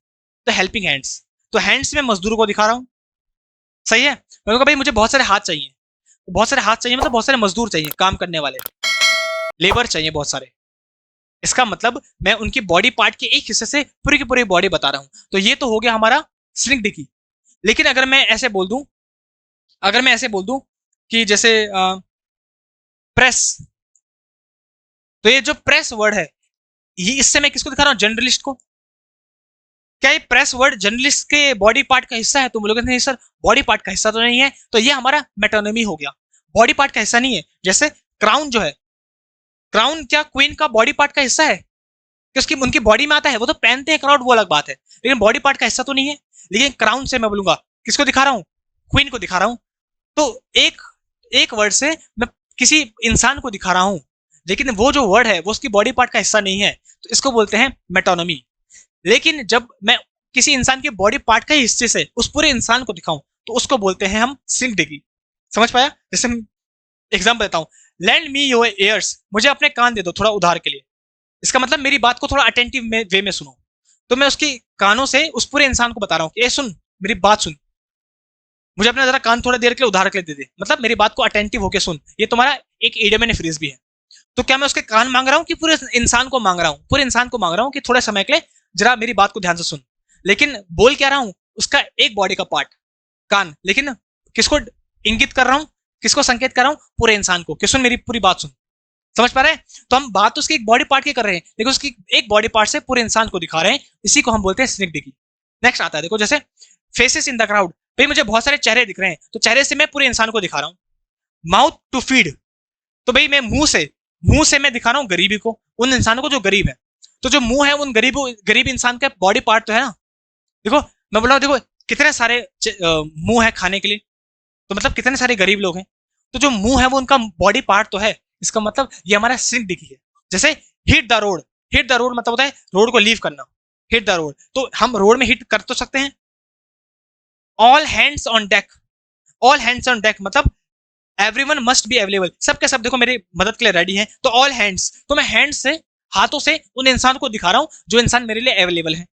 तो हेल्पिंग हैंड्स। तो हैंड्स में मजदूरों को दिखा रहा हूं, सही है। मैं भाई मुझे बहुत सारे हाथ चाहिए, बहुत सारे हाथ चाहिए मतलब बहुत सारे मजदूर चाहिए, काम करने वाले लेबर चाहिए बहुत सारे। इसका मतलब मैं उनकी बॉडी पार्ट के एक हिस्से से पूरी की पूरी बॉडी बता रहा हूं। तो ये तो हो गया हमारा सिनिक डिकी। लेकिन अगर मैं ऐसे बोल दूं कि जैसे प्रेस, तो ये जो प्रेस वर्ड है, ये इससे मैं किसको दिखा रहा हूं? जर्नलिस्ट को। क्या ये प्रेस वर्ड जर्नलिस्ट के बॉडी पार्ट का हिस्सा है? तुम बोलोगे नहीं सर बॉडी पार्ट का हिस्सा तो नहीं है। तो ये हमारा मेटोनिमी हो गया, बॉडी पार्ट का हिस्सा नहीं है। जैसे क्राउन जो है, क्राउन क्या क्वीन का बॉडी पार्ट का हिस्सा है? कि उसकी उनकी बॉडी में आता है, वो तो पहनते हैं क्राउन, वो अलग बात है, लेकिन बॉडी पार्ट का हिस्सा तो नहीं है। लेकिन क्राउन से मैं बोलूंगा किसको दिखा रहा हूँ, क्वीन को दिखा रहा हूँ। तो एक एक वर्ड से मैं किसी इंसान को दिखा रहा हूँ, लेकिन वो जो वर्ड है वो उसकी बॉडी पार्ट का हिस्सा नहीं है, तो इसको बोलते हैं मेटोनमी। लेकिन जब मैं किसी इंसान के बॉडी पार्ट के हिस्से से उस पूरे इंसान को दिखाऊं तो उसको बोलते हैं हम सिंगडिगी। समझ पाया? जैसे एग्जाम्पल देता हूँ, लैंड मी योर एयर्स, मुझे अपने कान दे दो थोड़ा उधार के लिए। इसका मतलब मेरी बात को थोड़ा अटेंटिव वे में सुनो। तो मैं उसकी कानों से उस पूरे इंसान को बता रहा हूँ कि ए सुन, मेरी बात सुन, मुझे अपना जरा कान थोड़ा देर के लिए उधार के लिए दे दे, मतलब मेरी बात को अटेंटिव होकर सुन। ये तुम्हारा एक इडियम एंड फ्रेज भी है। तो क्या मैं उसके कान मांग रहा हूँ कि पूरे इंसान को मांग रहा हूँ? पूरे इंसान को मांग रहा हूँ कि थोड़े समय के लिए जरा मेरी बात को ध्यान से सुन। लेकिन बोल क्या रहा हूँ? उसका एक बॉडी का पार्ट कान, लेकिन किसको इंगित कर रहा हूँ, किसको संकेत कर रहा हूँ? पूरे इंसान को कि सुन, मेरी पूरी बात सुन। समझ पा रहे हैं? तो हम बात तो उसकी एक बॉडी पार्ट की कर रहे हैं, लेकिन उसकी एक बॉडी पार्ट से पूरे इंसान को दिखा रहे हैं। इसी को हम बोलते हैं सिंगडिगी। नेक्स्ट आता है, देखो जैसे फेसेस इन द क्राउड, भाई मुझे बहुत सारे चेहरे दिख रहे हैं, तो चेहरे से मैं पूरे इंसान को दिखा रहा हूँ। माउथ टू फीड, तो भाई मैं मुंह से मैं दिखा रहा हूँ गरीबी को, उन इंसानों को जो गरीब है। तो जो मुंह है उन गरीब इंसान का बॉडी पार्ट तो है ना। देखो मैं बोल रहा हूँ, देखो कितने सारे मुंह है खाने के लिए, तो मतलब कितने सारे गरीब लोग हैं। तो जो मुंह है वो उनका बॉडी पार्ट तो है, इसका मतलब ये हमारा सिंगडिगी है। जैसे hit the road, hit the road मतलब होता है रोड को लीव करना, हिट द रोड, तो हम रोड में हिट कर तो सकते हैं। All hands on deck, all hands on deck मतलब एवरीवन मस्ट बी अवेलेबल, सबके सब देखो मेरी मदद के लिए रेडी हैं। तो ऑल हैंड्स, तो मैं हैंड्स से, हाथों से उन इंसान को दिखा रहा हूं जो इंसान मेरे लिए अवेलेबल है।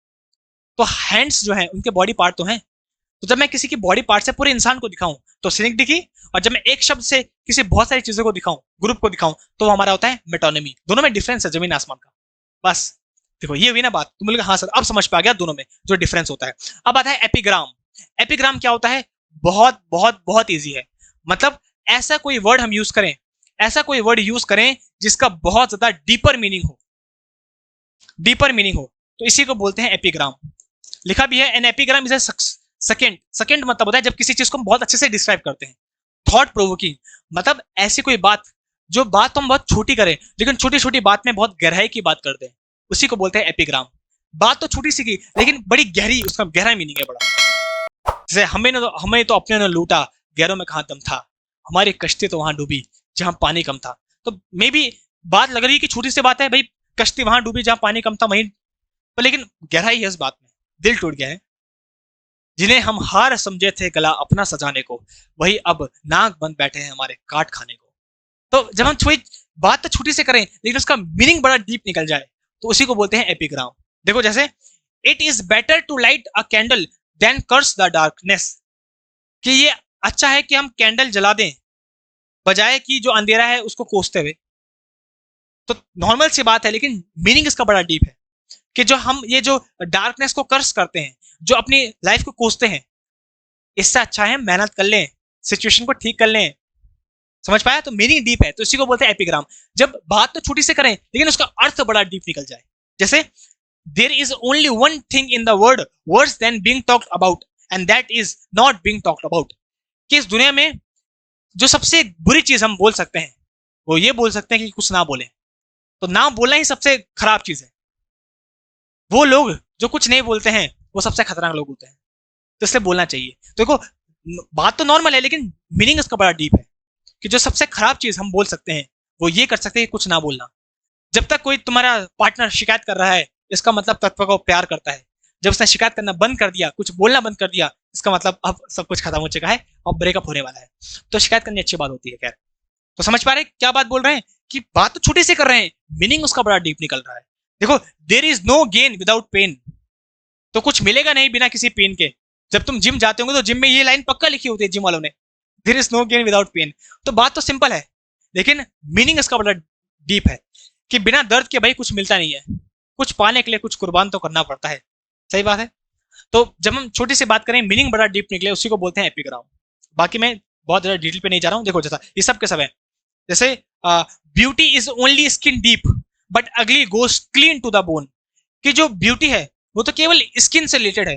तो हैंड्स जो है उनके बॉडी पार्ट तो हैं। तो जब मैं किसी की बॉडी पार्ट से पूरे इंसान को दिखाऊं तो सिंगडिगी, और जब मैं एक शब्द से किसी बहुत सारी चीजों को दिखाऊं, ग्रुप को दिखाऊं, तो वो हमारा होता है मेटोनमी। दोनों में डिफरेंस है जमीन आसमान का। बस देखो ये हुई ना बात, तुम बोलोगे हाँ सर अब समझ पा गया दोनों में जो डिफरेंस होता है। अब आता है एपिग्राम। एपिग्राम क्या होता है? बहुत बहुत बहुत ईजी है। मतलब ऐसा कोई वर्ड हम यूज करें, ऐसा कोई वर्ड यूज करें जिसका बहुत ज्यादा डीपर मीनिंग हो, डीपर मीनिंग हो, तो इसी को बोलते हैं एपिग्राम। लिखा भी है an epigram is a second, second मतलब होता है जब किसी चीज को हम बहुत अच्छे से डिस्क्राइब करते हैं। थॉट प्रोवोकिंग मतलब ऐसी कोई बात, जो बात तो हम बहुत छोटी करें लेकिन छोटी छोटी बात में बहुत गहराई की बात करते हैं, उसी को बोलते हैं एपिग्राम। बात तो छोटी सी की लेकिन बड़ी गहरी, उसका गहरा मीनिंग है बड़ा। जैसे हमें तो अपने ने लूटा, गैरों में कहाँ दम था, हमारी कश्ती तो वहां डूबी जहां पानी कम था। तो मे बी बात लग रही है कि छोटी सी बात है, भाई कश्ती वहां डूबी जहां पानी कम था वहीं, पर लेकिन गहराई है इस बात में, दिल टूट गया है। जिन्हें हम हार समझे थे गला अपना सजाने को, वही अब नाक बंद बैठे हैं हमारे काट खाने को। तो जब हम छोटी बात तो छोटी से करें लेकिन उसका मीनिंग बड़ा डीप निकल जाए, तो उसी को बोलते हैं एपिग्राम। देखो जैसे it is better to light a candle than curse the darkness, कि ये अच्छा है कि हम कैंडल जला दें बजाय कि जो अंधेरा है उसको कोसते हुए। तो नॉर्मल सी बात है लेकिन मीनिंग इसका बड़ा डीप है कि जो हम ये जो डार्कनेस को कर्स करते हैं, जो अपनी लाइफ को कोसते हैं, इससे अच्छा है मेहनत कर लें, सिचुएशन को ठीक कर लें। समझ पाया? तो मीनिंग डीप है, तो इसी को बोलते हैं एपिग्राम। जब बात तो छोटी से करें लेकिन उसका अर्थ बड़ा डीप निकल जाए। जैसे there is only one thing in the world worse than being talked about and that is not being talked about, कि इस दुनिया में जो सबसे बुरी चीज हम बोल सकते हैं वो ये बोल सकते हैं कि कुछ ना बोले। तो ना बोलना ही सबसे खराब चीज है। वो लोग जो कुछ नहीं बोलते हैं वो सबसे खतरनाक लोग होते हैं, तो इसलिए बोलना चाहिए। तो देखो बात तो नॉर्मल है लेकिन मीनिंग इसका बड़ा डीप है कि जो सबसे खराब चीज हम बोल सकते हैं वो ये कर सकते हैं कुछ ना बोलना। जब तक कोई तुम्हारा पार्टनर शिकायत कर रहा है इसका मतलब तत्व को प्यार करता है। जब उसने शिकायत करना बंद कर दिया, कुछ बोलना बंद कर दिया, इसका मतलब अब सब कुछ खत्म हो चुका है और ब्रेकअप होने वाला है। तो शिकायत करनी अच्छी बात होती है। खैर, तो समझ पा रहे क्या बात बोल रहे हैं कि बात तो छोटी से कर रहे हैं, मीनिंग उसका बड़ा डीप निकल रहा है। देखो there is no gain without pain, तो कुछ मिलेगा नहीं बिना किसी पेन के। जब तुम जिम जाते होंगे तो जिम में ये लाइन पक्का लिखी होती है जिम वालों ने, there is no gain without pain. तो बात तो सिंपल है लेकिन मीनिंग इसका बड़ा डीप है कि बिना दर्द के भाई कुछ मिलता नहीं है, कुछ पाने के लिए कुछ कुर्बान तो करना पड़ता है। सही बात है। तो जब हम छोटी सी बात करें मीनिंग बड़ा डीप निकले, उसी को बोलते हैं एपिग्राम। बाकी मैं बहुत ज्यादा डिटेल पे नहीं जा रहा हूँ। देखो जैसा ये सब के सब है, जैसे beauty is only skin deep but ugly goes clean to the bone, कि जो ब्यूटी है वो तो केवल स्किन से रिलेटेड है।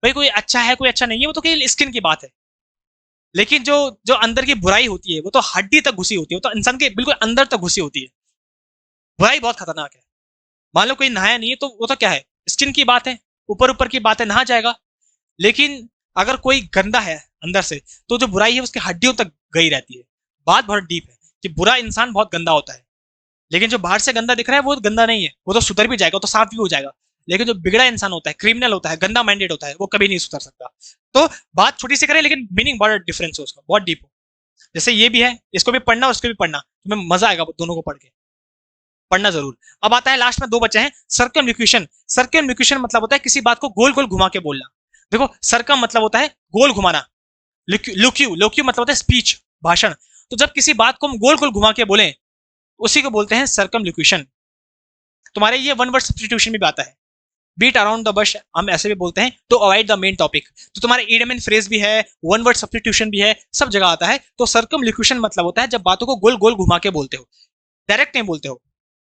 भाई कोई अच्छा है कोई अच्छा नहीं है वो तो केवल स्किन की बात है, लेकिन जो जो अंदर की बुराई होती है वो तो हड्डी तक घुसी होती है, वो तो इंसान के बिल्कुल अंदर तक घुसी होती है। बुराई बहुत खतरनाक है। मान लो कोई नहाया नहीं है तो वो तो क्या है, स्किन की बात है, ऊपर ऊपर की बात है, नहा जाएगा। लेकिन अगर कोई गंदा है अंदर से तो जो बुराई है उसकी हड्डियों तक गई रहती है। बात बहुत डीप है कि बुरा इंसान बहुत गंदा होता है, लेकिन जो बाहर से गंदा दिख रहा है वो गंदा नहीं है, वो तो सुधर भी जाएगा, तो साफ भी हो जाएगा। लेकिन जो बिगड़ा इंसान होता है, क्रिमिनल होता है, गंदा माइंडेड होता है, वो कभी नहीं सुधर सकता। तो बात छोटी सी करें लेकिन मीनिंग बहुत डिफरेंस है उसका, बहुत डीप हो। जैसे ये भी है, इसको भी पढ़ना और उसको भी पढ़ना, तुम्हें मजा आएगा दोनों को पढ़ के, पढ़ना जरूर। अब आता है लास्ट में दो बचे हैं, सर्कमलोक्यूशन। सर्कमलोक्यूशन मतलब होता है किसी बात को गोल गोल घुमा के बोलना। देखो सर्कम मतलब होता है गोल घुमाना, लोक्यू लोक्यू मतलब होता है स्पीच, भाषण। तो जब किसी बात को हम गोल गोल घुमा के बोले उसी को बोलते हैं सर्कमलोक्यूशन। तुम्हारे ये वन वर्ड सब्स्टिट्यूशन में भी आता है, बीट अराउंड द बश हम ऐसे भी बोलते हैं, तो अवॉइड द मेन टॉपिक। तो तुम्हारे इडियम एंड फ्रेज भी है, वन वर्ड सब्स्टिट्यूशन भी है, सब जगह आता है। तो सर्कमलोक्यूशन मतलब होता है जब बातों को गोल गोल घुमा के बोलते हो, डायरेक्ट नहीं बोलते हो।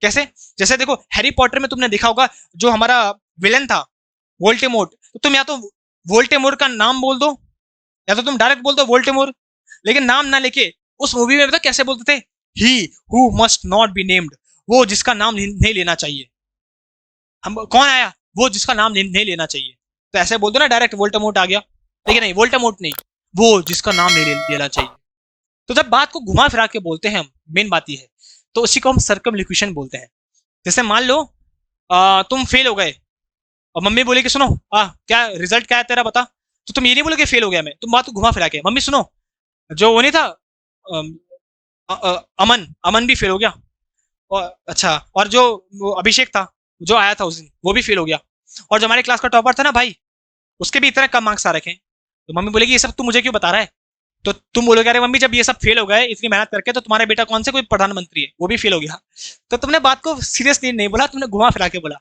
कैसे? जैसे देखो हैरी पॉटर में तुमने देखा होगा जो हमारा विलन था वोल्डेमॉर्ट, तो तुम या तो वोल्डेमॉर्ट का नाम बोल दो या तो तुम डायरेक्ट बोल दो वोल्डेमॉर्ट, लेकिन नाम ना लेके उस मूवी में पता कैसे बोलते थे, he who must not be named, वो जिसका नाम नहीं लेना चाहिए। हम कौन आया? वो जिसका नाम नहीं लेना चाहिए। तो ऐसे बोल दो ना डायरेक्ट वोल्डेमॉर्ट आ गया, लेकिन नहीं वोल्डेमॉर्ट नहीं, वो जिसका नाम नहीं लेना चाहिए। तो जब बात को घुमा फिरा के बोलते हैं हम, मेन बात ये है, तो उसी को हम सर्कमलोक्यूशन बोलते हैं। जैसे मान लो तुम फेल हो गए और मम्मी बोले कि सुनो क्या रिजल्ट क्या है तेरा बता, तो तुम ये नहीं बोलोगे फेल हो गया मैं, तुम बात को घुमा फिरा के, मम्मी सुनो जो वो नहीं था अमन अमन भी फेल हो गया, और अच्छा और जो अभिषेक था जो आया था उस दिन वो भी फेल हो गया, और जो हमारे क्लास का टॉपर था ना भाई उसके भी इतने कम मार्क्स आ रखे हैं। तो मम्मी बोलेगी ये सब तू मुझे क्यों बता रहा है? तो तुम बोलोगे अरे मम्मी जब ये सब फेल हो गए इतनी मेहनत करके तो तुम्हारा बेटा कौन से कोई प्रधानमंत्री है वो भी फेल हो गया। तो तुमने बात को सीरियसली नहीं बोला, तुमने घुमा फिरा के बोला,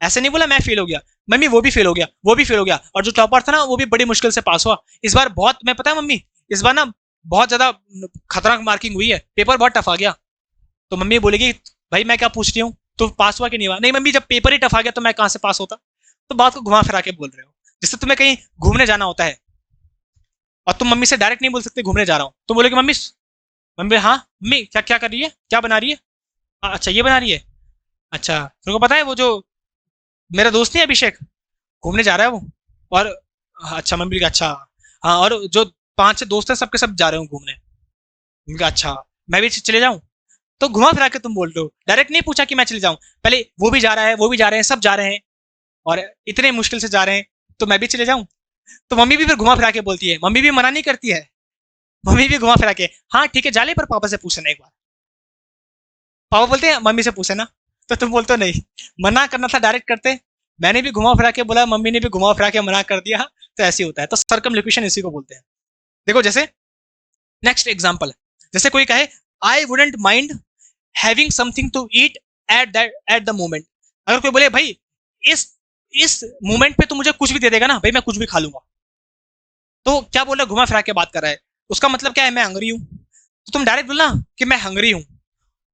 ऐसे नहीं बोला मैं फेल हो गया, मम्मी वो भी फेल हो गया, वो भी फेल हो गया, और जो टॉपर था ना वो भी बड़ी मुश्किल से पास हुआ। इस बार बहुत, मैं पता है मम्मी इस बार ना बहुत ज्यादा खतरनाक मार्किंग हुई है, पेपर बहुत टफ आ गया। तो मम्मी बोलेगी भाई मैं क्या पूछ रही हूँ, तो पास हुआ कि नहीं हुआ? नहीं मम्मी जब पेपर ही टफ आ गया तो मैं कहाँ से पास होता। तो बात को घुमा फिरा के बोल रहे हो। जिससे तुम्हें कहीं घूमने जाना होता है और तुम मम्मी से डायरेक्ट नहीं बोल सकते घूमने जा रहा हूँ, तुम बोलोगे मम्मी, मम्मी हाँ मम्मी क्या क्या कर रही है, क्या बना रही है? अच्छा ये बना रही है, अच्छा तुमको पता है वो जो मेरा दोस्त नहीं है अभिषेक घूमने जा रहा है वो, और अच्छा मम्मी का अच्छा हाँ, और जो 5 दोस्त हैं सबके सब जा रहे हो घूमने, उनका अच्छा मैं भी चले जाऊँ। तो घुमा फिरा के तुम बोल रहे हो, डायरेक्ट नहीं पूछा कि मैं चले जाऊँ, पहले वो भी जा रहा है वो भी जा रहे हैं सब जा रहे हैं और इतने मुश्किल से जा रहे हैं तो मैं भी चले जाऊँ। तो मम्मी भी फिर घुमा फिरा के बोलती है, मम्मी भी मना नहीं करती है, मम्मी भी घुमा फिरा के हाँ ठीक है जा ले पर पापा से पूछना एक बार। पापा बोलते हैं मम्मी से पूछे ना, तो तुम बोलते हो नहीं मना करना था डायरेक्ट करते, मैंने भी घुमा फिरा के बोला मम्मी ने भी घुमा फिरा के मना कर दिया, तो ऐसे होता है। तो सर्कमलोक्यूशन इसी को बोलते हैं। देखो जैसे नेक्स्ट एग्जांपल, जैसे कोई कहे I wouldn't mind having something to eat at the moment. अगर कोई बोले भाई इस इस मोमेंट पे तो मुझे कुछ भी दे देगा ना भाई मैं कुछ भी खा लूंगा, तो क्या बोल रहा है, घुमा फिरा के बात कर रहा है। उसका मतलब क्या है, मैं हंगरी हूँ, तो तुम डायरेक्ट बोलना कि मैं हंगरी हूँ।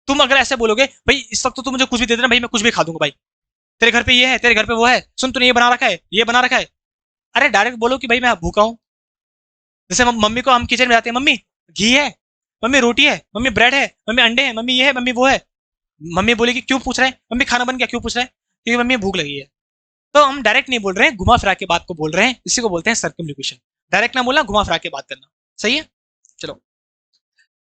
तुम अगर ऐसे बोलोगे भाई इस वक्त तो तुम मुझे कुछ भी दे देना भाई मैं कुछ भी खा दूंगा भाई, तेरे घर पे ये है तेरे घर पे वो है, सुन तूने ये बना रखा है ये बना रखा है, अरे डायरेक्ट बोलो कि भाई मैं भूखा हूँ। जैसे मम्मी को हम किचन में जाते हैं, मम्मी घी है, मम्मी रोटी है, मम्मी ब्रेड है, मम्मी अंडे है, मम्मी ये है मम्मी वो है, मम्मी बोलेगी क्यों पूछ रहे हैं, मम्मी खाना बन गया क्यों पूछ रहे हैं, क्योंकि मम्मी भूख लगी है। तो हम डायरेक्ट नहीं बोल रहे हैं, घुमा फिरा के बात को बोल रहे हैं, इसी को बोलते हैं सर्कमलोक्यूशन। डायरेक्ट ना बोलना, घुमा फिरा के बात करना, सही है। चलो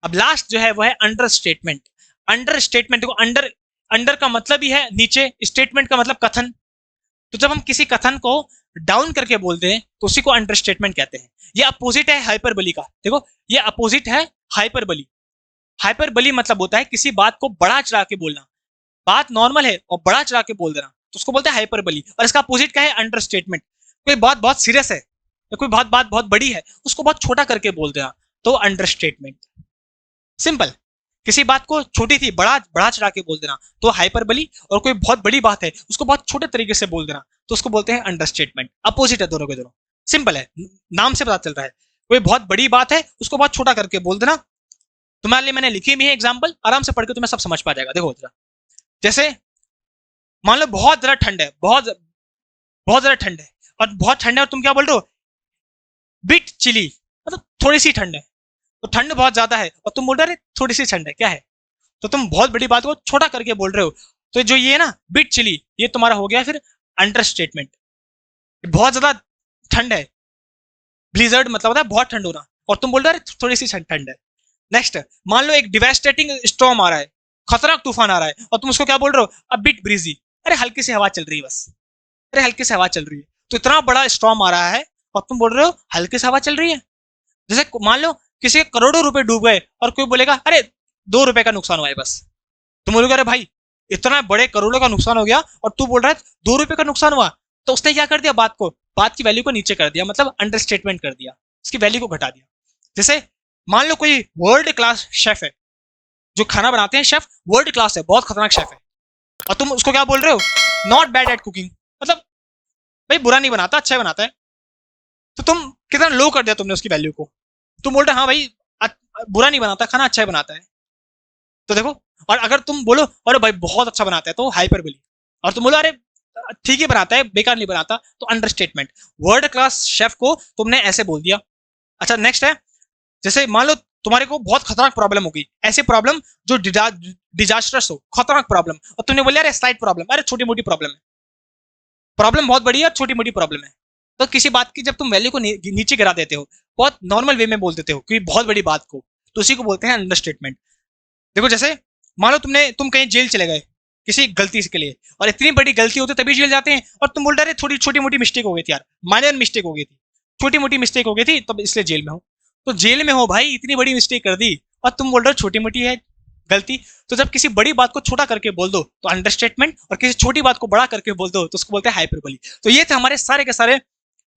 अब लास्ट जो है वो है अंडर स्टेटमेंट। अंडर स्टेटमेंट को अंडर अंडर का मतलब ही है नीचे, स्टेटमेंट का मतलब कथन। तो जब हम किसी कथन को डाउन करके बोलते हैं तो उसी को अंडर स्टेटमेंट कहते हैं। ये अपोजिट है हाइपरबली का, देखो ये अपोजिट है हाइपरबली। हाइपरबली मतलब होता है किसी बात को बड़ा चढ़ा के बोलना, बात नॉर्मल है और बड़ा चढ़ा के बोल देना, तो उसको बोलते हैं हाइपरबली। और इसका अपोजिट क्या है, अंडर स्टेटमेंट। कोई बात बहुत सीरियस है या कोई बात बहुत बड़ी है उसको बहुत छोटा करके बोल देना, तो अंडर स्टेटमेंट। सिंपल, किसी बात को छोटी थी बड़ा बड़ा चढ़ा के बोल देना तो हाइपरबली, और कोई बहुत बड़ी बात है उसको बहुत छोटे तरीके से बोल देना तो उसको बोलते हैं अंडर स्टेटमेंट। अपोजिट है दोनों के दोनों, सिंपल है, नाम से पता चल रहा है। कोई बहुत बड़ी बात है उसको बहुत छोटा करके बोल देना। तुम्हारे लिए मैंने लिखी भी है एग्जाम्पल, आराम से पढ़ के तुम्हें सब समझ पा जाएगा। देखो जरा, जैसे मान लो बहुत ज्यादा ठंड है, बहुत बहुत ज्यादा ठंड है, और बहुत ठंड है और तुम क्या बोल रहे हो, बिट चिली, मतलब थोड़ी सी ठंड है। तो ठंड बहुत ज्यादा है और तुम बोल रहे हो थोड़ी सी ठंड है, क्या है? तो तुम बहुत बड़ी बात को छोटा करके बोल रहे हो। तो जो ये ना बिट चिली, ये तुम्हारा हो गया फिर अंडर स्टेटमेंट। बहुत ज्यादा ठंड है ब्लिजर्ड मतलब होता है बहुत ठंड होना, और तुम बोल रहे हो थोड़ी सी ठंड है। नेक्स्ट, मान लो एक डिवास्टेटिंग स्टॉर्म आ रहा है, खतरनाक तूफान आ रहा है, और तुम उसको क्या बोल रहे हो, अ बिट ब्रीजी, अरे हल्की सी हवा चल रही है बस, अरे हल्की सी हवा चल रही है। तो इतना बड़ा स्टॉर्म आ रहा है और तुम बोल रहे हो हल्की सी हवा चल रही है। जैसे मान लो किसी के करोड़ों रुपए डूब गए और कोई बोलेगा अरे 2 रुपए का नुकसान हुआ है बस, तुम बोलोगे अरे भाई इतना बड़े करोड़ों का नुकसान हो गया और तू बोल रहा है 2 रुपए का नुकसान हुआ। तो उसने क्या कर दिया, बात की वैल्यू को नीचे कर दिया, मतलब अंडरस्टेटमेंट कर दिया, उसकी वैल्यू को घटा दिया। जैसे मान लो कोई वर्ल्ड क्लास शेफ है, जो खाना बनाते हैं शेफ वर्ल्ड क्लास है, बहुत खतरनाक शेफ है, और तुम उसको क्या बोल रहे हो, नॉट बैड एट कुकिंग, मतलब भाई बुरा नहीं बनाता, अच्छा बनाता है। तो तुम कितना लो कर दिया तुमने उसकी वैल्यू को। तुम बोल रहे हाँ भाई बुरा नहीं बनाता, खाना अच्छा बनाता है। तो देखो, और अगर तुम बोलो अरे भाई बहुत अच्छा बनाता है तो हाइपरबोली, और तुम बोलो अरे ठीक ही बनाता है बेकार नहीं बनाता, तो अंडरस्टेटमेंट। वर्ल्ड क्लास शेफ को तुमने ऐसे बोल दिया। अच्छा नेक्स्ट है, जैसे मान लो तुम्हारे को बहुत खतरनाक प्रॉब्लम हो गई, ऐसे प्रॉब्लम जो डिजास्टर्स हो, खतरनाक प्रॉब्लम, और तुमने बोला अरे स्लाइट प्रॉब्लम, अरे छोटी मोटी प्रॉब्लम है। प्रॉब्लम बहुत बड़ी है और छोटी मोटी प्रॉब्लम है। तो किसी बात की जब तुम वैल्यू को नीचे गिरा देते हो, बहुत नॉर्मल वे में बोल देते हो कि बहुत बड़ी बात को, तो उसी को बोलते हैं अंडरस्टेटमेंट। देखो जैसे मान लो तुम कहीं जेल चले गए किसी गलती के लिए, और इतनी बड़ी गलती होती तभी जेल जाते हैं, और तुम बोल रहे थोड़ी छोटी मोटी मिस्टेक हो गई थी यार, माइनर मिस्टेक हो गई थी, छोटी मोटी मिस्टेक हो गई थी तो इसलिए जेल में हो। तो जेल में हो भाई, इतनी बड़ी मिस्टेक कर दी और तुम बोल रहे हो छोटी मोटी है गलती। तो जब किसी बड़ी बात को छोटा करके बोल दो तो अंडरस्टेटमेंट, और किसी छोटी बात को बड़ा करके बोल दो तो उसको बोलते हैं हाइपरबोली। तो ये थे हमारे सारे के सारे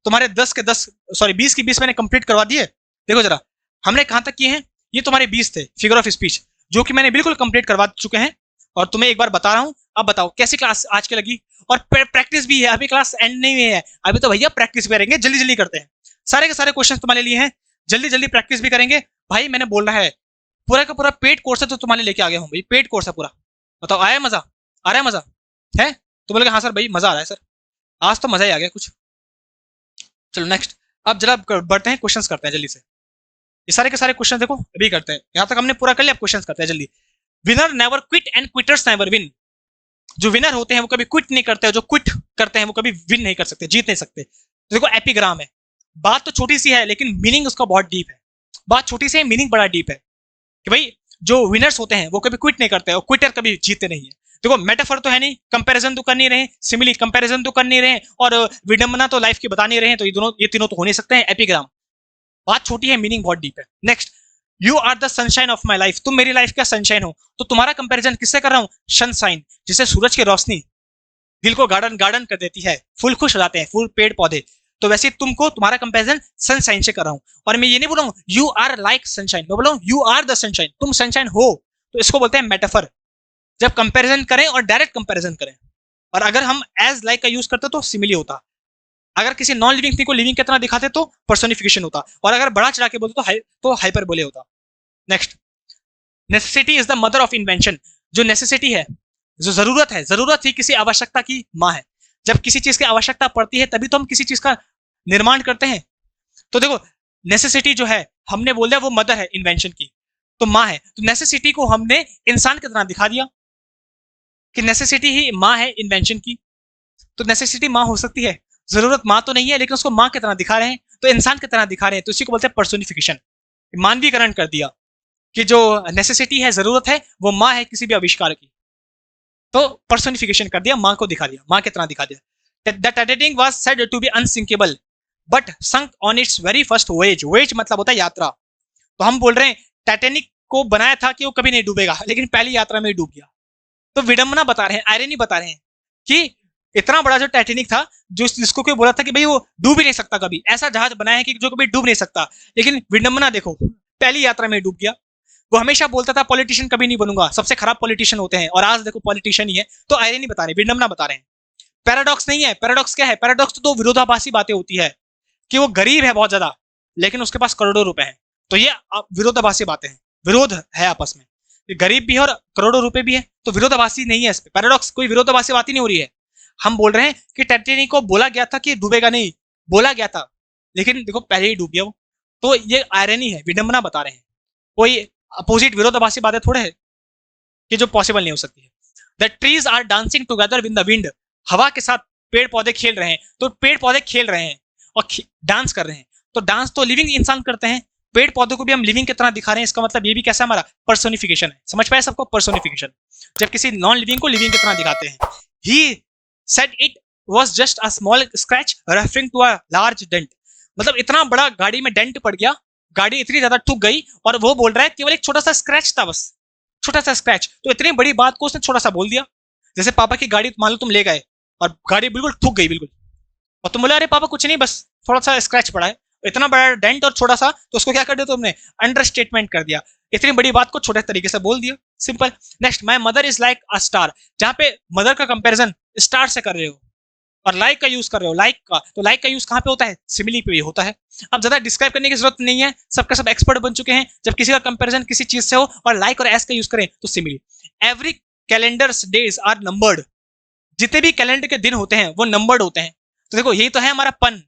तुम्हारे 10 के 10 सॉरी 20 की 20 मैंने कंप्लीट करवा दिए। देखो जरा हमने कहां तक किए हैं, ये तुम्हारे 20 थे फिगर ऑफ स्पीच, जो कि मैंने बिल्कुल कंप्लीट करवा चुके हैं। और तुम्हें एक बार बता रहा हूं, अब बताओ कैसी क्लास आज की लगी। और प्रैक्टिस भी है, अभी क्लास एंड नहीं हुई है, अभी तो भैया प्रैक्टिस भी करेंगे, जल्दी जल्दी करते हैं। सारे के सारे क्वेश्चन तुम्हारे लिए हैं, जल्दी जल्दी प्रैक्टिस भी करेंगे। भाई मैंने बोल रहा है पूरा का पूरा पेड कोर्स है, तो तुम्हारे लेके आ गया हूँ भाई, पेड कोर्स है पूरा। बताओ आया मजा, आ रहा है मजा है? तो बोले हाँ सर भाई मजा आ रहा है सर, आज तो मजा ही आ गया कुछ। चलो नेक्स्ट, अब जरा बढ़ते हैं, क्वेश्चंस करते हैं जल्दी से। ये सारे के सारे क्वेश्चन देखो अभी करते हैं, यहां तक हमने पूरा कर लिया, अब क्वेश्चंस करते हैं जल्दी। Winner never quit and quitters never win. जो विनर होते हैं वो कभी क्विट नहीं करते, जो क्विट करते हैं वो कभी विन नहीं कर सकते, जीत नहीं सकते। तो देखो एपिग्राम है, बात तो छोटी सी है लेकिन मीनिंग उसका बहुत डीप है। बात छोटी सी है, मीनिंग बड़ा डीप है कि भाई जो विनर्स होते हैं वो कभी क्विट नहीं करते और क्विटर कभी जीतते नहीं है। देखो मेटाफर तो है नहीं, कंपैरिजन तो कर नहीं रहे, सिमिली कंपैरिजन तो कर नहीं रहे, और विडंबना तो लाइफ की बता नहीं रहे, तो ये तीनों तो हो नहीं सकते हैं। एपिग्राम, बात छोटी है, मीनिंग बहुत डीप है। Next, you are the sunshine of my life, तुम मेरी लाइफ का सनशाइन हो। तो तुम्हारा कंपैरिजन किससे कर रहा हूं, सनशाइन, जिसे सूरज की रोशनी दिल को गार्डन गार्डन कर देती है, फूल खुश हो जाते हैं, फूल पेड़ पौधे। तो वैसे तुमको तुम्हारा कंपैरिजन सनशाइन से कर रहा हूं। और मैं ये नहीं बोल रहा हूं यू आर लाइक सनशाइन, मैं बोल रहा हूं यू आर द सनशाइन, तुम सनशाइन हो। तो इसको बोलते हैं मेटाफर, जब कंपैरिजन करें और डायरेक्ट कंपैरिजन करें। और अगर हम एज लाइक का यूज करते तो सिमिली होता, अगर किसी नॉन लिविंग थिंग को लिविंग की तरह दिखाते तो पर्सोनिफिकेशन होता, और अगर बड़ा चढ़ा के बोलते तो हाइपरबोले होता। Next, necessity is the mother of invention. जो नेसेसिटी है, जो जरूरत है, जरूरत ही किसी आवश्यकता की माँ है। जब किसी चीज की आवश्यकता पड़ती है तभी तो हम किसी चीज का निर्माण करते हैं। तो देखो नेसेसिटी जो है हमने बोल दिया वो मदर है इन्वेंशन की, तो माँ है। तो नेसेसिटी को हमने इंसान की तरह दिखा दिया कि नेसेसिटी ही माँ है इन्वेंशन की। तो नेसेसिटी माँ हो सकती है, जरूरत माँ तो नहीं है, लेकिन उसको माँ की तरह दिखा रहे हैं, तो इंसान की तरह दिखा रहे हैं, तो इसी को बोलते हैं पर्सोनिफिकेशन, मानवीकरण कर दिया कि जो नेसेसिटी है, जरूरत है, वो माँ है किसी भी आविष्कार की। तो पर्सोनिफिकेशन कर दिया, माँ को दिखा दिया, माँ की तरह दिखा दिया। The Titanic was said to be unsinkable but sunk on its very first voyage. Voyage मतलब होता है यात्रा। तो हम बोल रहे हैं टाइटैनिक को बनाया था कि वो कभी नहीं डूबेगा, लेकिन पहली यात्रा में डूब गया। तो विडंबना बता रहे हैं, आयरनी बता रहे हैं कि इतना बड़ा जो टाइटैनिक था, जो जिसको कोई बोला था कि भाई वो डूब ही नहीं सकता कभी, ऐसा जहाज बनाया है कि जो कभी डूब नहीं सकता, लेकिन विडंबना देखो पहली यात्रा में डूब गया। वो हमेशा बोलता था पॉलिटिशियन कभी नहीं बनूंगा, सबसे खराब पॉलिटिशियन होते हैं, और आज देखो पॉलिटिशियन ही है। तो आयरनी बता रहे हैं, विडंबना बता रहे हैं। पैराडॉक्स नहीं है, पैराडॉक्स क्या है, पैराडॉक्स तो विरोधाभासी बातें होती है कि वो गरीब है बहुत ज्यादा लेकिन उसके पास करोड़ों रुपए हैं। तो ये विरोधाभासी बातें हैं, विरोध है आपस में, गरीब भी है और करोड़ों रुपए भी है, तो विरोधाभासी नहीं है इस पे। पैराडॉक्स कोई विरोधाभासी बात ही नहीं हो रही है। हम बोल रहे हैं कि टाइटैनिक को बोला गया था कि डूबेगा नहीं, बोला गया था, लेकिन देखो पहले ही डूब गया वो। तो ये आयरनी है, विडंबना बता रहे हैं, कोई अपोजिट विरोधाभासी बातें थोड़े है कि जो पॉसिबल नहीं हो सकती है। The trees are dancing together with the wind, हवा के साथ पेड़ पौधे खेल रहे हैं। तो पेड़ पौधे खेल रहे हैं और डांस कर रहे हैं, तो डांस तो लिविंग इंसान करते हैं, पेड़ पौधों को भी हम लिविंग की तरह दिखा रहे हैं, इसका मतलब ये भी कैसा हमारा पर्सोनिफिकेशन है। समझ पाए सबको? पर्सोनिफिकेशन, जब किसी नॉन लिविंग को लिविंग की तरह दिखाते हैं। He said it was just a small scratch referring to a large dent, मतलब इतना बड़ा गाड़ी में डेंट पड़ गया, गाड़ी इतनी ज्यादा ठुक गई, और वो बोल रहा है केवल एक छोटा सा स्क्रैच था, बस छोटा सा स्क्रैच। तो इतनी बड़ी बात को उसने छोटा सा बोल दिया। जैसे पापा की गाड़ी मान लो तुम ले गए और गाड़ी बिल्कुल ठुक गई बिल्कुल, और तुम बोले अरे पापा कुछ नहीं, बस थोड़ा सा स्क्रैच पड़ा है। इतना बड़ा डेंट और छोटा सा, तो उसको क्या कर दिया तुमने? अंडर स्टेटमेंट कर दिया, इतनी बड़ी बात को छोटे तरीके से बोल दिया, simple. Next, my mother is like a star, जहां पे मदर का कंपेरिजन स्टार से कर रहे हो और लाइक का यूज कर रहे हो, लाइक का, तो लाइक का यूज कहां पे होता है? सिमिली पे भी होता है। अब ज्यादा डिस्क्राइब करने की जरूरत नहीं है, सबका सब एक्सपर्ट बन चुके हैं। जब किसी का कंपेरिजन किसी चीज से हो और लाइक और एस का यूज करें तो simile. Every calendar's days are numbered, जितने भी कैलेंडर के दिन होते हैं वो नंबर्ड होते हैं। तो देखो यही तो है हमारा पन,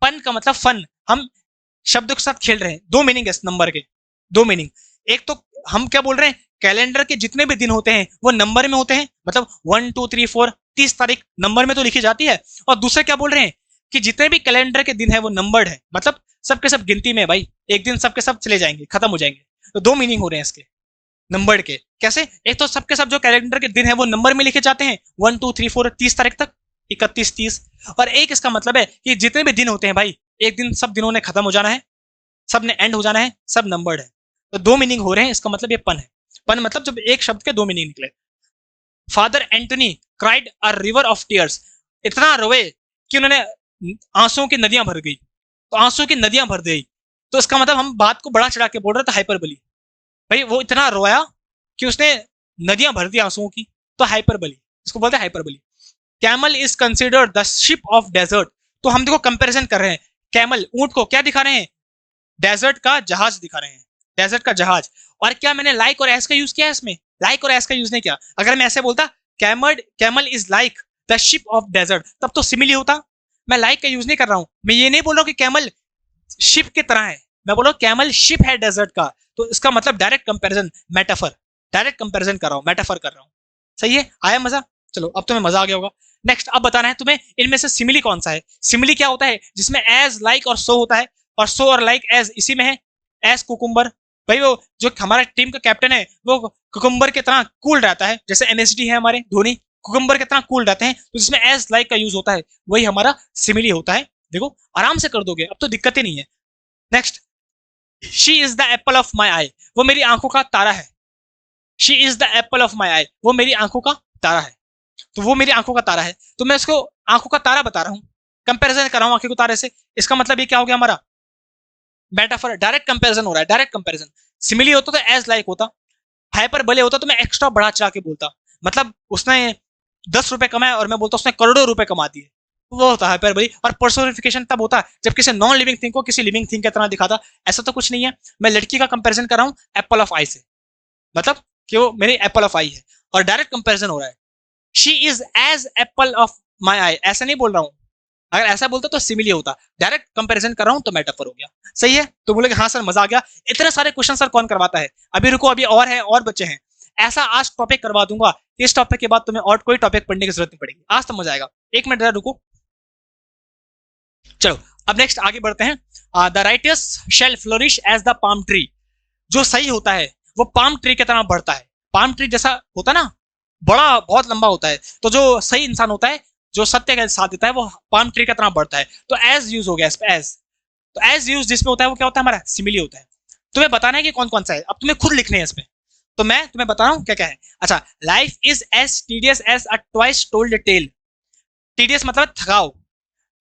पन का मतलब फन, हम शब्दों के साथ खेल रहे हैं। दो मीनिंग है इस नंबर के, दो मीनिंग। एक तो हम क्या बोल रहे हैं, कैलेंडर के जितने भी दिन होते हैं वो नंबर में होते हैं, मतलब 1 2 3 4 30 तारीख नंबर में तो लिखी जाती है। और दूसरा क्या बोल रहे हैं कि जितने भी कैलेंडर के दिन है वो नंबर्ड है, मतलब सबके सब गिनती में भाई, एक दिन सबके सब चले जाएंगे, खत्म हो जाएंगे। तो दो मीनिंग हो रहे हैं इसके नंबर्ड के। कैसे? एक तो सबके सब जो कैलेंडर के दिन है वो नंबर में लिखे जाते हैं, 1 2 3 4 30 तारीख तक, 31 30। और एक इसका मतलब है कि जितने भी दिन होते हैं भाई, एक दिन सब दिनों ने खत्म हो जाना है, सब ने एंड हो जाना है, सब नंबर्ड है। तो दो मीनिंग हो रहे हैं, इसका मतलब ये पन है। पन मतलब जब एक शब्द के दो मीनिंग निकले। Father Antony cried a river of tears, इतना रोए कि उन्होंने आंसुओं की नदियां भर गई, तो आंसुओं की नदियां भर गई, तो इसका मतलब हम बात को बड़ा चढ़ा के बोल रहे थे हाइपरबली। भाई वो इतना रोया कि उसने नदियां भर दी आंसुओं की, तो हाइपरबली, इसको बोलते हैं hyperbole. Camel is considered the ship of desert, तो हम देखो कंपैरिजन कर रहे हैं, कैमल ऊंट को क्या दिखा रहे हैं? डेजर्ट का जहाज दिखा रहे हैं, डेजर्ट का जहाज। और क्या मैंने लाइक और एस का यूज किया है इसमें? लाइक और एस का यूज नहीं किया। अगर मैं ऐसे बोलता camel is like the ship of desert, तब तो सिमिली होता। मैं लाइक का यूज नहीं कर रहा हूं, मैं ये नहीं बोल रहा हूं कि कैमल शिप की तरह है, मैं बोल रहा हूं कैमल शिप है डेजर्ट का, तो इसका मतलब direct comparison, metaphor, direct comparison कर रहा हूं, मेटाफर कर रहा हूं। सही है? आया मजा? चलो अब तुम्हें मजा आ गया होगा। नेक्स्ट अब बताना है तुम्हें इनमें से सिमिली कौन सा है। सिमिली क्या होता है? जिसमें एज लाइक और सो होता है, और सो और लाइक एज इसी में है। एज कुकुम्बर, भाई वो जो हमारा टीम का कैप्टन है वो कुकुम्बर की तरह कूल रहता है, जैसे एमएसडी है हमारे धोनी, कुकुम्बर की तरह कूल रहते हैं, तो जिसमें एज लाइक का यूज होता है वही हमारा सिमिली होता है। देखो आराम से कर दोगे, अब तो दिक्कत ही नहीं है। Next, she is the apple of my eye, वो मेरी आंखों का तारा है। She is the apple of my eye, वो मेरी आंखों का तारा है। तो वो मेरी आंखों का तारा है, तो मैं उसको आंखों का तारा बता रहा हूँ, कंपैरिजन कर रहा हूँ आंखों के तारे से। इसका मतलब ये क्या हो गया हमारा? मेटाफर, डायरेक्ट कंपैरिजन हो रहा है, डायरेक्ट कंपैरिजन। सिमिली होता तो एज लाइक होता, हाइपरबोले होता तो मैं एक्स्ट्रा बढ़ा चढ़ा के बोलता, मतलब उसने 10 रुपए कमाए और मैं बोलता उसने करोड़ों रुपए कमा दिए, वो होता है हाइपरबोली। और पर्सोनिफिकेशन तब होता है जब किसी नॉन लिविंग थिंग को किसी लिविंग थिंग की तरह दिखाता। ऐसा तो कुछ नहीं है। मैं लड़की का कंपैरिजन कर रहा हूँ एप्पल ऑफ आई से, मतलब कि वो मेरी एप्पल ऑफ आई है, और डायरेक्ट कंपैरिजन हो रहा है। She is as apple of my eye, ऐसा नहीं बोल रहा हूँ। अगर ऐसा बोलता तो सिमिली होता, डायरेक्ट कंपैरिजन कर रहा हूं तो मेटाफर हो गया। सही है? तो बोले हाँ सर मजा आ गया, इतने सारे क्वेश्चन सर कौन करवाता है? अभी रुको, अभी और है, और बच्चे हैं। ऐसा आज टॉपिक करवा दूंगा, इस टॉपिक के बाद तुम्हें और कोई टॉपिक पढ़ने की जरूरत नहीं पड़ेगी, आज तो मजा आएगा। एक मिनट जरा रुको। चलो अब नेक्स्ट आगे बढ़ते हैं। The righteous shall flourish as the palm tree, जो सही होता है वो पाम ट्री की तरह बढ़ता है। पाम ट्री जैसा होता ना, बड़ा बहुत लंबा होता है, तो जो सही इंसान होता है, जो सत्य का साथ देता है, वो पाम ट्री की तरह बढ़ता है। तो एज यूज हो गया इस पे, एज। तो एज यूज जिसमें होता है वो क्या होता है हमारा? सिमिली होता है। तुम्हें बताना है कि कौन कौन सा है, अब तुम्हें खुद लिखने हैं इसमें, तो मैं तुम्हें बता रहा हूं क्या क्या है। अच्छा, life is as tedious as a twice told tale. Tedious मतलब थकाऊ,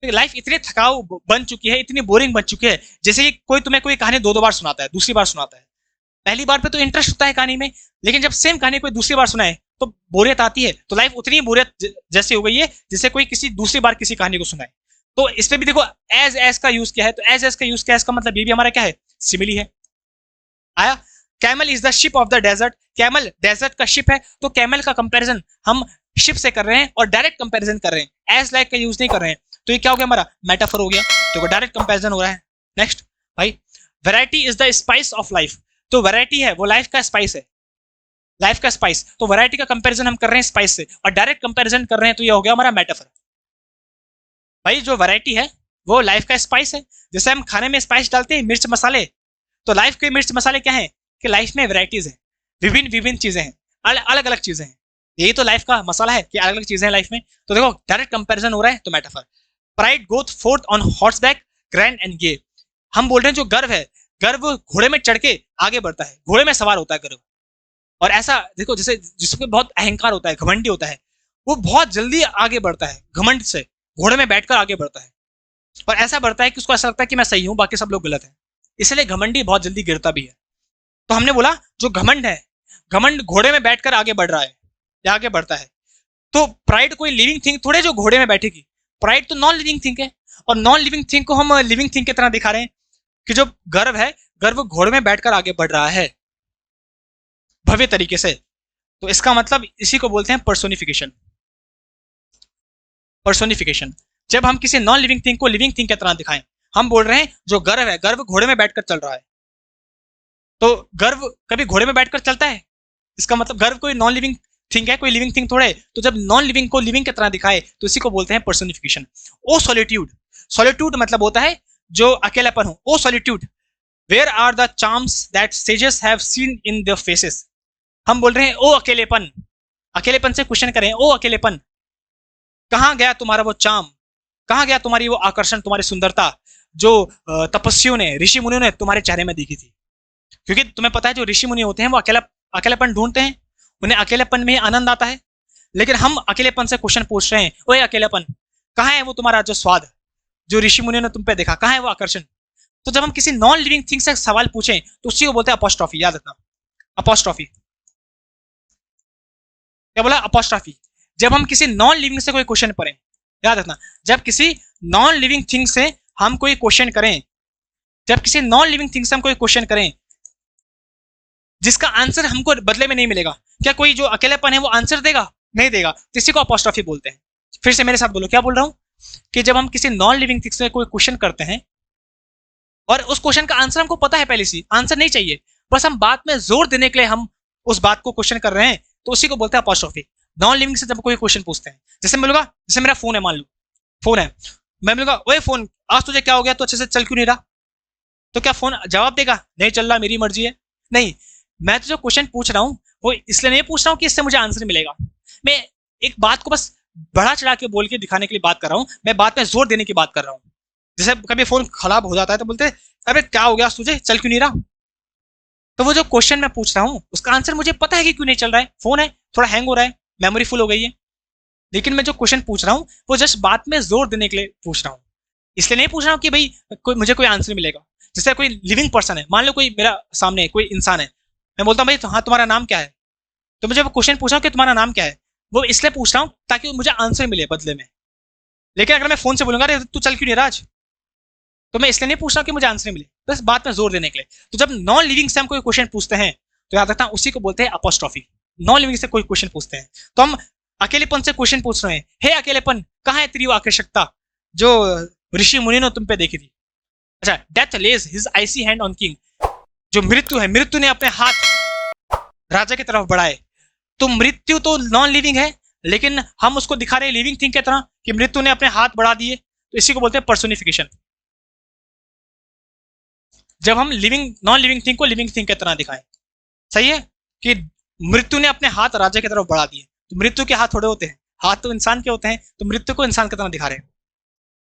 लाइफ इतनी थकाऊ बन चुकी है, इतनी बोरिंग बन चुकी है, जैसे कोई तुम्हें कोई कहानी दो बार सुनाता है, दूसरी बार सुनाता है। पहली बार पे तो इंटरेस्ट होता है कहानी में, लेकिन जब सेम कहानी कोई दूसरी बार सुनाए तो बोरियत आती है। तो लाइफ उतनी बोरियत जैसी हो गई है जैसे कोई किसी दूसरी बार किसी कहानी को सुनाए। तो इस पे भी देखो एज का यूज किया है, तो एज का यूज किया है, इसका मतलब ये भी हमारा क्या है? सिमिली है। आया? Camel is the ship of the desert, camel desert का शिप है, तो कैमल का कंपैरिजन हम शिप से कर रहे हैं और डायरेक्ट कंपैरिजन कर रहे हैं, एज लाइक का यूज नहीं कर रहे हैं। तो ये क्या हो गया हमारा? मेटाफर हो गया, तो डायरेक्ट कंपैरिजन हो रहा है। नेक्स्ट भाई, variety is the spice of life, तो वैरायटी है वो लाइफ का स्पाइस है, लाइफ का स्पाइस। तो वैरायटी का कंपैरिजन हम कर रहे हैं स्पाइस से, और डायरेक्ट कंपैरिजन कर रहे हैं, तो ये हो गया हमारा मेटाफर। भाई जो वैरायटी है वो लाइफ का स्पाइस है। जैसे हम खाने में स्पाइस डालते हैं, मिर्च मसाले, तो लाइफ के मिर्च मसाले क्या है कि लाइफ में वैरायटीज है, विभिन्न विभिन्न चीजें हैं, अलग अलग चीजें हैं। यही तो लाइफ का मसाला है कि अलग अलग चीजें हैं लाइफ में। तो देखो डायरेक्ट कंपैरिजन हो रहा है, तो metaphor. Pride goeth forth on horseback grand and gay. हम बोल रहे हैं जो गर्व है, गर्व घोड़े में चढ़ के आगे बढ़ता है, घोड़े में सवार होता है गर्व। और ऐसा देखो जैसे जिसको बहुत अहंकार होता है, घमंडी होता है, वो बहुत जल्दी आगे बढ़ता है घमंड से, घोड़े में बैठकर आगे बढ़ता है। और ऐसा बढ़ता है कि उसको ऐसा लगता है कि मैं सही हूं, बाकी सब लोग गलत हैं। इसलिए घमंडी बहुत जल्दी गिरता भी है। तो हमने बोला जो घमंड है, घमंड घोड़े में बैठकर आगे बढ़ रहा है या आगे बढ़ता है। तो प्राइड कोई लिविंग थिंग थोड़े जो घोड़े में बैठेगी, प्राइड तो नॉन लिविंग थिंग है। और नॉन लिविंग थिंग को हम लिविंग थिंग की तरह दिखा रहे हैं कि जो गर्व है, गर्व घोड़े में बैठकर आगे बढ़ रहा है भव्य तरीके से। तो इसका मतलब इसी को बोलते हैं पर्सोनिफिकेशन। पर्सोनिफिकेशन जब हम किसी नॉन लिविंग थिंग को लिविंग थिंग की तरह दिखाएं, हम बोल रहे हैं जो गर्व है, गर्व घोड़े में बैठकर चल रहा है। तो गर्व कभी घोड़े में बैठकर चलता है? इसका मतलब गर्व कोई नॉन लिविंग थिंग है, कोई लिविंग थिंग थोड़े। तो जब नॉन लिविंग को लिविंग की तरह दिखाए तो इसी को बोलते हैं पर्सोनिफिकेशन। ओ सॉलिट्यूड, सॉलिट्यूड मतलब होता है जो अकेलापन हो। O solitude where are the charms that sages have seen in their faces. हम बोल रहे हैं ओ अकेलेपन, अकेलेपन से क्वेश्चन करें, ओ अकेलेपन कहां गया तुम्हारा वो चार्म, कहां गया तुम्हारी वो आकर्षण, तुम्हारी सुंदरता जो तपस्वियों ने, ऋषि मुनियों ने तुम्हारे चेहरे में देखी थी। क्योंकि तुम्हें पता है जो ऋषि मुनि होते हैं वो अकेलापन ढूंढते हैं, उन्हें अकेलेपन में ही आनंद आता है। लेकिन हम अकेलेपन से क्वेश्चन पूछ रहे हैं, ओए अकेलेपन कहां है वो तुम्हारा जो स्वाद, जो ऋषि मुनियों ने तुम पे देखा, कहां है वो आकर्षण। तो जब हम किसी नॉन लिविंग थिंग से सवाल पूछें तो उसी को बोलते हैं अपोस्ट्रॉफी। याद रखना, अपोस्ट्रॉफी। क्या बोला? अपोस्ट्रॉफी। जब हम किसी नॉन लिविंग से कोई क्वेश्चन करें, याद रखना, जब किसी नॉन लिविंग थिंग से हम कोई क्वेश्चन करें, जब किसी नॉन लिविंग थिंग से हम कोई क्वेश्चन करें जिसका आंसर हमको बदले में नहीं मिलेगा, क्या कोई जो अकेलेपन है वो आंसर देगा? नहीं देगा। तो इसी को अपोस्ट्रॉफी बोलते हैं। फिर से मेरे साथ बोलो, क्या बोल रहा हूं कि जब हम किसी नॉन लिविंग थिंग से कोई क्वेश्चन करते हैं और उस क्वेश्चन का आंसर हमको पता है, पहले से आंसर नहीं चाहिए, बस हम बात में जोर देने के लिए हम उस बात को क्वेश्चन कर रहे हैं, तो उसी को बोलते हैं अपोस्ट्रॉफी। नॉन लिविंग से जब कोई क्वेश्चन पूछते हैं, जैसे मैं बोलूंगा, जैसे मेरा फोन है, मान लो फोन है, मैं बोलूंगा ओए फोन आज तुझे क्या हो गया, तो अच्छे से चल क्यों नहीं रहा? तो क्या फोन जवाब देगा नहीं चल रहा, मेरी मर्जी है? नहीं, मैं तो जो क्वेश्चन पूछ रहा हूं वो इसलिए नहीं पूछ रहा हूं कि इससे मुझे आंसर मिलेगा। मैं एक बात को बस बढ़ा चढ़ा के बोल के दिखाने के लिए बात कर रहा हूं, मैं बात में जोर देने की बात कर रहा हूं। जैसे कभी फोन खराब हो जाता है तो बोलते हैं अरे क्या हो गया तुझे, चल क्यों नहीं रहा? तो वो जो क्वेश्चन मैं पूछ रहा हूँ उसका आंसर मुझे पता है कि क्यों नहीं चल रहा है, फोन है थोड़ा हैंग हो रहा है, मेमोरी फुल हो गई है। लेकिन मैं जो क्वेश्चन पूछ रहा हूँ वो जस्ट बात में जोर देने के लिए पूछ रहा हूँ, इसलिए नहीं पूछ रहा हूँ कि भाई मुझे कोई आंसर मिलेगा। जैसे कोई लिविंग पर्सन है, मान लो कोई मेरा सामने कोई इंसान है, मैं बोलता हूँ भाई हाँ तुम्हारा नाम क्या है, तो मुझे वो क्वेश्चन पूछ रहा हूँ कि तुम्हारा नाम क्या है, वो इसलिए पूछ रहा हूँ ताकि मुझे आंसर मिले बदले में। लेकिन अगर मैं फोन से बोलूंगा अरे तू चल क्यों नहीं रहा आज, तो मैं इसलिए नहीं पूछ रहा कि मुझे आंसर मिले, बस बात में जोर देने के लिए। तो जब नॉन लिविंग से हम कोई क्वेश्चन पूछते हैं तो याद रखना उसी को बोलते हैं अपोस्ट्रॉफी। नॉन लिविंग से कोई क्वेश्चन पूछते हैं तो हम अकेलेपन से क्वेश्चन पूछ रहे हैं, हे अकेलेपन कहाँ है तेरी वो आकर्षकता जो ऋषि मुनि ने तुम पे देखी थी। अच्छा, death lays his icy hand on king, जो मृत्यु है, मृत्यु ने अपने हाथ राजा की तरफ बढ़ाए। तो मृत्यु तो नॉन लिविंग है, लेकिन हम उसको दिखा रहे हैं लिविंग थिंग की तरह कि मृत्यु ने अपने हाथ बढ़ा दिए, तो इसी को बोलते हैं पर्सोनिफिकेशन। जब हम लिविंग नॉन लिविंग थिंग को लिविंग थिंग की तरह दिखाएं, सही है, कि मृत्यु ने अपने हाथ राजा की तरफ बढ़ा दिए। तो मृत्यु के हाथ थोड़े होते हैं, हाथ तो इंसान के होते हैं, तो मृत्यु को इंसान की तरह दिखा रहे हैं।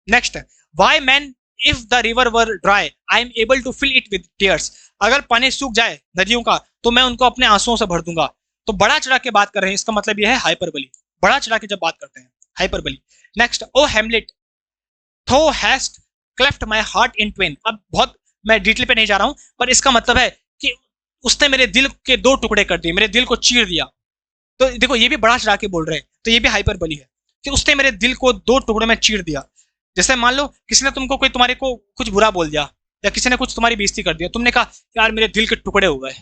Next, why man if the river were dry I am able to fill it with tears. अगर पानी सूख जाए नदियों का तो मैं उनको अपने आंसुओं से भर दूंगा। तो बड़ा चढ़ा के बात कर रहे हैं, इसका मतलब यह है हाइपरबली, बड़ा चढ़ा के जब बात करते हैं, हाइपरबली। नेक्स्ट, ओ हेमलेट थो heist cleft my heart in Twain. अब बहुत मैं डिटेल पे नहीं जा रहा हूं, पर इसका मतलब है कि उसने मेरे दिल के दो टुकड़े कर दिए, मेरे दिल को चीर दिया। तो देखो ये भी बड़ा चढ़ा के बोल रहे हैं, तो ये भी हाइपरबली है कि उसने मेरे दिल को दो टुकड़ों में चीर दिया। जैसे मान लो किसी ने तुमको कोई तुम्हारे को कुछ बुरा बोल दिया या किसी ने कुछ तुम्हारी बेइज्जती कर दिया, तुमने कहा यार मेरे दिल के टुकड़े हो गए,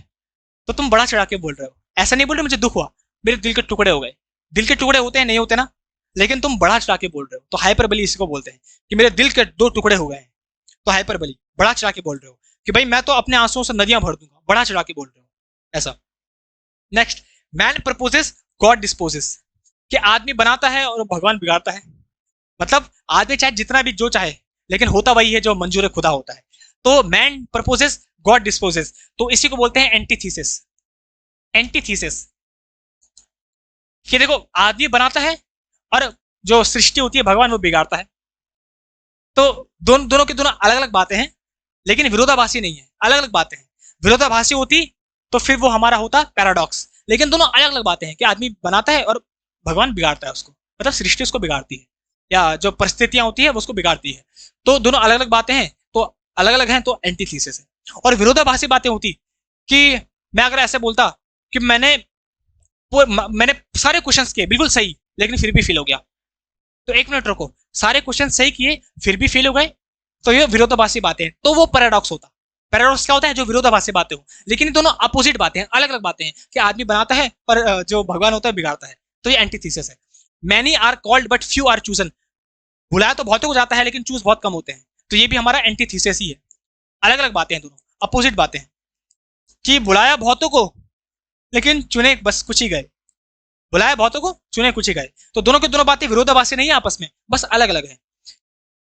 तो तुम बड़ा चढ़ा के बोल रहे हो। ऐसा नहीं बोल रहे मुझे दुख हुआ, मेरे दिल के टुकड़े हो गए। दिल के टुकड़े होते हैं नहीं होते ना, लेकिन तुम बड़ा चढ़ा के बोल रहे हो। तो हाइपरबली इसको बोलते हैं कि मेरे दिल के दो टुकड़े हो गए हैं। तो हाइपरबली बड़ा चढ़ा के बोल रहे हो कि भाई मैं तो अपने आंसुओं से नदियां भर दूंगा, बड़ा चढ़ा के बोल रहे हो ऐसा। Next, man proposes God disposes, कि आदमी बनाता है और भगवान बिगाड़ता है। मतलब आदमी चाहे जितना भी जो चाहे, लेकिन होता वही है जो मंजूर खुदा होता है। तो मैन प्रपोजेस, गॉड डिस्पोजेस, तो इसी को बोलते हैं एंटीथीसिस। एंटीथीसिस कि देखो आदमी बनाता है और जो सृष्टि होती है भगवान वो बिगाड़ता है। तो दोनों की दोनों अलग अलग बातें हैं, लेकिन विरोधाभासी नहीं है, अलग अलग बातें हैं। विरोधाभासी होती तो फिर वो हमारा होता पैराडॉक्स, लेकिन दोनों अलग अलग बातें हैं कि आदमी बनाता है और भगवान बिगाड़ता है उसको, मतलब सृष्टि उसको बिगाड़ती है या जो परिस्थितियां होती है वो उसको बिगाड़ती है। तो दोनों अलग अलग बातें हैं, तो अलग अलग हैं, तो एंटीथीसिस है। और विरोधाभासी बातें होती कि मैं अगर ऐसे बोलता कि मैंने सारे क्वेश्चंस किए बिल्कुल सही लेकिन फिर भी फेल हो गया, तो एक मिनट रुको, सारे क्वेश्चन सही किए फिर भी फेल हो गए, तो ये विरोधाभासी बातें हैं, तो वो पैराडॉक्स होता। पैराडॉक्स क्या होता है? जो विरोधाभासी बातें हो, लेकिन ये दोनों अपोजिट बातें हैं, अलग अलग बातें हैं कि आदमी बनाता है पर जो भगवान होता है बिगाड़ता है, तो ये एंटीथीसिस है। Many are called but few are chosen, बुलाया तो बहुतों को जाता है लेकिन चूज बहुत कम होते हैं, तो ये भी हमारा एंटीथीसिस ही है। अलग अलग बातें हैं, दोनों अपोजिट बातें हैं कि बुलाया बहुतों को लेकिन चुने बस कुछ ही गए, बुलाया बहुतों को चुने कुछ ही गए, तो दोनों की दोनों बातें विरोधाभासी नहीं है आपस में, बस अलग अलग है।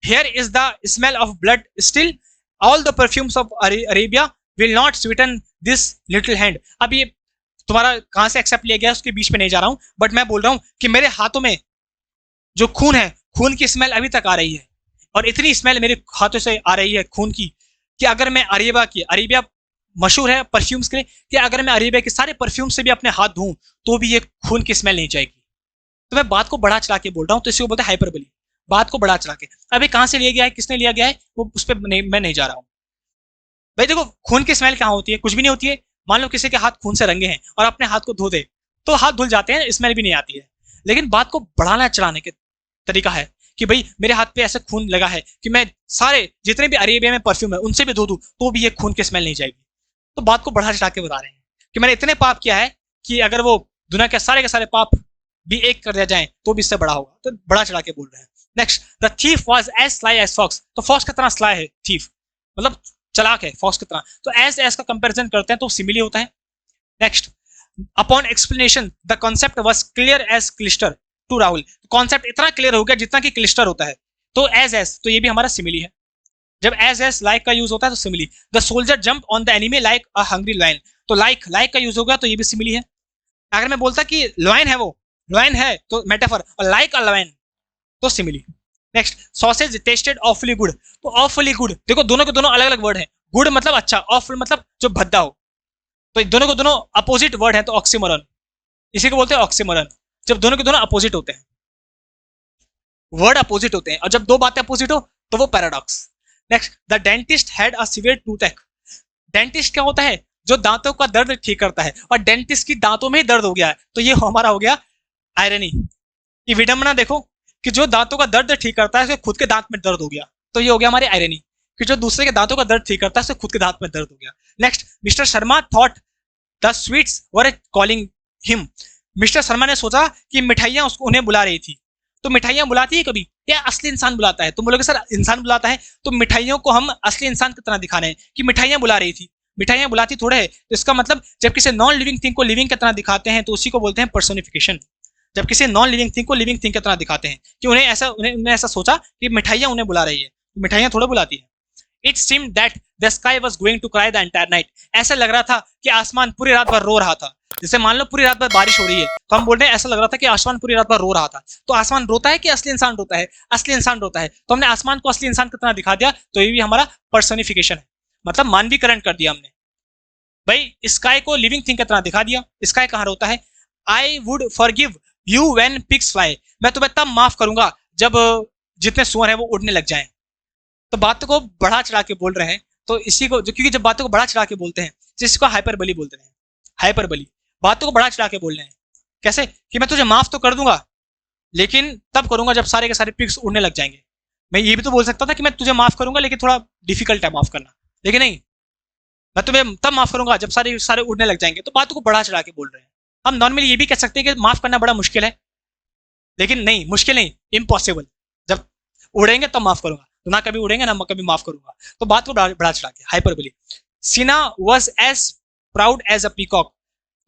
Here is the smell of blood still, all the perfumes of Arabia will not sweeten this little hand। अब ये तुम्हारा कहां से एक्सेप्ट लिया गया उसके बीच में नहीं जा रहा हूं, बट मैं बोल रहा हूं कि मेरे हाथों में जो खून है, खून की स्मेल अभी तक आ रही है, और इतनी स्मेल मेरे हाथों से आ रही है खून की कि अगर मैं अरेबिया मशहूर है परफ्यूम्स के लिए, कि अगर मैं अरेबिया के सारे परफ्यूम से भी अपने हाथ धोऊं तो भी ये खून की स्मेल नहीं जाएगी। तो मैं बात को बढ़ा चढ़ा के बोल रहा हूं, तो इसी को बोलते हैं हाइपरबोली, बात को बढ़ा चढ़ा के। अभी कहां से लिया गया है, किसने लिया गया है, वो उस पर मैं नहीं जा रहा हूं। भाई देखो खून की स्मेल कहां होती है? कुछ भी नहीं होती है। मान लो किसी के हाथ खून से रंगे हैं और अपने हाथ को धो दे तो हाथ धुल जाते हैं, स्मेल भी नहीं आती है। लेकिन बात को बढ़ाना चढ़ाने के तरीका है कि भाई मेरे हाथ पे ऐसे खून लगा है कि मैं सारे जितने भी अरेबिया में परफ्यूम है उनसे भी धो दूं तो भी ये खून की स्मेल नहीं जाएगी। तो बात को बढ़ा चढ़ा के बता रहे हैं कि मैंने इतने पाप किया है कि अगर वो दुनिया के सारे पाप भी एक कर दिया जाए तो भी इससे बड़ा होगा, तो बड़ा चढ़ा के बोल रहे हैं। Next, the thief was as sly as fox, तो फॉक्स कितना स्लाई है, थीफ मतलब चालाक है फॉक्स कितना, तो एज का कंपैरिजन करते हैं तो सिमिली होता है। Next, upon explanation the concept was clear as crystal to Rahul, concept इतना क्लियर हो गया जितना कि क्लिस्टर होता है, तो एज तो ये भी हमारा सिमिली है। जब एज लाइक का यूज होता है तो simile. The soldier jump on the enemy like a hungry lion, तो लाइक का यूज होगा तो ये भी सिमिली है। अगर मैं बोलता कि लॉयन है, वो लॉयन है तो मेटाफर, और लाइक अ लॉयन तो simile. Next, sausage tested awfully good, तो ऑफुली गुड देखो दोनों के दोनों अलग अलग वर्ड हैं, गुड मतलब अच्छा, ऑफुल मतलब जो भद्दा हो, तो दोनों के दोनों अपोजिट वर्ड हैं, तो ऑक्सीमोरन, इसी को बोलते हैं ऑक्सीमोरन, जब दोनों के दोनों अपोजिट होते हैं, वर्ड अपोजिट होते हैं, और जब दो बातें अपोजिट हो तो वो paradox. Next, the dentist had a severe toothache, dentist क्या होता है? जो दांतों का दर्द ठीक करता है, और डेंटिस्ट की दांतों में ही दर्द हो गया है, तो ये हमारा हो गया आयरनी। ये विडंबना देखो कि जो दांतों का दर्द ठीक करता है उसके खुद के दांत में दर्द हो गया, तो ये हो गया हमारी आयरनी कि जो दूसरे के दांतों का दर्द ठीक करता है उसके खुद के दांत में दर्द हो गया। Next, mister Sharma thought the sweets were calling him, mister Sharma ने सोचा कि मिठाइयां उसको उन्हें बुला रही थी, तो मिठाइयां बुलाती है कभी या असली इंसान बुलाता है? तुम बोलोगे सर इंसान बुलाता है, तो मिठाइयों को हम असली इंसान की तरह दिखाने हैं कि मिठाइयां बुला रही थी, मिठाइयां बुलाती थोड़े है, तो इसका मतलब जब किसी नॉन लिविंग थिंग को लिविंग की तरह दिखाते हैं तो उसी को बोलते हैं पर्सोनिफिकेशन। जब किसी नॉन लिविंग थिंग को लिविंग थिंग की तरह दिखाते हैं कि उन्हें ऐसा सोचा कि मिठाइयां उन्हें बुला रही है, तो मिठाइयां थोड़ा बुलाती है। It seemed that the sky was going to cry the entire night, ऐसा लग रहा था कि आसमान पूरी रात भर रो रहा था। जैसे मान लो पूरी रात भर बारिश हो रही है तो हम बोल रहे हैं ऐसा लग रहा था कि आसमान पूरी रात भर रो रहा था, तो आसमान रोता है कि असली इंसान रोता है? असली इंसान रोता है, तो हमने आसमान को असली इंसान की तरह दिखा दिया, तो ये भी हमारा पर्सोनिफिकेशन है, मतलब मानवीकरण कर दिया हमने। भाई स्काई को लिविंग थिंग की तरह दिखा दिया, स्काई कहाँ रोता है? I would forgive you when pigs fly, मैं तुम्हें तब माफ करूंगा जब जितने सुअर हैं वो उड़ने लग जाएं। तो बातों को बढ़ा चढ़ा के बोल रहे हैं, तो इसी को क्योंकि जब बातों को बढ़ा चढ़ा के बोलते हैं जिसको हाइपरबली बोलते हैं, हाइपरबली बातों को बढ़ा चढ़ा के बोल रहे हैं। कैसे? कि मैं तुझे माफ तो कर दूंगा लेकिन तब करूंगा जब सारे के सारे पिग्स उड़ने लग जाएंगे। मैं ये भी तो बोल सकता था कि मैं तुझे माफ करूंगा लेकिन थोड़ा डिफिकल्ट है माफ करना, लेकिन नहीं, मैं तुम्हें तब माफ करूंगा जब सारे उड़ने लग जाएंगे। तो बातों को बढ़ा चढ़ा के बोल रहे हैं। हम नॉर्मली ये भी कह सकते हैं कि माफ करना बड़ा मुश्किल है, लेकिन नहीं, मुश्किल नहीं, इम्पॉसिबल। जब उड़ेंगे तब माफ करूंगा, तो ना कभी उड़ेंगे ना कभी माफ करूंगा। तो बात को बढ़ा चढ़ा के hyperbole. Sheena was as proud as a peacock,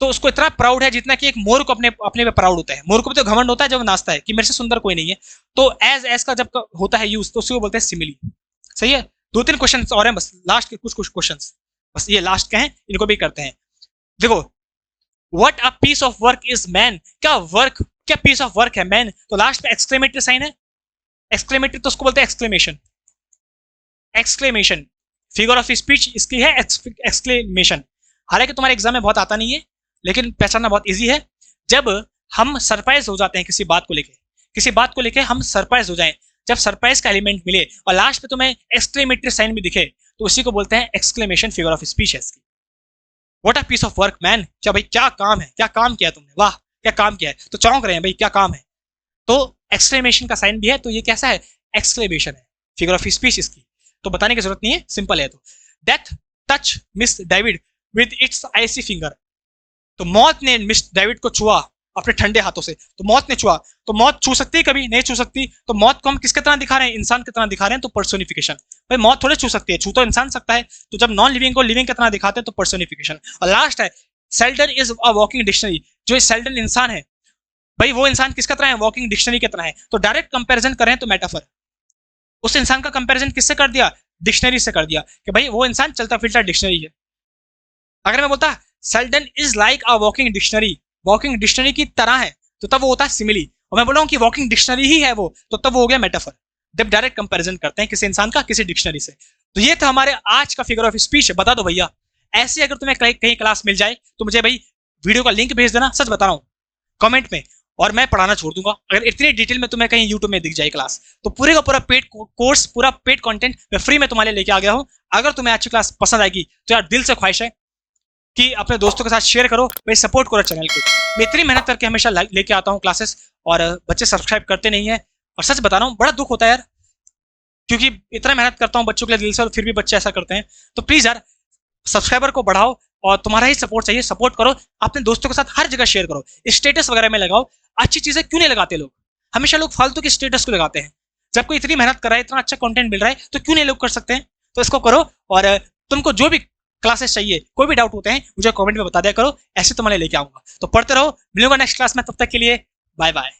तो उसको इतना प्राउड है जितना कि एक मोर को अपने पे प्राउड होता है। मोर को भी तो घमंड होता है जब नाचता है कि मेरे से सुंदर कोई नहीं है। तो एज का जब होता है यूज तो उसको बोलते हैं सिमिली। सही है, 2-3 क्वेश्चन और हैं बस, लास्ट के कुछ क्वेश्चन, बस ये लास्ट के हैं, इनको भी करते हैं। देखो, what a piece of work is man, क्या पीस ऑफ वर्क है मैन, तो लास्ट में एक्सक्लेमेटरी साइन है, एक्सक्लेमेटरी तो उसको बोलते हैं exclamation, exclamation, figure of speech इसकी है एक्सक्लेमेशन। हालांकि तुम्हारे एग्जाम में बहुत आता नहीं है, लेकिन पहचानना बहुत इजी है। जब हम सरप्राइज हो जाते हैं किसी बात को लेके हम सरप्राइज हो जाएं, जब सरप्राइज का एलिमेंट मिले और लास्ट में तुम्हें एक्सक्लेमेटरी साइन भी दिखे, तो उसी को बोलते हैं एक्सक्लेमेशन, फिगर ऑफ स्पीच है इसकी। What a piece of work man, क्या भाई क्या काम है, क्या काम किया तुमने, वाह क्या काम किया है, तो चौंक रहे हैं भाई क्या काम है, तो एक्सक्लेमेशन का साइन भी है, तो ये कैसा है, एक्सक्लेमेशन है, फिगर ऑफ स्पीच इसकी, तो बताने की जरूरत नहीं है, सिंपल है। तो death touch Miss David with its icy finger, तो मौत ने मिस डेविड को छुआ अपने ठंडे हाथों से, तो मौत ने छुआ, तो मौत छू सकती है कभी, नहीं छू सकती, तो मौत को हम किसके तरह दिखा रहे हैं, इंसान की तरह दिखा रहे हैं, तो पर्सोनिफिकेशन। भाई मौत थोड़े छू सकती है, छू तो इंसान सकता है, तो जब नॉन लिविंग को लिविंग की तरह दिखाते हैं तो पर्सोनिफिकेशन। और लास्ट है Seldon is a walking dictionary, जो सेल्डन इंसान है भाई वो इंसान किसका तरह है, वॉकिंग डिक्शनरी की तरह है, तो डायरेक्ट कंपैरिजन करें तो मेटाफर, उस इंसान का कंपैरिजन किससे कर दिया, डिक्शनरी से कर दिया, कि भाई वो इंसान चलता फिरता डिक्शनरी है। अगर मैं बोलता Seldon is like a walking dictionary, walking dictionary की तरह है, तो तब वो होता है सिमिली, और मैं बोल रहा हूँ कि वॉकिंग डिक्शनरी ही है वो, तो तब वो हो गया मेटाफर, जब डायरेक्ट कंपैरिजन करते हैं किसी इंसान का किसी डिक्शनरी से। तो ये था हमारे आज का फिगर ऑफ स्पीच। बता दो भैया, ऐसे अगर तुम्हें कहीं क्लास मिल जाए तो मुझे भाई वीडियो का लिंक भेज देना, सच बता रहा हूँ, कमेंट में, और मैं पढ़ाना छोड़ दूंगा। अगर इतनी डिटेल में तुम्हें कहीं यूट्यूब में दिख जाए क्लास, तो पूरे का पूरा पेड कोर्स, पूरा पेड कंटेंट मैं फ्री में तुम्हारे लेके आ गया हूँ। अगर तुम्हें अच्छी क्लास पसंद आएगी तो यार दिल से ख्वाहिश है कि अपने दोस्तों के साथ शेयर करो, भाई सपोर्ट करो चैनल को। मैं इतनी मेहनत करके हमेशा लेके आता हूँ क्लासेस, और बच्चे सब्सक्राइब करते नहीं है, और सच बता रहा हूँ बड़ा दुख होता है यार, क्योंकि इतना मेहनत करता हूँ बच्चों के लिए दिल से, और फिर भी बच्चे ऐसा करते हैं। तो प्लीज यार सब्सक्राइबर को बढ़ाओ, और तुम्हारा ही सपोर्ट चाहिए, सपोर्ट करो, अपने दोस्तों के साथ हर जगह शेयर करो, स्टेटस वगैरह में लगाओ। अच्छी चीजें क्यों नहीं लगाते लोग, हमेशा लोग फालतू की स्टेटस को लगाते हैं, जब कोई इतनी मेहनत कर रहा है, इतना अच्छा कंटेंट मिल रहा है, तो क्यों नहीं लोग कर सकते हैं, तो इसको करो। और तुमको जो भी क्लासेस चाहिए, कोई भी डाउट होते हैं, मुझे कमेंट में बता दिया करो, ऐसे तुम्हारे लेके आऊंगा। तो पढ़ते रहो, मिलूंगा नेक्स्ट क्लास में, तब तक के लिए बाय बाय।